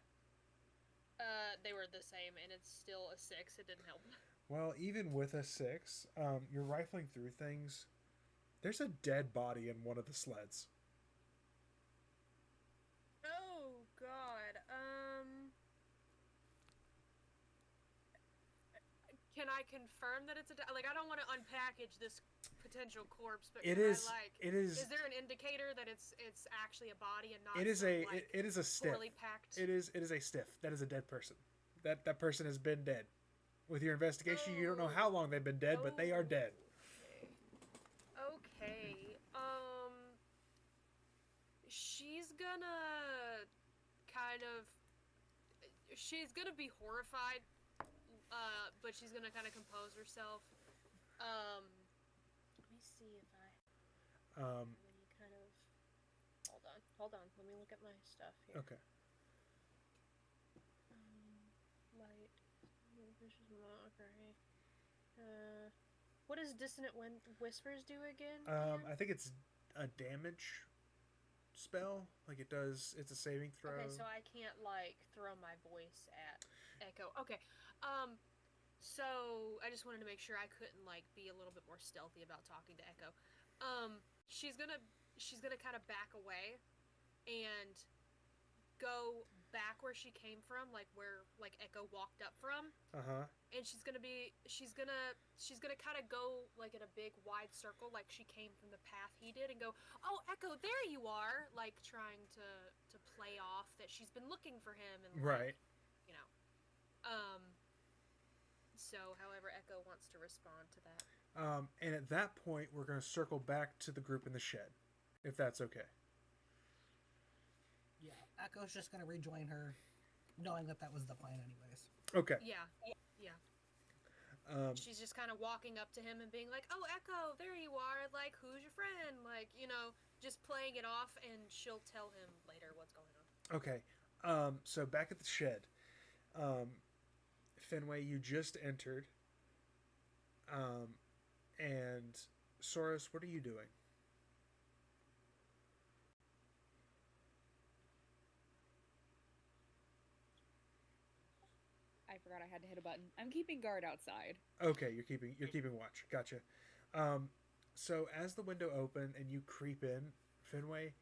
They were the same, and it's still a 6. It didn't help. Well, even with a 6, you're rifling through things. There's a dead body in one of the sleds. Oh, God. Can I confirm that it's like, I don't want to unpackage this potential corpse, but It is there an indicator that it's actually a body and not it is a stiff. poorly packed? It is a stiff. That is a dead person. That person has been dead. With your investigation, you don't know how long they've been dead, but they are dead. Okay. She's gonna be horrified, but she's gonna kind of compose herself. Let me see if I. Any kind of. Hold on. Let me look at my stuff here. Okay. Light. What does Dissonant Whispers do again? I think it's a damage spell. Like it does. It's a saving throw. Okay, so I can't throw my voice at Echo. Okay. So I just wanted to make sure I couldn't be a little bit more stealthy about talking to Echo. She's gonna kind of back away, and go back where she came from, like where like Echo walked up from. And she's gonna kind of go like in a big wide circle, like she came from the path he did, and go, "Oh, Echo, there you are!" Like trying to play off that she's been looking for him, and like, Right. you know. So, however Echo wants to respond to that. And at that point, we're going to circle back to the group in the shed, if that's okay. Yeah, Echo's just gonna rejoin her, knowing that was the plan anyways. Okay. Yeah. She's just kind of walking up to him and being like, "Oh, Echo, there you are. Like, who's your friend?" Like, just playing it off, and she'll tell him later what's going on. Okay. So back at the shed, Finwae, you just entered. And Saros, what are you doing? I forgot I had to hit a button. I'm keeping guard outside. Okay, you're keeping watch. Gotcha. So as the window opened and you creep in, Finwae,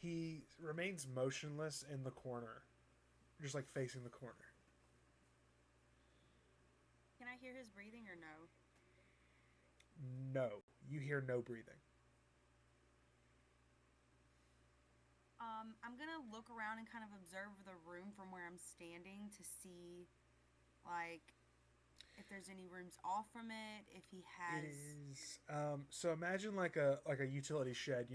he remains motionless in the corner, just like facing the corner. Can I hear his breathing or no? No, you hear no breathing. I'm gonna look around and kind of observe the room from where I'm standing to see, like, if there's any rooms off from it, if he has. It is. So imagine like a utility shed,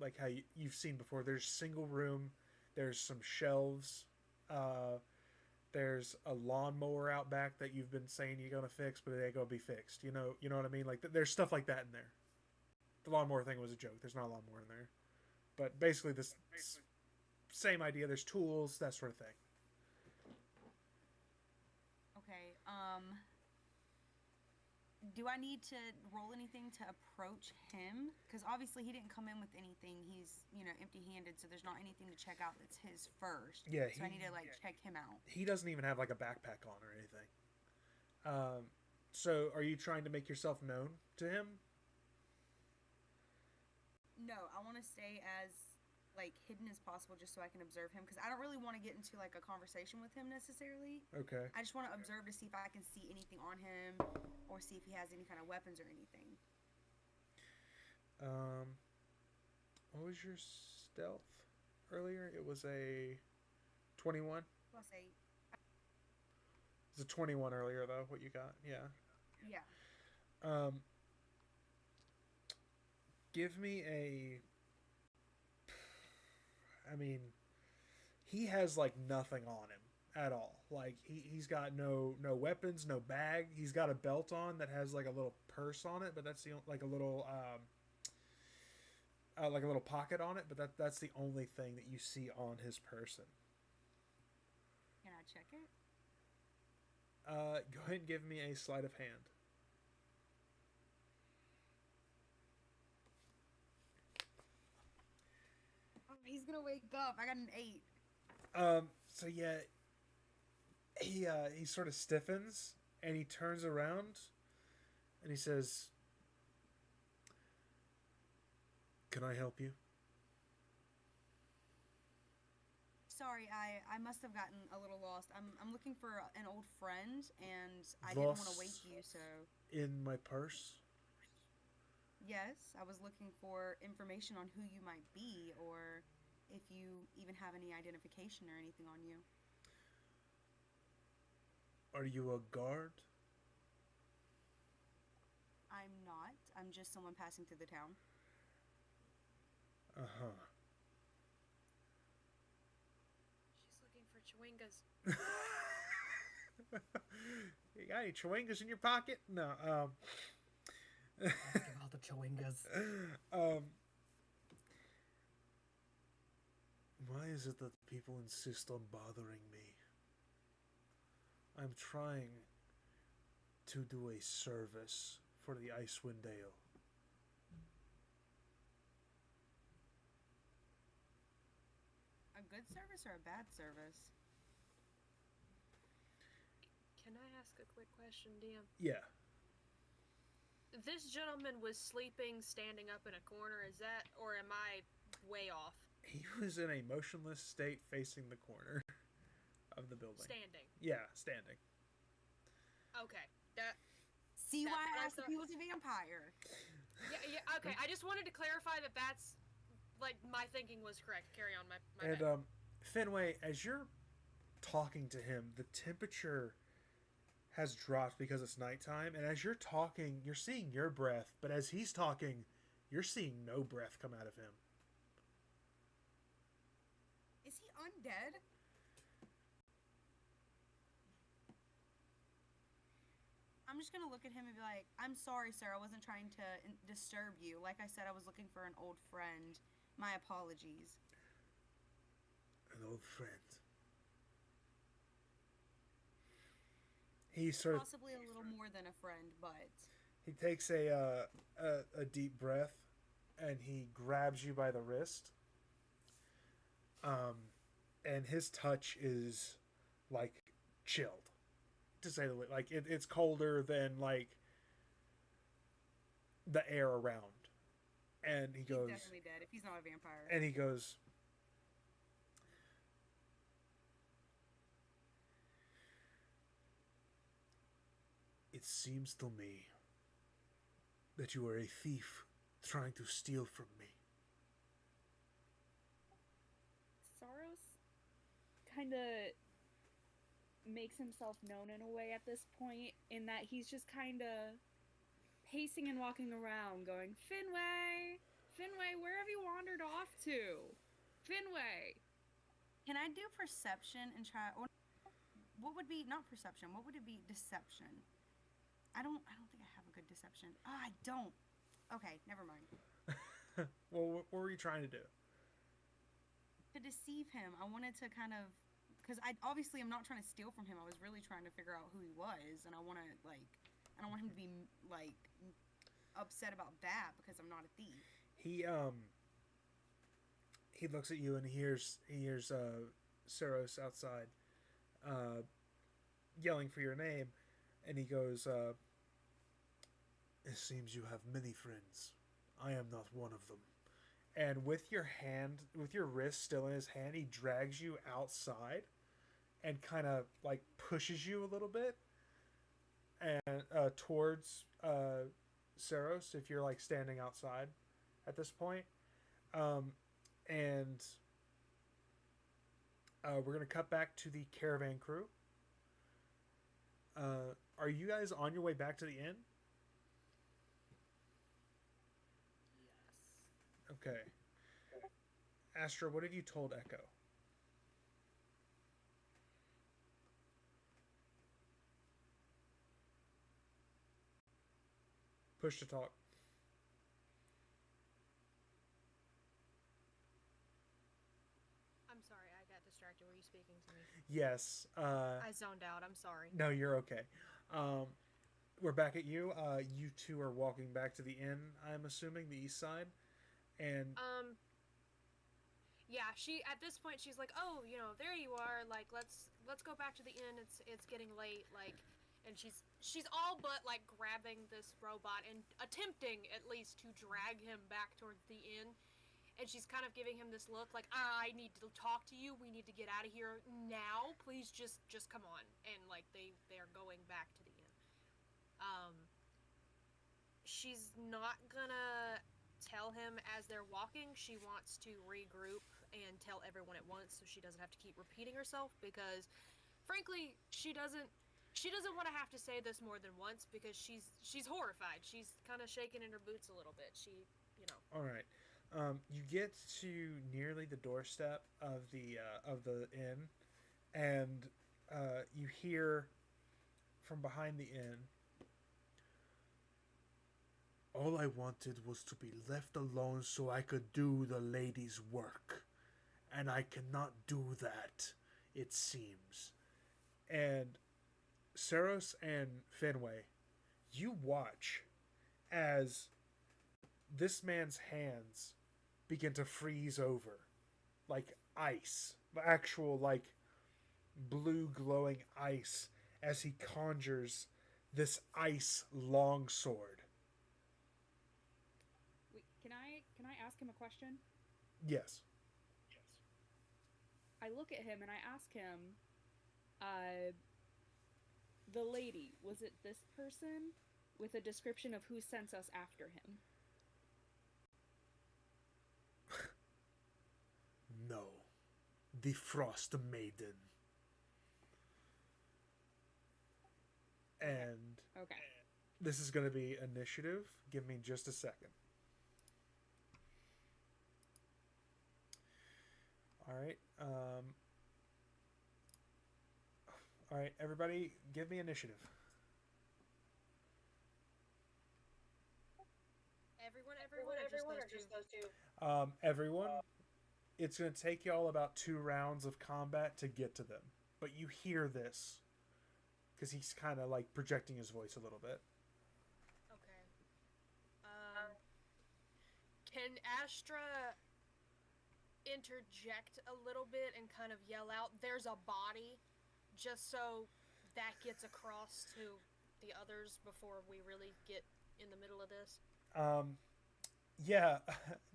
like how you've seen before. There's single room. There's some shelves. There's a lawnmower out back that you've been saying you're gonna fix, but it ain't gonna be fixed. You know what I mean? Like there's stuff like that in there. The lawnmower thing was a joke. There's not a lawnmower in there, but basically this same idea. There's tools, that sort of thing. Okay. Do I need to roll anything to approach him? Because obviously he didn't come in with anything. He's, empty-handed, so there's not anything to check out that's his first. Yeah. So I need to, check him out. He doesn't even have, like, a backpack on or anything. So are you trying to make yourself known to him? No, I want to stay as, hidden as possible just so I can observe him. Because I don't really want to get into, a conversation with him necessarily. Okay. I just want to observe to see if I can see anything on him or see if he has any kind of weapons or anything. What was your stealth earlier? It was a 21? Plus 8. It was a 21 earlier, though, what you got. Yeah. Yeah. Give me a... I mean, he has, nothing on him at all. He's got no weapons, no bag. He's got a belt on that has, a little purse on it, but that's the, a little... a little pocket on it, but that's the only thing that you see on his person. Can I check it? Go ahead and give me a sleight of hand. Oh, he's gonna wake up. I got an 8. So yeah, he sort of stiffens and he turns around and he says, "Can I help you?" Sorry, I must have gotten a little lost. I'm looking for an old friend, and I didn't want to wake you, so... In my purse? Yes, I was looking for information on who you might be, or if you even have any identification or anything on you. Are you a guard? I'm not. I'm just someone passing through the town. Uh-huh. She's looking for chewingas. You got any chewingas in your pocket? No. Asking about the chewingas. Why is it that people insist on bothering me? I'm trying to do a service for the Icewind Dale. A good service or a bad service? Can I ask a quick question, DM? Yeah. this gentleman was sleeping, standing up in a corner. Is that, or am I way off? He was in a motionless state facing the corner of the building. Standing. Yeah, standing. Okay. That. See That's why what I I asked if thought. he was a vampire. Yeah. Okay. I just wanted to clarify that that's like my thinking was correct. Carry on. My And bad. Finwae, as you're talking to him, the temperature has dropped because it's nighttime, and as you're talking, you're seeing your breath, but as he's talking, you're seeing no breath come out of him. Is he undead? I'm just gonna look at him and be like, I'm sorry, sir. I wasn't trying to disturb you. Like I said, I was looking for an old friend. My apologies. An old friend. He sort of Possibly a little more than a friend, but he takes a deep breath, and he grabs you by the wrist. And his touch is like chilled, to say the least. Like it's colder than like the air around. And he he's goes, definitely dead if he's not a vampire. and he goes, "It seems to me that you are a thief trying to steal from me." Saros kind of makes himself known in a way at this point, in that he's just kind of pacing and walking around, going, Finwae, Finwae, where have you wandered off to? Finwae. Can I do perception and try? Or what would be not perception? What would it be? Deception. I don't think I have a good deception. Oh, I don't. Okay, never mind. Well, what were you trying to do? To deceive him, I wanted to kind of, because I obviously am not trying to steal from him. I was really trying to figure out who he was, and I want to I don't want him to be like upset about that because I'm not a thief. He looks at you and he hears Saros outside yelling for your name, and he goes, "It seems you have many friends. I am not one of them." And with your wrist still in his hand, he drags you outside and kind of like pushes you a little bit and towards Saros, if you're like standing outside at this point. And we're gonna cut back to the caravan crew. Are you guys on your way back to the inn? Yes. Okay. Astra, what have you told Echo? Push to talk. I'm sorry, I got distracted. Were you speaking to me? Yes. I zoned out. I'm sorry. No, you're okay. We're back at you. You two are walking back to the inn, I'm assuming, the east side. And Yeah, she at this point she's like, "Oh, there you are. Like, let's go back to the inn. It's getting late." Like, and she's all but like grabbing this robot and attempting at least to drag him back towards the inn. And she's kind of giving him this look like, "I need to talk to you. We need to get out of here now. Please just come on." And like they're going back to the inn. She's not gonna tell him as they're walking. She wants to regroup and tell everyone at once so she doesn't have to keep repeating herself, because frankly she doesn't want to have to say this more than once, because she's horrified. She's kind of shaking in her boots a little bit. all right. You get to nearly the doorstep of the inn, and you hear from behind the inn, "All I wanted was to be left alone so I could do the lady's work. And I cannot do that, it seems." And Saros and Finwae, you watch as this man's hands begin to freeze over like ice, actual like blue glowing ice, as he conjures this ice longsword ask him a question? Yes. I look at him and I ask him, the lady, was it this person? With a description of who sent us after him. No. The Frostmaiden. And Okay. this is going to be initiative. Give me just a second. Alright. Alright, everybody, give me initiative. Everyone, or just those two? Everyone, it's going to take y'all about 2 rounds of combat to get to them. But you hear this. Because he's kind of like projecting his voice a little bit. Okay. Can Astra interject a little bit and kind of yell out, "There's a body," just so that gets across to the others before we really get in the middle of this? Yeah,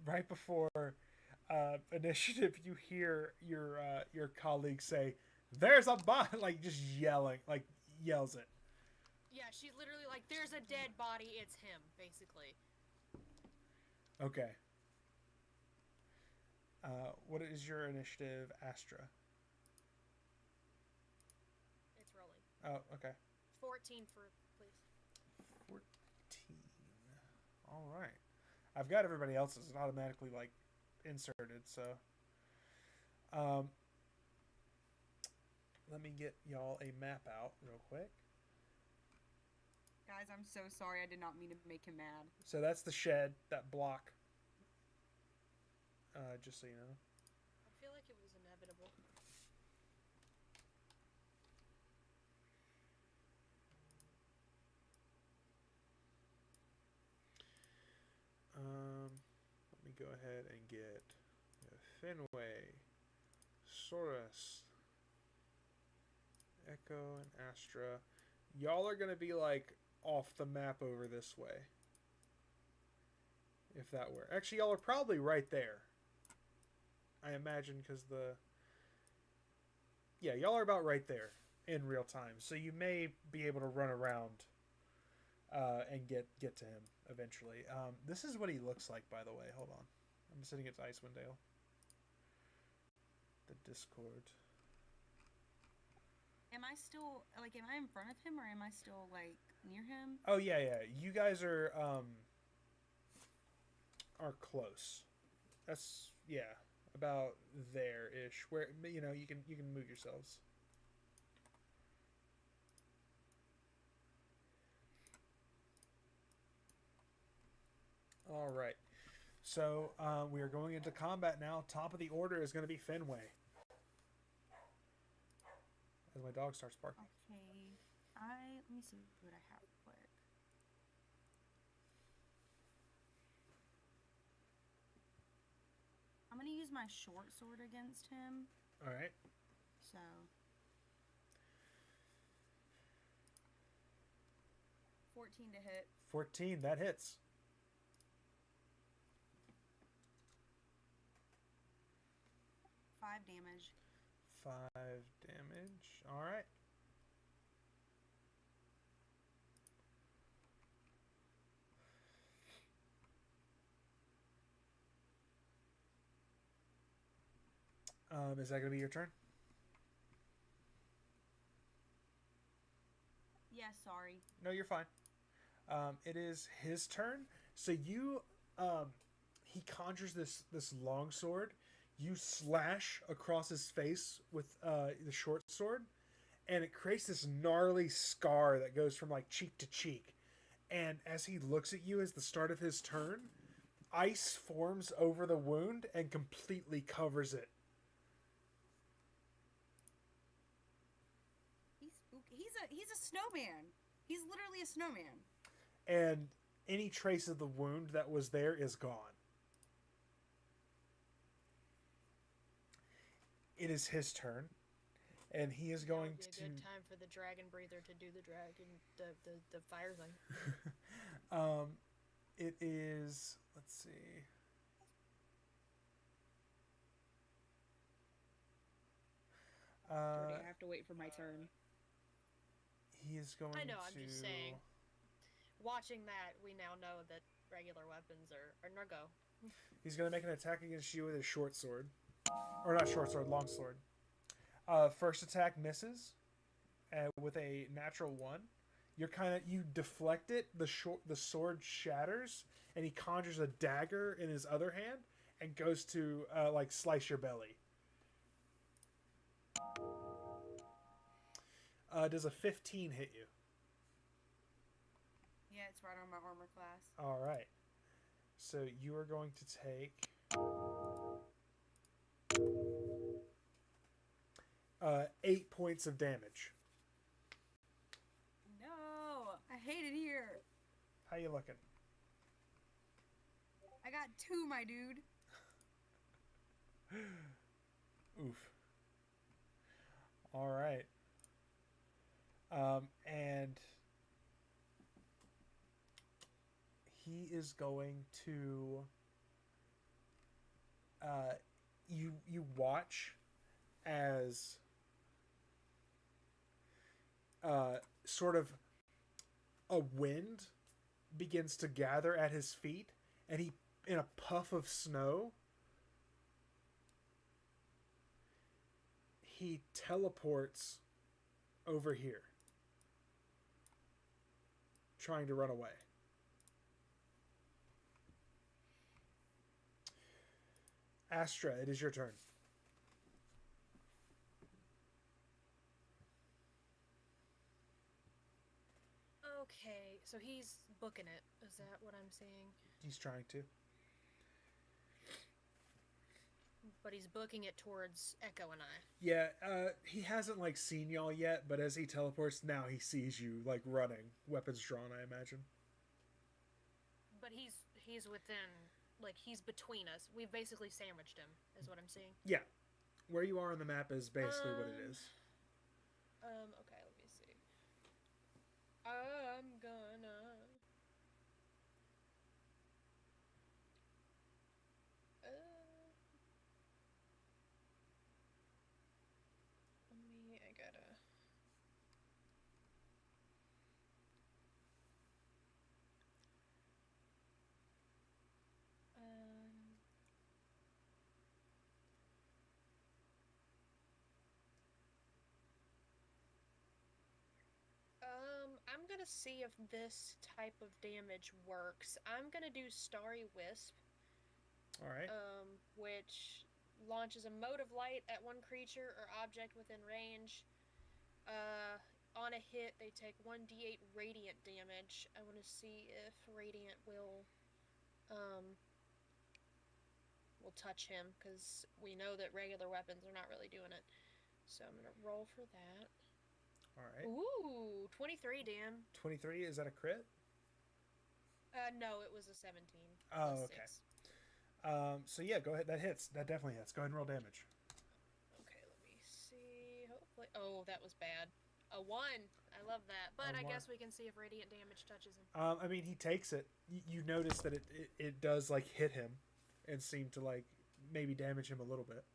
right before initiative, you hear your colleague say, "There's a body," like just yelling, like yells it. Yeah, she's literally like, "There's a dead body, it's him," basically. Okay. What is your initiative, Astra? It's rolling. Oh, okay. 14 for, please. 14. All right. I've got everybody else's automatically like inserted, so let me get y'all a map out real quick. Guys, I'm so sorry. I did not mean to make him mad. So that's the shed, that block. Just so you know. I feel like it was inevitable. Let me go ahead and get Finwae, Saros, Echo, and Astra. Y'all are gonna be like off the map over this way. If that were. Actually, y'all are probably right there. I imagine because the... Yeah, y'all are about right there in real time. So you may be able to run around and get to him eventually. This is what he looks like, by the way. Hold on. I'm sitting at Icewind Dale. The Discord. Am I still, like, am I in front of him or am I still, like, near him? Oh, yeah. You guys are close. That's, yeah, about there-ish. Where, you know, you can move yourselves. All right. So we are going into combat now. Top of the order is going to be Finwae. As my dog starts barking. Okay. Let me see what I have quick. I'm going to use my short sword against him. All right. So. $14 to hit. 14, that hits. 5 damage. 5 damage. All right. Is that going to be your turn? Yeah, sorry. No, you're fine. It is his turn. So you, he conjures this long sword. You slash across his face with the short sword, and it creates this gnarly scar that goes from like cheek to cheek. And as he looks at you as the start of his turn, ice forms over the wound and completely covers it. He's spooky. He's a snowman. He's literally a snowman. And any trace of the wound that was there is gone. It is his turn, and he is going to... That would be a good time for the dragon breather to do the dragon, the fire thing. It is, let's see. Jordy, Uh, I have to wait for my turn. he is going I know, to. I'm just saying. Watching that, we now know that regular weapons are no go. He's going to make an attack against you with his short sword. Or not short sword, long sword. First attack misses with a natural 1. You deflect it, the sword shatters, and he conjures a dagger in his other hand and goes to like slice your belly. Does a 15 hit you? Yeah, it's right on my armor class. All right. So you are going to take 8 points of damage. No, I hate it here. How you looking? I got 2, my dude. Oof. All right. And he is going to. You watch as sort of a wind begins to gather at his feet, and he, in a puff of snow, he teleports over here, trying to run away. Astra, it is your turn. Okay, so he's booking it. Is that what I'm seeing? He's trying to. But he's booking it towards Echo and I. Yeah, he hasn't like seen y'all yet, but as he teleports, now he sees you like running, weapons drawn, I imagine. But he's within, like, he's between us. We've basically sandwiched him, is what I'm seeing. Yeah, where you are on the map is basically what it is. Okay, let me see. I'm gonna... I gotta... I'm gonna see if this type of damage works. I'm gonna do Starry Wisp. All right. Which launches a mote of light at one creature or object within range. On a hit, they take 1d8 radiant damage. I want to see if radiant will touch him, because we know that regular weapons are not really doing it. So I'm gonna roll for that. All right. Ooh, 23, damn. 23, is that a crit? No, it was a 17. Oh, plus okay. 6. So yeah, go ahead. That hits. That definitely hits. Go ahead and roll damage. Okay, let me see. Hopefully. Oh, that was bad. A 1. I love that. But I guess we can see if radiant damage touches him. I mean, he takes it. You notice that it does like hit him, and seem to like maybe damage him a little bit.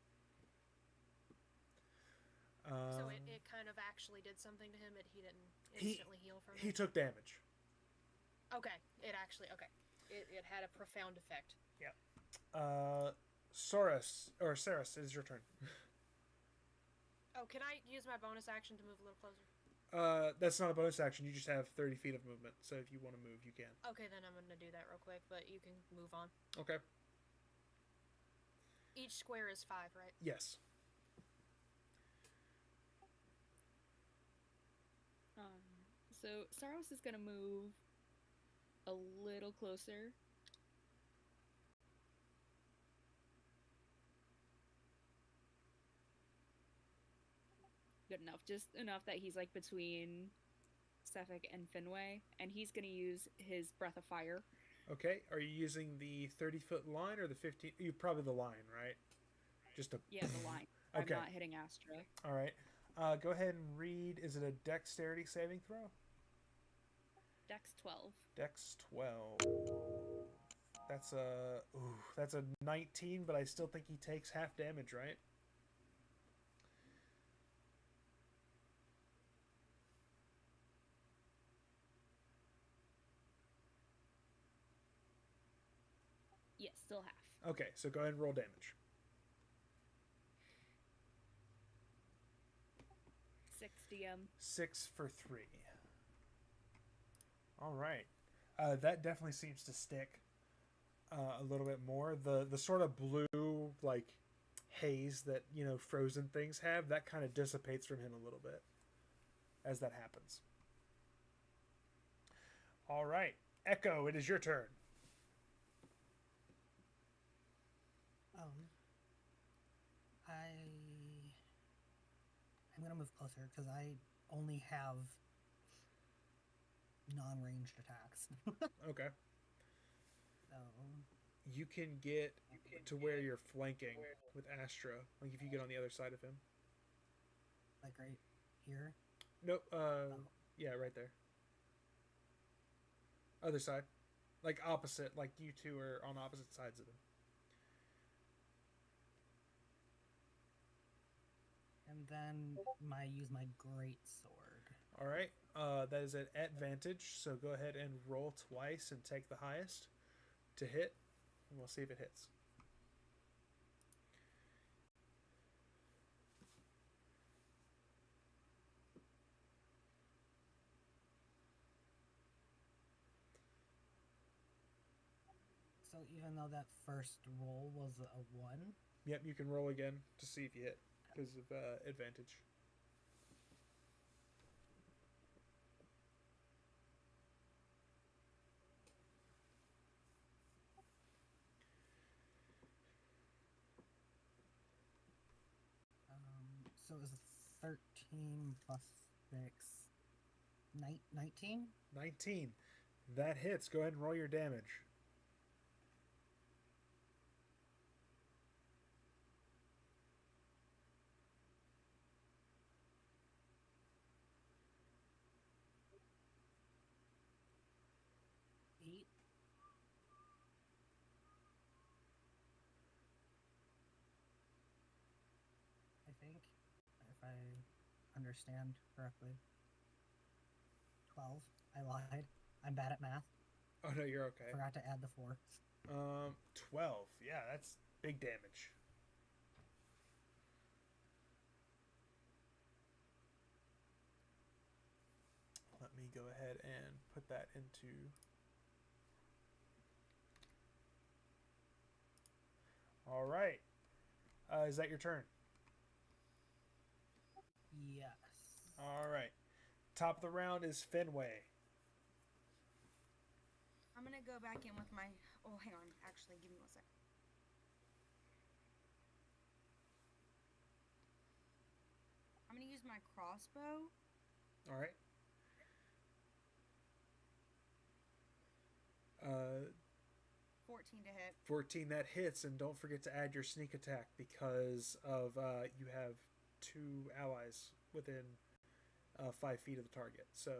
So it kind of actually did something to him. He didn't instantly heal from it. He took damage. Okay, it actually it had a profound effect. Yeah. Saros, it is your turn. Oh, can I use my bonus action to move a little closer? That's not a bonus action. You just have 30 feet of movement. So if you want to move, you can. Okay, then I'm gonna do that real quick. But you can move on. Okay. Each square is 5, right? Yes. So Saros is gonna move a little closer. Good enough, just enough that he's like between Sefik and Finwae, and he's gonna use his Breath of Fire. Okay. Are you using the 30-foot line or the 15? You probably the line, right? Just a. Yeah, the line. Okay. I'm not hitting Astra. All right. Go ahead and read. Is it a dexterity saving throw? Dex 12. Dex 12. That's a 19, but I still think he takes half damage, right? Yes, still half. Okay, so go ahead and roll damage. 6 DM. 6 for 3. All right. That definitely seems to stick a little bit more. The sort of blue, like, haze that, frozen things have, that kind of dissipates from him a little bit as that happens. All right. Echo, it is your turn. I'm gonna move closer because I only have non-ranged attacks. Okay. So You can get to where you're flanking with Astra. Like if you get on the other side of him. like right here. Nope. Yeah, right there. Other side. Like opposite. Like you two are on opposite sides of him. And then use my great sword. All right. That is at advantage. So go ahead and roll twice and take the highest to hit. And we'll see if it hits. So even though that first roll was a 1, Yep, you can roll again to see if you hit because of advantage. so it was 13 plus 6, 19. 19. That hits. Go ahead and roll your damage. I think, if I understand correctly. 12. I lied. I'm bad at math. Oh no, you're okay. Forgot to add the 4. 12. Yeah, that's big damage. Let me go ahead and put that into... All right. Is that your turn? Yes. All right. Top of the round is Finwae. I'm gonna go back in with my. Oh, hang on. Actually, give me 1 second. I'm gonna use my crossbow. All right. 14 to hit. 14, that hits, and don't forget to add your sneak attack because of you have 2 allies within 5 feet of the target. So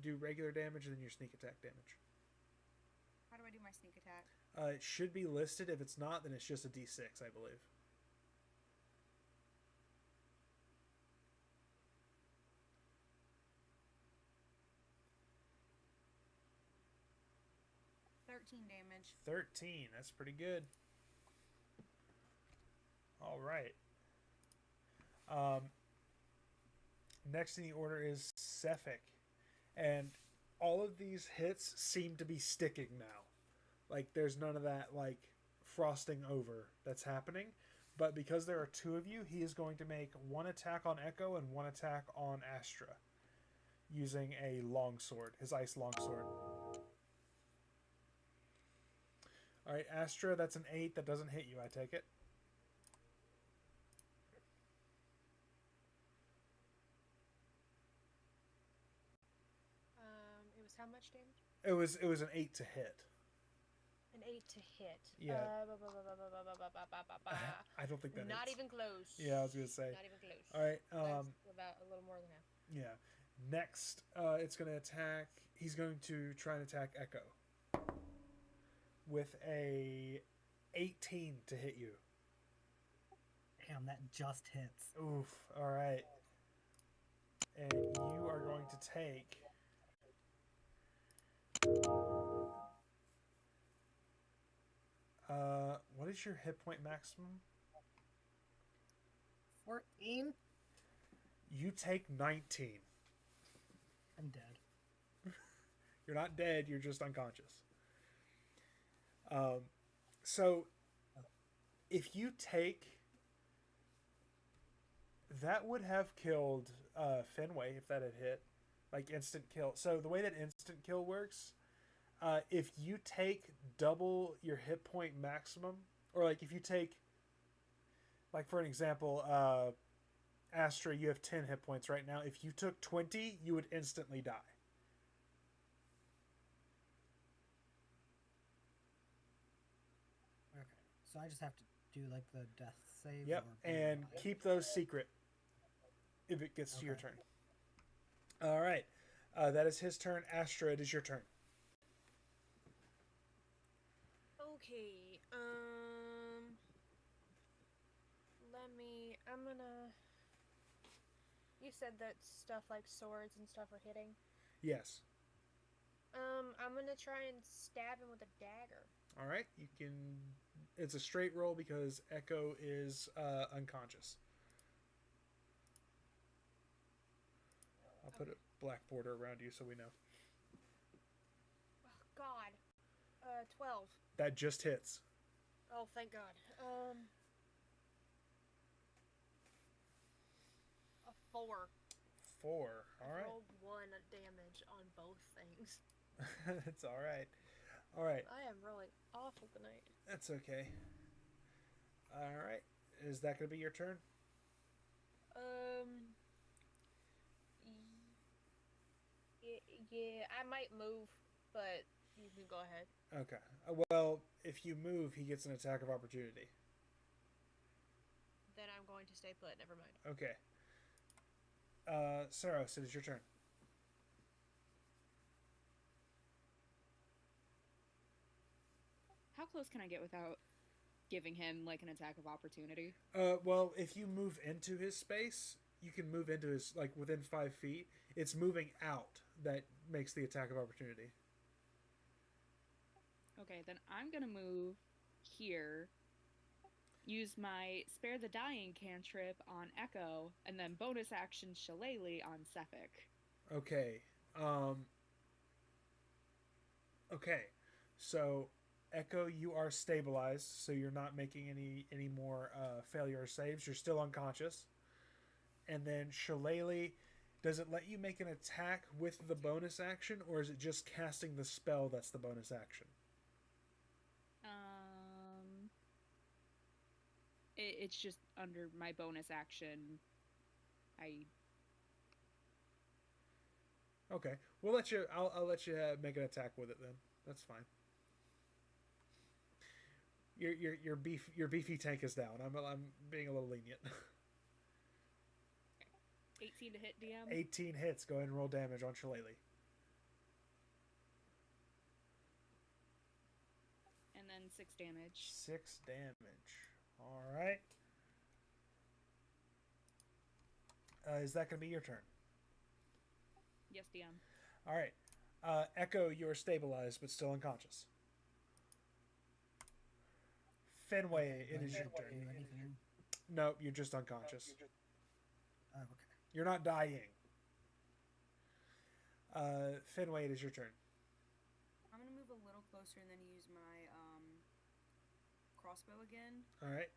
do regular damage and then your sneak attack damage. How do I do my sneak attack? It should be listed. If it's not, then it's just a d6, I believe. Damage. 13. That's pretty good. All right. Next in the order is Cephik. And all of these hits seem to be sticking now. Like, there's none of that, like, frosting over that's happening. But because there are 2 of you, he is going to make 1 attack on Echo and 1 attack on Astra. Using a longsword. His ice longsword. Alright, Astra, that's an 8. That doesn't hit you, I take it. It was how much damage? It was an 8 to hit. An 8 to hit. Yeah. I don't think that Not hits. even close. Yeah, I was going to say. Not even close. Alright, That's about a little more than half. yeah. Next, it's going to attack... He's going to try and attack Echo. With a 18 to hit you. Damn, that just hits. Oof. Alright. And you are going to take... What is your hit point maximum? 14? You take 19. I'm dead. You're not dead, you're just unconscious. So, if you take... That would have killed Finwae if that had hit. Like, instant kill. So, the way that instant kill works, if you take double your hit point maximum, or, like, if you take... Like, for an example, Astra, you have 10 hit points right now. If you took 20, you would instantly die. Okay. So I just have to do like the death save? Yep, or and keep those secret if it gets to your Okay. turn. All right. That is his turn. Astra, it is your turn. Okay, I'm gonna... You said that stuff like swords and stuff are hitting. Yes. I'm gonna try and stab him with a dagger. All right. You can... It's a straight roll because Echo is unconscious. I'll put a black border around you so we know. Oh, God. 12. That just hits. Oh, thank God. A 4. 4. All right. Rolled 1 damage on both things. That's all right. All right. I am really awful tonight. That's okay. All right. Is that going to be your turn? Yeah, I might move, but you can go ahead. Okay. Well, if you move, he gets an attack of opportunity. Then I'm going to stay put. Never mind. Okay. Saros, it is your turn. How close can I get without giving him like an attack of opportunity? Well, if you move into his space, you can move into his, like, within 5 feet. It's moving out that makes the attack of opportunity. Okay, then I'm gonna move here, use my Spare the Dying cantrip on Echo, and then bonus action Shillelagh on Sephic. Okay. Okay. So, Echo, you are stabilized, so you're not making any more failure saves. You're still unconscious. And then Shillelagh, does it let you make an attack with the bonus action, or is it just casting the spell that's the bonus action? It's just under my bonus action. Okay, we'll let you. I'll let you make an attack with it then. That's fine. Your beefy tank is down. I'm being a little lenient. 18 to hit, DM. 18 hits. Go ahead and roll damage on Shillelagh. And then 6 damage. 6 damage. All right. Is that going to be your turn? Yes, DM. All right. Echo, you are stabilized but still unconscious. Finwae, it is your Do turn. anything? No, you're just unconscious. Oh, okay. You're not dying. Finwae, it is your turn. I'm gonna move a little closer and then use my crossbow again. All right.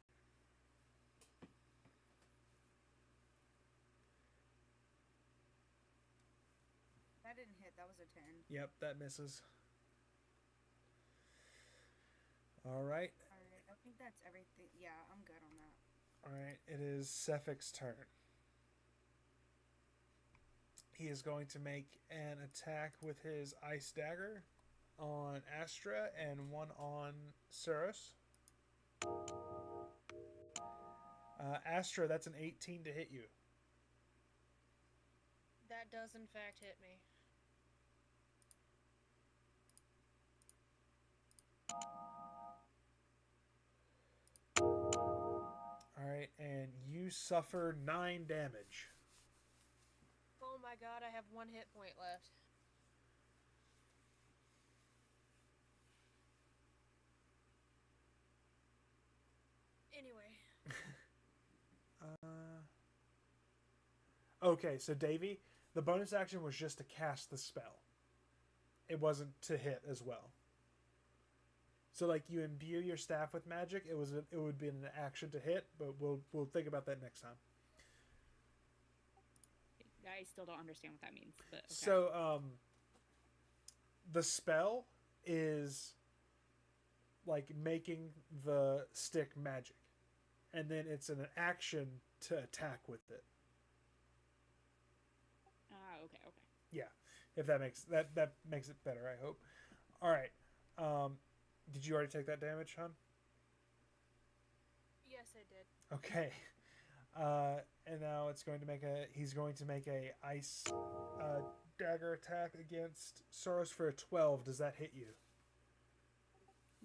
That didn't hit. That was a 10. Yep, that misses. All right. Alright, I think that's everything. Yeah, I'm good on that. All right. It is Sephic's turn. He is going to make an attack with his ice dagger on Astra and one on Saros. Astra, that's an 18 to hit you. That does, in fact, hit me. Alright, and you suffer 9 damage. Oh my God, I have 1 hit point left. Anyway. Okay, so Davey, the bonus action was just to cast the spell. It wasn't to hit as well. So like you imbue your staff with magic, it would be an action to hit, but we'll think about that next time. I still don't understand what that means, but okay. So the spell is like making the stick magic, and then it's an action to attack with it. Okay. Yeah, if that makes it better, I hope. All right. Did you already take that damage, hon? Yes, I did. Okay. And now he's going to make a ice dagger attack against Saros for a 12. Does that hit you?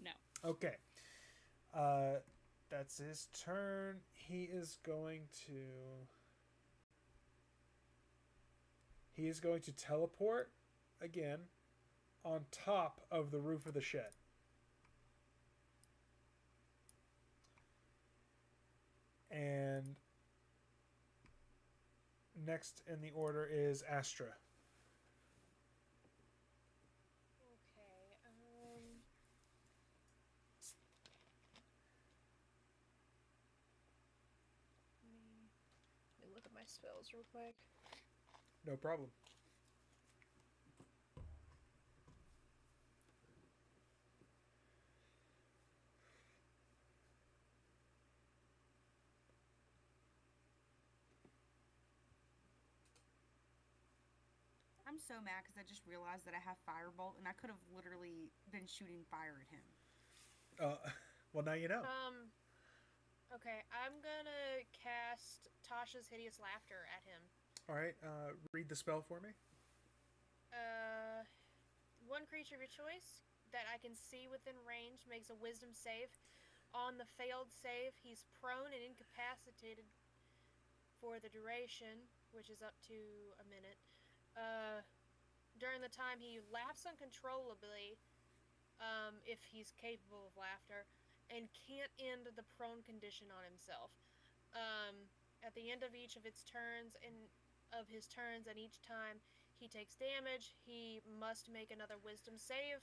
No. Okay. That's his turn. He is going to teleport again on top of the roof of the shed. And next in the order is Astra. Okay. Let me look at my spells real quick. No problem. I'm so mad because I just realized that I have Firebolt and I could have literally been shooting fire at him. Well, now you know. Okay, I'm gonna cast Tasha's Hideous Laughter at him. All right, read the spell for me. One creature of your choice that I can see within range makes a Wisdom save. On the failed save, he's prone and incapacitated for the duration, which is up to a minute. During the time he laughs uncontrollably, if he's capable of laughter, and can't end the prone condition on himself. At the end of each of his turns, and each time he takes damage, he must make another Wisdom save.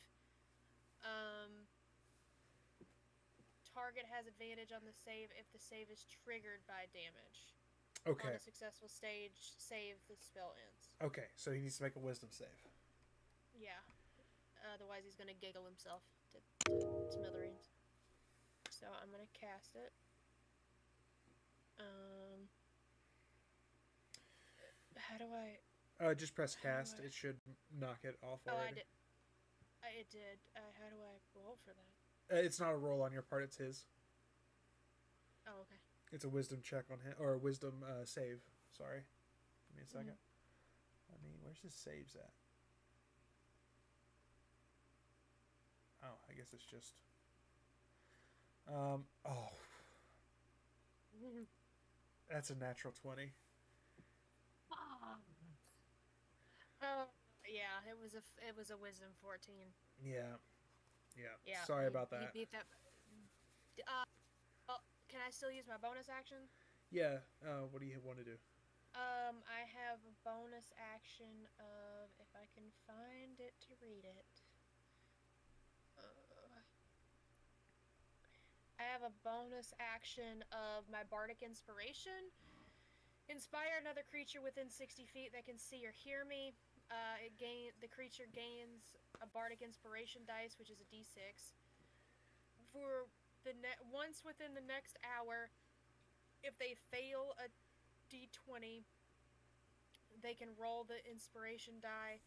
Target has advantage on the save if the save is triggered by damage. Okay. On a successful save, the spell ends. Okay, so he needs to make a Wisdom save. Yeah. Otherwise, he's gonna giggle himself to smithereens. So I'm gonna cast it. How do I? Just press cast. It should knock it off already. I did. It did. How do I roll for that? It's not a roll on your part. It's his. Oh, okay. It's a Wisdom check on him, or a Wisdom save. Sorry. Give me a second. Where's his saves at? Oh, I guess it's just. That's a natural 20. Yeah, it was a Wisdom 14. Yeah. Sorry about that. He beat that. Can I still use my bonus action? Yeah. What do you want to do? I have a bonus action of, if I can find it to read it. I have a bonus action of my Bardic Inspiration. Inspire another creature within 60 feet that can see or hear me. The creature gains a Bardic Inspiration dice, which is a d6. For once within the next hour, if they fail a d20, they can roll the inspiration die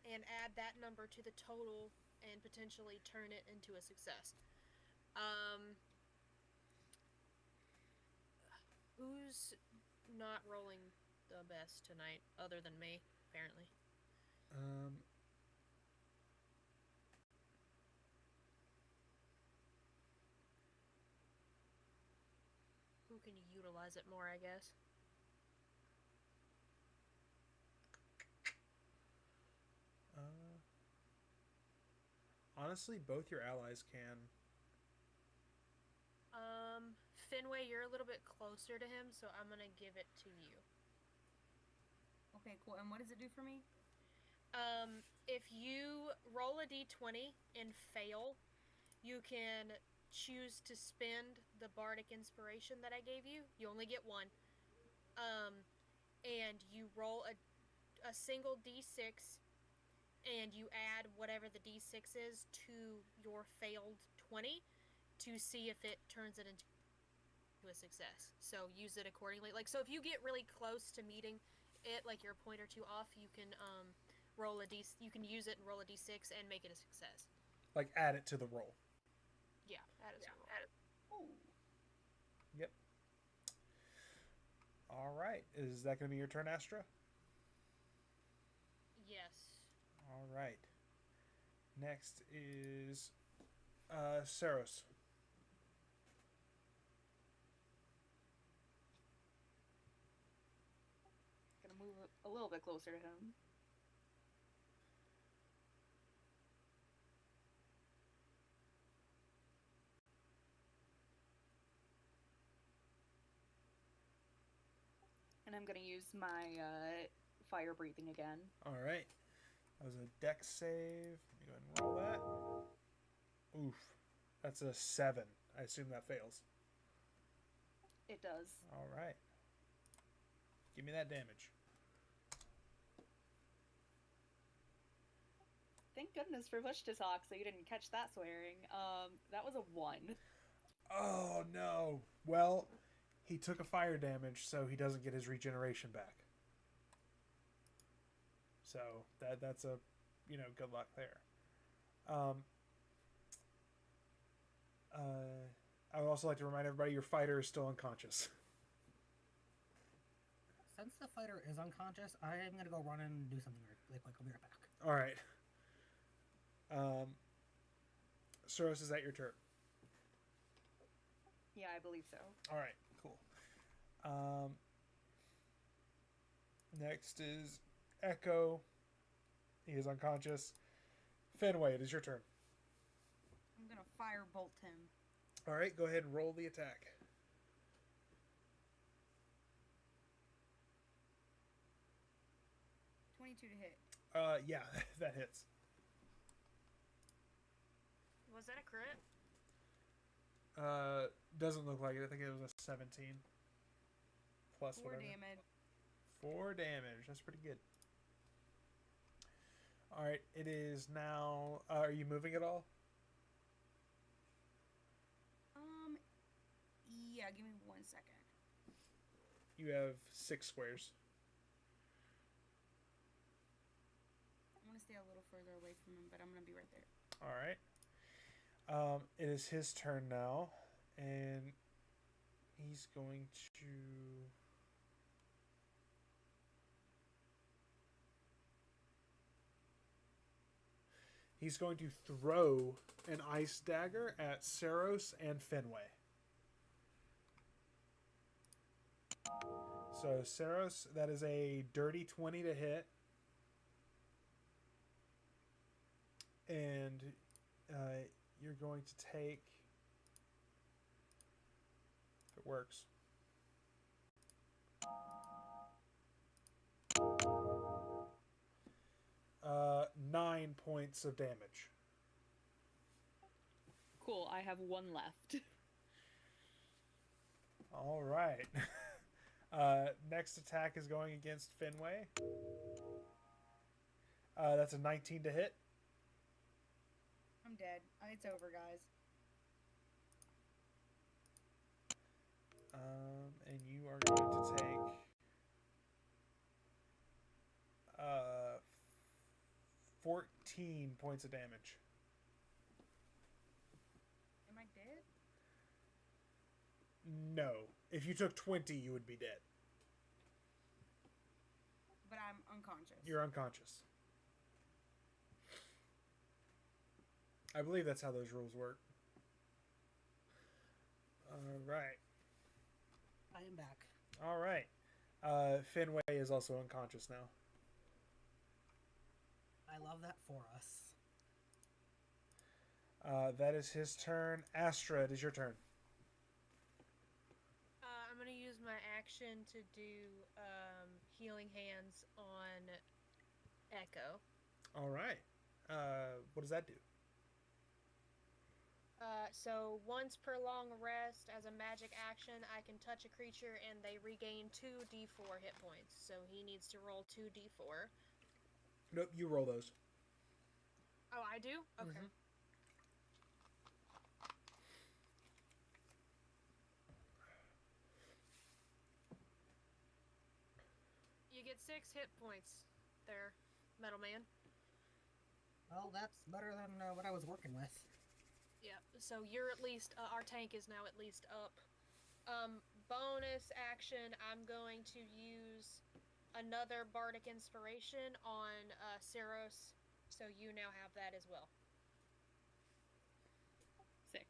and add that number to the total and potentially turn it into a success. Who's not rolling the best tonight, other than me, apparently? Who can utilize it more, I guess? Honestly, both your allies can. Finwae, you're a little bit closer to him, so I'm gonna give it to you. Okay, cool. And what does it do for me? If you roll a d20 and fail, you can choose to spend the bardic inspiration that I gave you. You only get one. And you roll a single d6, and you add whatever the d6 is to your failed 20 to see if it turns it into a success. So use it accordingly. Like, so if you get really close to meeting it, like you're a point or two off, you can you can use it and roll a d6 and make it a success. Like add it to the roll. Yeah, add it to the roll. Ooh. Yep. All right. Is that going to be your turn, Astra? Yes. All right. Next is Saros. Gonna move a little bit closer to him. And I'm gonna use my fire breathing again. All right. That was a dex save. Let me go ahead and roll that. Oof. That's a 7. I assume that fails. It does. All right. Give me that damage. Thank goodness for push to talk, so you didn't catch that swearing. That was a 1. Oh, no. Well, he took a fire damage, so he doesn't get his regeneration back. So that's a, good luck there. I would also like to remind everybody your fighter is still unconscious. Since the fighter is unconscious, I am gonna go run and do something really quick. I'll be right back. All right. Saros, is that your turn? Yeah, I believe so. All right, cool. Next is Echo. He is unconscious. Finwae, it is your turn. I'm gonna firebolt him. All right, go ahead and roll the attack. 22 to hit. Yeah, that hits. Was that a crit? Doesn't look like it. I think it was a 17. Plus 4 whatever. damage. 4 damage. That's pretty good. All right, it is now. Are you moving at all? Yeah, give me 1 second. You have 6 squares. I'm gonna stay a little further away from him, but I'm gonna be right there. All right. It is his turn now, and he's going to. He's going to throw an ice dagger at Saros and Finwae. So Saros, that is a dirty 20 to hit. And you're going to take, if it works, 9 points of damage. Cool, I have 1 left. All right. Next attack is going against Finwae. That's a 19 to hit. I'm dead. It's over, guys. And you are going to take 14 points of damage. Am I dead? No. If you took 20, you would be dead. But I'm unconscious. You're unconscious. I believe that's how those rules work. All right. I am back. All right. Finwae is also unconscious now. I love that for us. That is his turn. Astra, it is your turn. my action to do healing hands on Echo. All right. What does that do? So once per long rest, as a magic action, I can touch a creature and they regain 2d4 hit points. So he needs to roll 2d4. Nope, you roll those. Oh, I do? Okay. Mhm. You get 6 hit points there, Metal Man. Well, that's better than what I was working with. Yeah, so you're at least, our tank is now at least up. Bonus action, I'm going to use another Bardic Inspiration on Saros, so you now have that as well. Sick.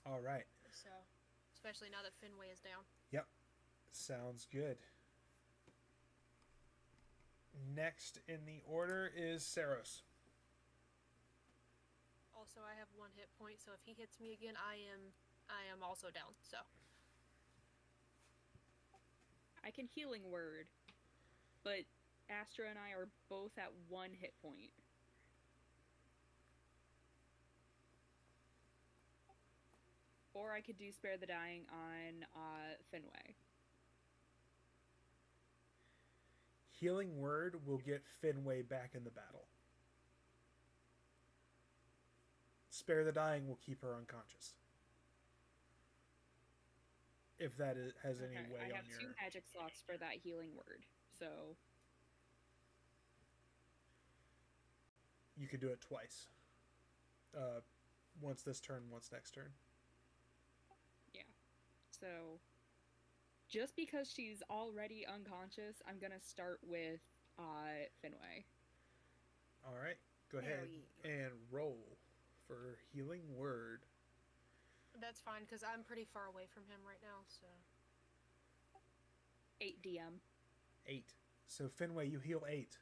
All right. So, especially now that Finwae is down. Yep. Sounds good. Next in the order is Saros. Also, I have 1 hit point, so if he hits me again, I am also down, so. I can healing word, but Astra and I are both at 1 hit point. Or I could do Spare the Dying on Finwae. Healing Word will get Finwae back in the battle. Spare the Dying will keep her unconscious. If that has any Okay, way I on have your... 2 magic slots for that healing word, so... You could do it twice. Once this turn, once next turn. Yeah. So, just because she's already unconscious, I'm gonna start with Finwae. All right. Go Hell ahead yeah. and roll for Healing Word. That's fine, because I'm pretty far away from him right now, so. 8 DM. 8. So, Finwae, you heal 8.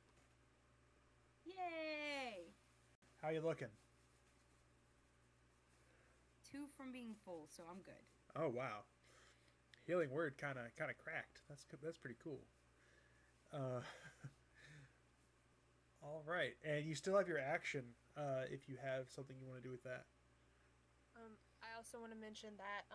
Yay! How you looking? 2 from being full, so I'm good. Oh, wow. Healing Word kind of cracked. That's pretty cool. All right. And you still have your action if you have something you want to do with that. I also want to mention that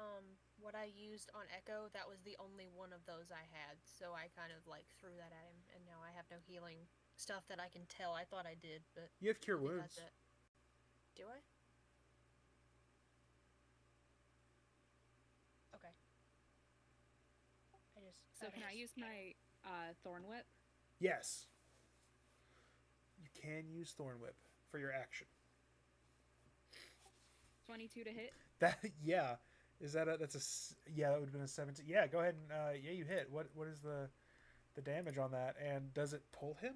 what I used on Echo, that was the only one of those I had, so I kind of like threw that at him, and now I have no healing stuff that I can tell. I thought I did, but You have Cure I think Wounds. that's it. Do I? Okay. I just. So can I use my Thorn Whip? Yes. You can use Thorn Whip for your action. 22 to hit? That yeah. Is that that would have been a 17. Yeah, go ahead and you hit. What is the damage on that, and does it pull him?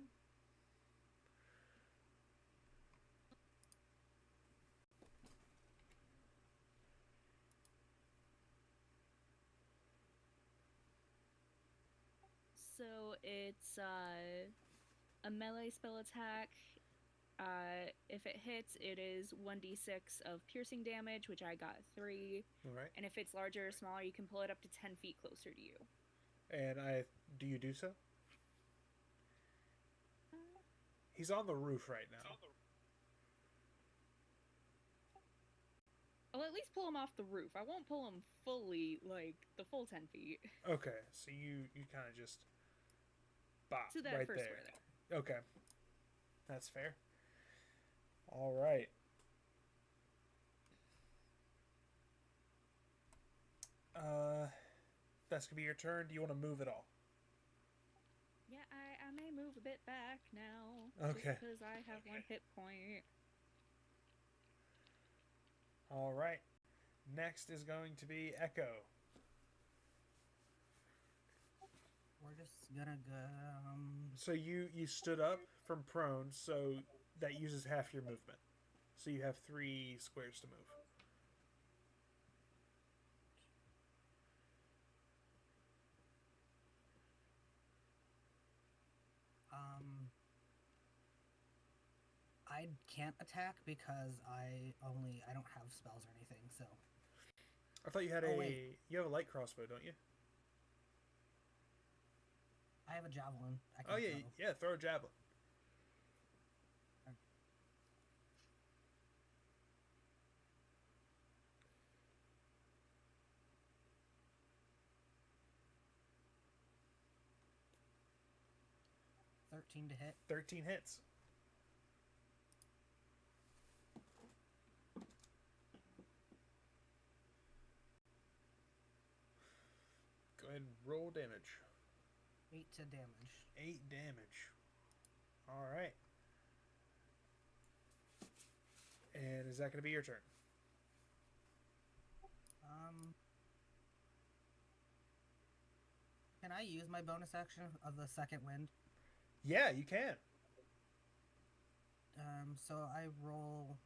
So it's a melee spell attack. If it hits, it is 1d6 of piercing damage, which I got 3. All right. And if it's larger or smaller, you can pull it up to 10 feet closer to you. And do you do so? He's on the roof right now. I'll at least pull him off the roof. I won't pull him fully, like, the full 10 feet. Okay, so you kind of just bop To that right first there. square there. Okay, that's fair. All right. That's gonna be your turn. Do you want to move at all? Yeah, I may move a bit back now. Okay. Just because I have 1 hit point. All right. Next is going to be Echo. We're just gonna go. So you stood up from prone, so that uses half your movement. So you have 3 squares to move. I can't attack because I don't have spells or anything. So I thought you had you have a light crossbow, don't you? I have a javelin. I can Oh yeah, throw. yeah. Throw a javelin. Okay. $13 to hit. 13 hits. Go ahead and roll damage. 8 to damage. 8 damage. All right. And is that going to be your turn? Can I use my bonus action of the second wind? Yeah, you can. So I roll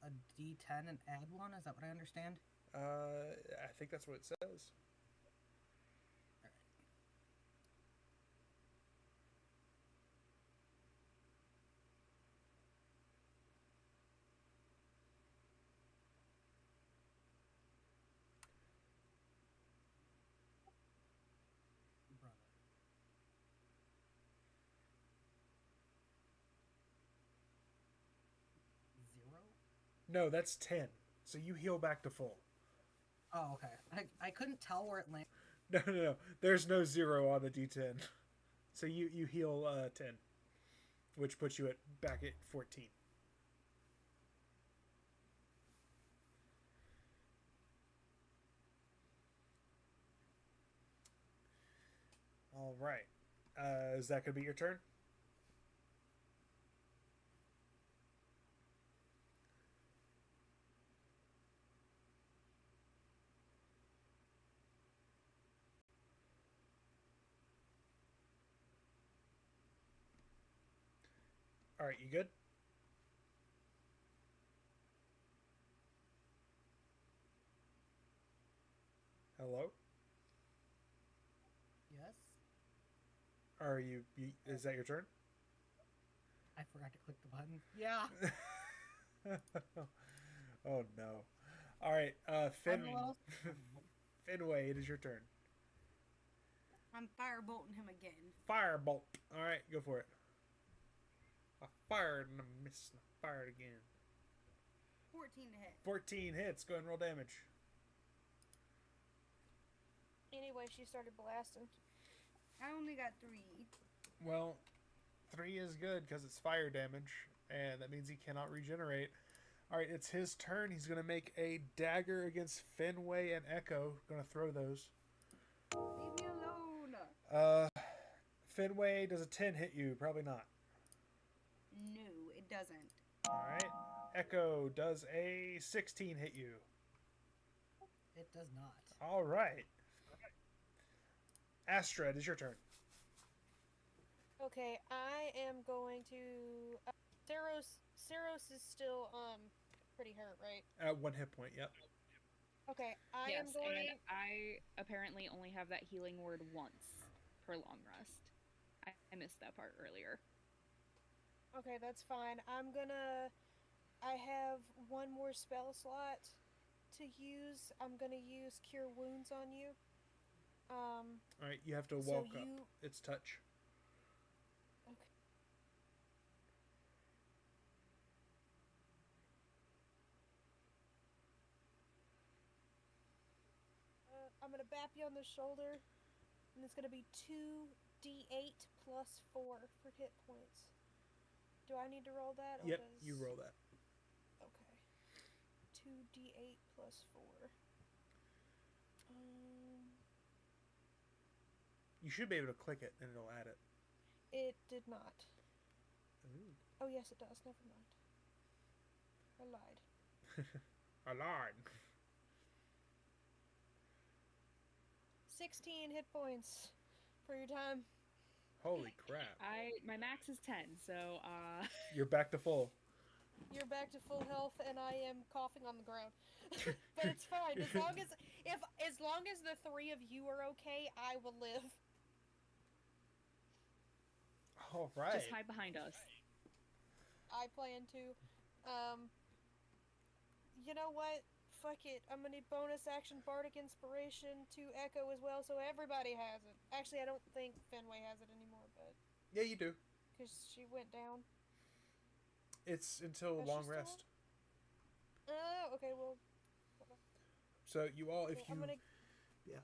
a d10 and add 1. Is that what I understand? I think that's what it says. Brother. Zero? No, that's 10. So you heal back to full. Oh, okay. I couldn't tell where it landed. No. There's no 0 on the D10. So you heal 10, which puts you back at 14. All right. Is that going to be your turn? All right, you good? Hello? Yes? Are you is that your turn? I forgot to click the button. Yeah. Oh no. All right, I'm a little- Finwae, it is your turn. I'm firebolting him again. Firebolt. All right, go for it. I fired and I missed and I fired again. 14 to hit. 14 hits. Go ahead and roll damage. Anyway, she started blasting. I only got 3. Well, 3 is good because it's fire damage, and that means he cannot regenerate. All right, it's his turn. He's going to make a dagger against Finwae and Echo. Going to throw those. Leave me alone. Finwae, does a 10 hit you? Probably not. No, it doesn't. All right. Echo, does a 16 hit you? It does not. All right. Astra, it is your turn. Okay, I am going to. Saros is still pretty hurt, right? 1 hit point, yep. Okay, I yes, am going. and I apparently only have that healing word once per long rest. I missed that part earlier. Okay, that's fine. I have one more spell slot to use. I'm gonna use Cure Wounds on you. All right, you have to So walk up. you. It's touch. Okay. I'm gonna bap you on the shoulder, and it's gonna be 2d8 plus 4 for hit points. Do I need to roll that? Or Yep, does... you roll that. Okay. 2d8 plus 4. You should be able to click it and it'll add it. It did not. Ooh. Oh yes, it does. Never mind. I lied. I lied. 16 hit points for your time. Holy crap. My max is 10, so You're back to full. You're back to full health, and I am coughing on the ground. But it's fine. As long as the 3 of you are okay, I will live. All right. just hide behind us. I plan to. You know what? fuck it. I'm gonna bonus action Bardic Inspiration to Echo as well, so everybody has it. Actually, I don't think Finwae has it anymore, but Yeah, you do. because she went down. It's until Is she long still rest. Oh, okay. Well, So you all, if well, you, I'm gonna. yeah.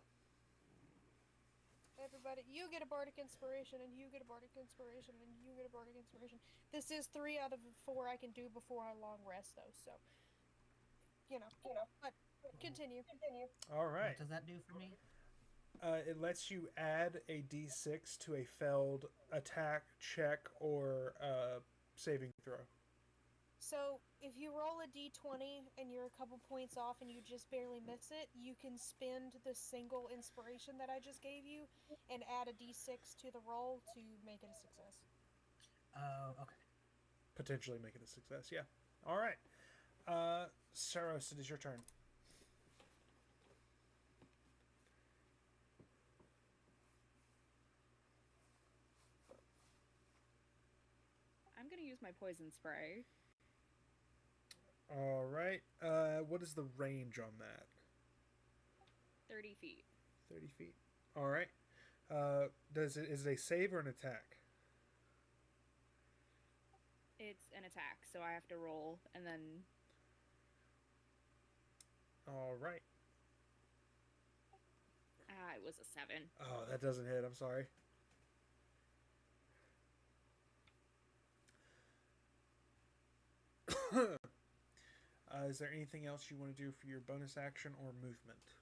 Everybody, you get a Bardic Inspiration, and you get a Bardic Inspiration, and you get a Bardic Inspiration. This is 3 out of 4 I can do before I long rest, though. So, you know. But continue. All right. What does that do for me? It lets you add a d6 to a failed attack, check, or saving throw. So, if you roll a d20 and you're a couple points off and you just barely miss it, you can spend the single inspiration that I just gave you and add a d6 to the roll to make it a success. Oh, okay. Potentially make it a success, yeah. All right. Saros, it is your turn. I'm gonna use my poison spray. All right. What is the range on that? 30 feet. 30 feet. All right. Is it a save or an attack? It's an attack, so I have to roll, and then All right. it was a 7. Oh, that doesn't hit. I'm sorry. Is there anything else you want to do for your bonus action or movement?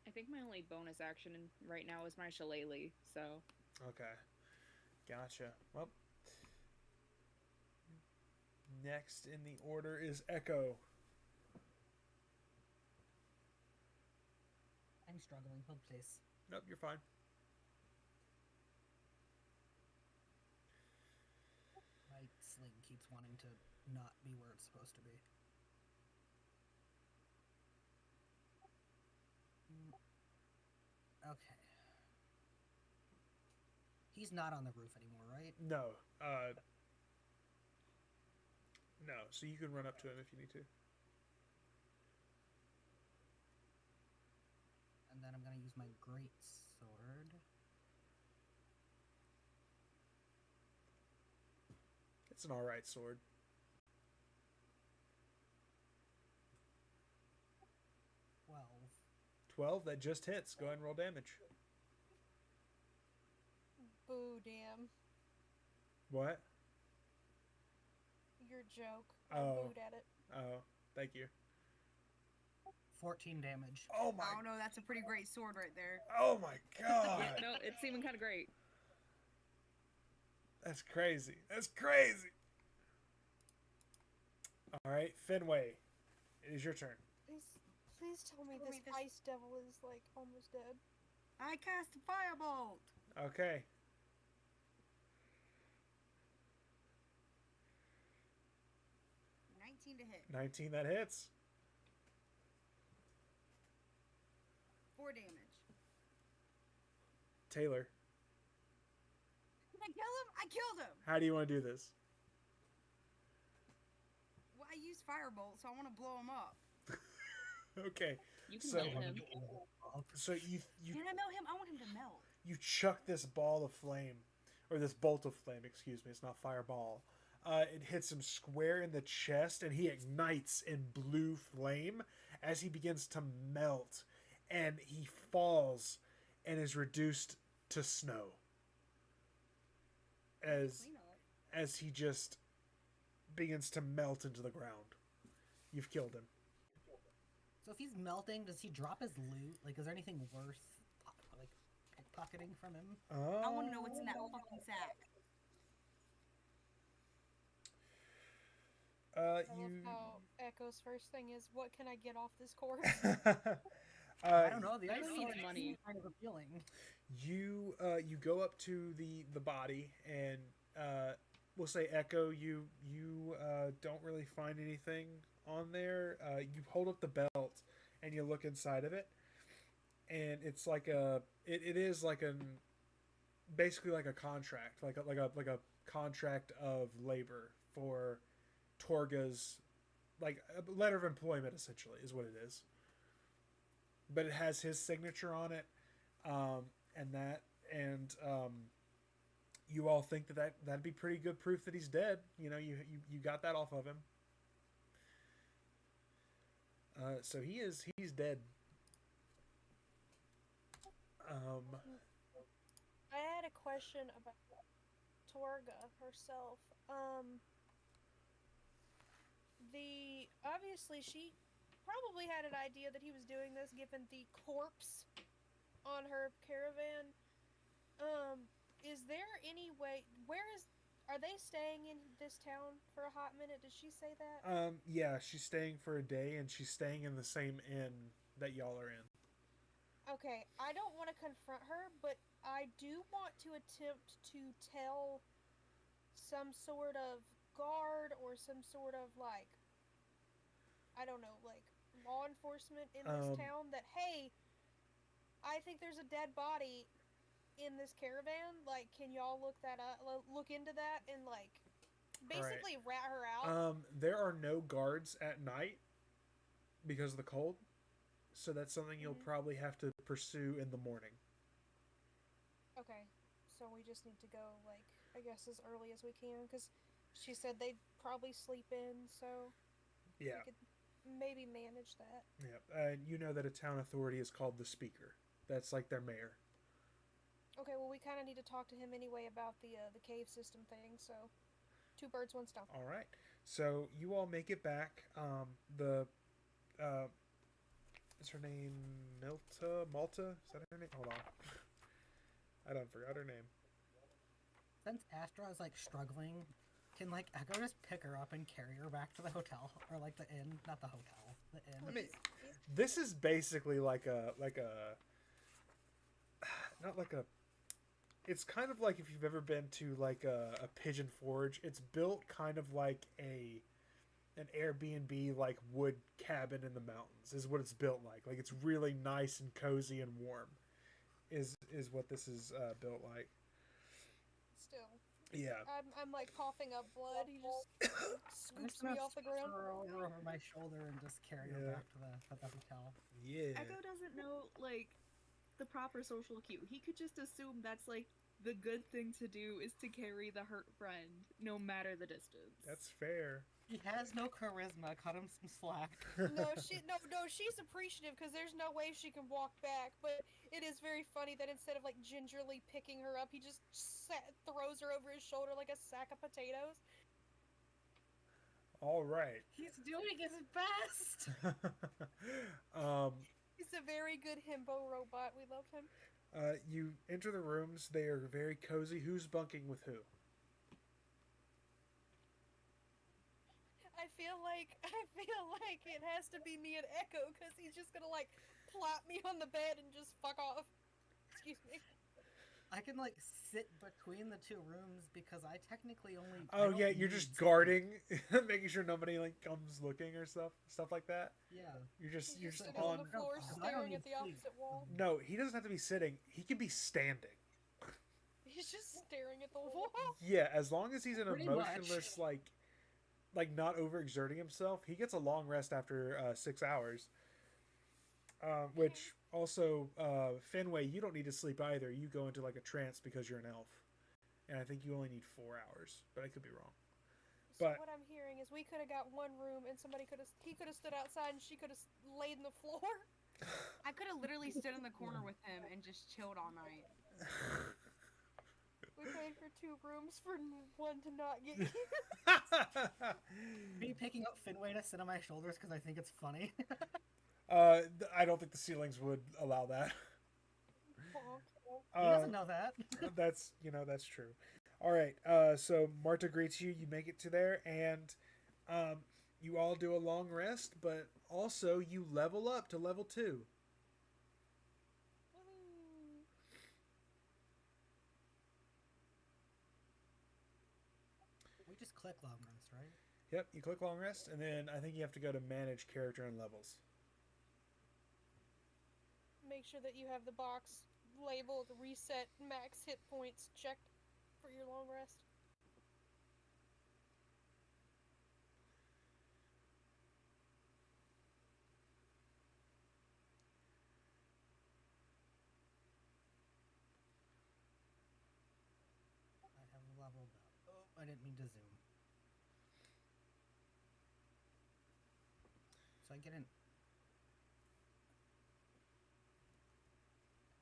I think my only bonus action right now is my shillelagh, so Okay. Gotcha. Well, next in the order is Echo. I'm struggling. Hold please. Nope, you're fine. My sling keeps wanting to not be where it's supposed to be. Okay. He's not on the roof anymore, right? No. No. So you can run up to him if you need to. And then I'm gonna use my great sword. It's an alright sword. 12. 12, that just hits. Go ahead and roll damage. Boo, damn. What? Your joke. Oh. I booed at it. Oh, thank you. 14 damage. Oh my. Oh no, that's a pretty great sword right there. Oh my god. yeah, no, it's even kind of great. That's crazy. That's crazy. All right, Finwae, it is your turn. Please tell me this ice devil is like almost dead. I cast a firebolt. Okay. To hit. 19, that hits. 4 damage. Taylor, Did I kill him? I killed him. how do you want to do this? Well, I used firebolt, so I want to blow him up. Okay. You can So- melt him. So you Can I melt him? I want him to melt. you chuck this ball of flame, or this bolt of flame, excuse me, it's not fireball. It hits him square in the chest, and he ignites in blue flame as he begins to melt, and he falls and is reduced to snow. As he just begins to melt into the ground. You've killed him. So if he's melting, does he drop his loot? Like, is there anything worth, like, pickpocketing from him? I want to know what's in that fucking sack. I love how Echo's first thing is, what can I get off this course? I don't know. The I ice don't need seems money. kind of appealing. You go up to the body, and we'll say Echo. You don't really find anything on there. You hold up the belt and you look inside of it, and it's like it is like basically like a contract, like a contract of labor for Torga's like a letter of employment, essentially, is what it is. But it has his signature on it, and that, and you all think that'd be pretty good proof that he's dead. You know, you got that off of him. So he's dead. I had a question about Torga herself. Obviously she probably had an idea that he was doing this given the corpse on her caravan. Is there any way, are they staying in this town for a hot minute? Did she say that? Yeah, she's staying for a day, and she's staying in the same inn that y'all are in. Okay, I don't want to confront her, but I do want to attempt to tell some sort of guard or some sort of, like, I don't know, like, law enforcement in this town that, hey, I think there's a dead body in this caravan. Like, can y'all look that up, look into that, and, like, basically rat her out? There are no guards at night because of the cold, so that's something you'll probably have to pursue in the morning. Okay, so we just need to go, like, I guess as early as we can, because she said they'd probably sleep in, so yeah, we could maybe manage that. Yeah, and you know that a town authority is called the Speaker. That's like their mayor. Okay, well, we kind of need to talk to him anyway about the cave system thing, so 2 birds, 1 stone. All right, so you all make it back. Is her name Malta? Is that her name? Hold on. I done forgot her name. Since Astra is like struggling, can like Echo just pick her up and carry her back to the hotel or like the inn? Not the hotel, the inn. I mean, this is basically like a not like a. It's kind of like if you've ever been to like a pigeon forge. It's built kind of like an Airbnb like wood cabin in the mountains is what it's built like. Like it's really nice and cozy and warm. Is what this is built like. Still. Yeah. I'm like coughing up blood. He just scoops me off the ground. Throw her over my shoulder and just carry her back to the hotel. Yeah. Echo doesn't know, like, the proper social cue. He could just assume that's, like, the good thing to do is to carry the hurt friend, no matter the distance. That's fair. He has no charisma. Cut him some slack. No, she's appreciative because there's no way she can walk back. But it is very funny that instead of like gingerly picking her up, he just throws her over his shoulder like a sack of potatoes. All right. He's doing his best. He's a very good himbo robot. We love him. You enter the rooms. They are very cozy. Who's bunking with who? I feel like it has to be me and Echo because he's just gonna like plop me on the bed and just fuck off. Excuse me. I can like sit between the 2 rooms because I technically only. Oh yeah, you're just guarding, making sure nobody like comes looking or stuff like that. Yeah. You're just sitting on the floor staring at the opposite wall. No, he doesn't have to be sitting. He can be standing. He's just staring at the wall. Yeah, as long as he's an Pretty emotionless, much. like not overexerting himself, he gets a long rest after 6 hours. Which also, Finwae, you don't need to sleep either. You go into like a trance because you're an elf, and I think you only need 4 hours, but I could be wrong. So But what I'm hearing is we could have got one room, and he could have stood outside, and she could have laid in the floor. I could have literally stood in the corner with him and just chilled all night. We paid for 2 rooms for one to not get used. Me picking up Finwae to sit on my shoulders because I think it's funny. I don't think the ceilings would allow that. He doesn't know that. That's true. All right. So Marta greets you. You make it to there, and you all do a long rest, but also you level up to level 2. We just click long rest, right? Yep. You click long rest, and then I think you have to go to manage character and levels. Make sure that you have the box labeled reset max hit points checked for your long rest. I didn't mean to zoom. So I get an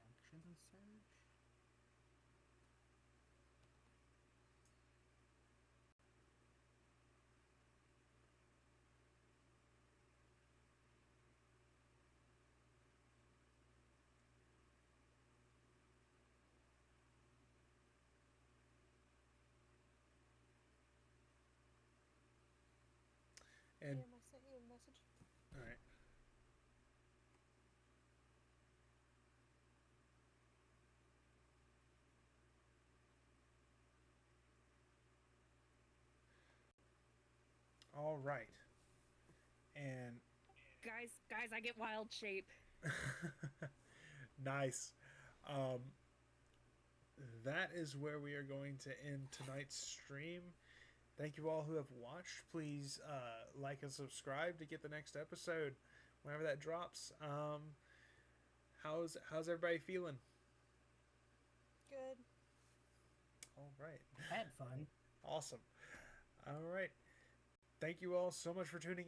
action surge. And Liam, I sent you a message. all right. All right. And Guys, I get wild shape. nice. Um, that is where we are going to end tonight's stream. Thank you all who have watched. Please like and subscribe to get the next episode whenever that drops. How's everybody feeling? Good. All right. I had fun. Awesome. All right. Thank you all so much for tuning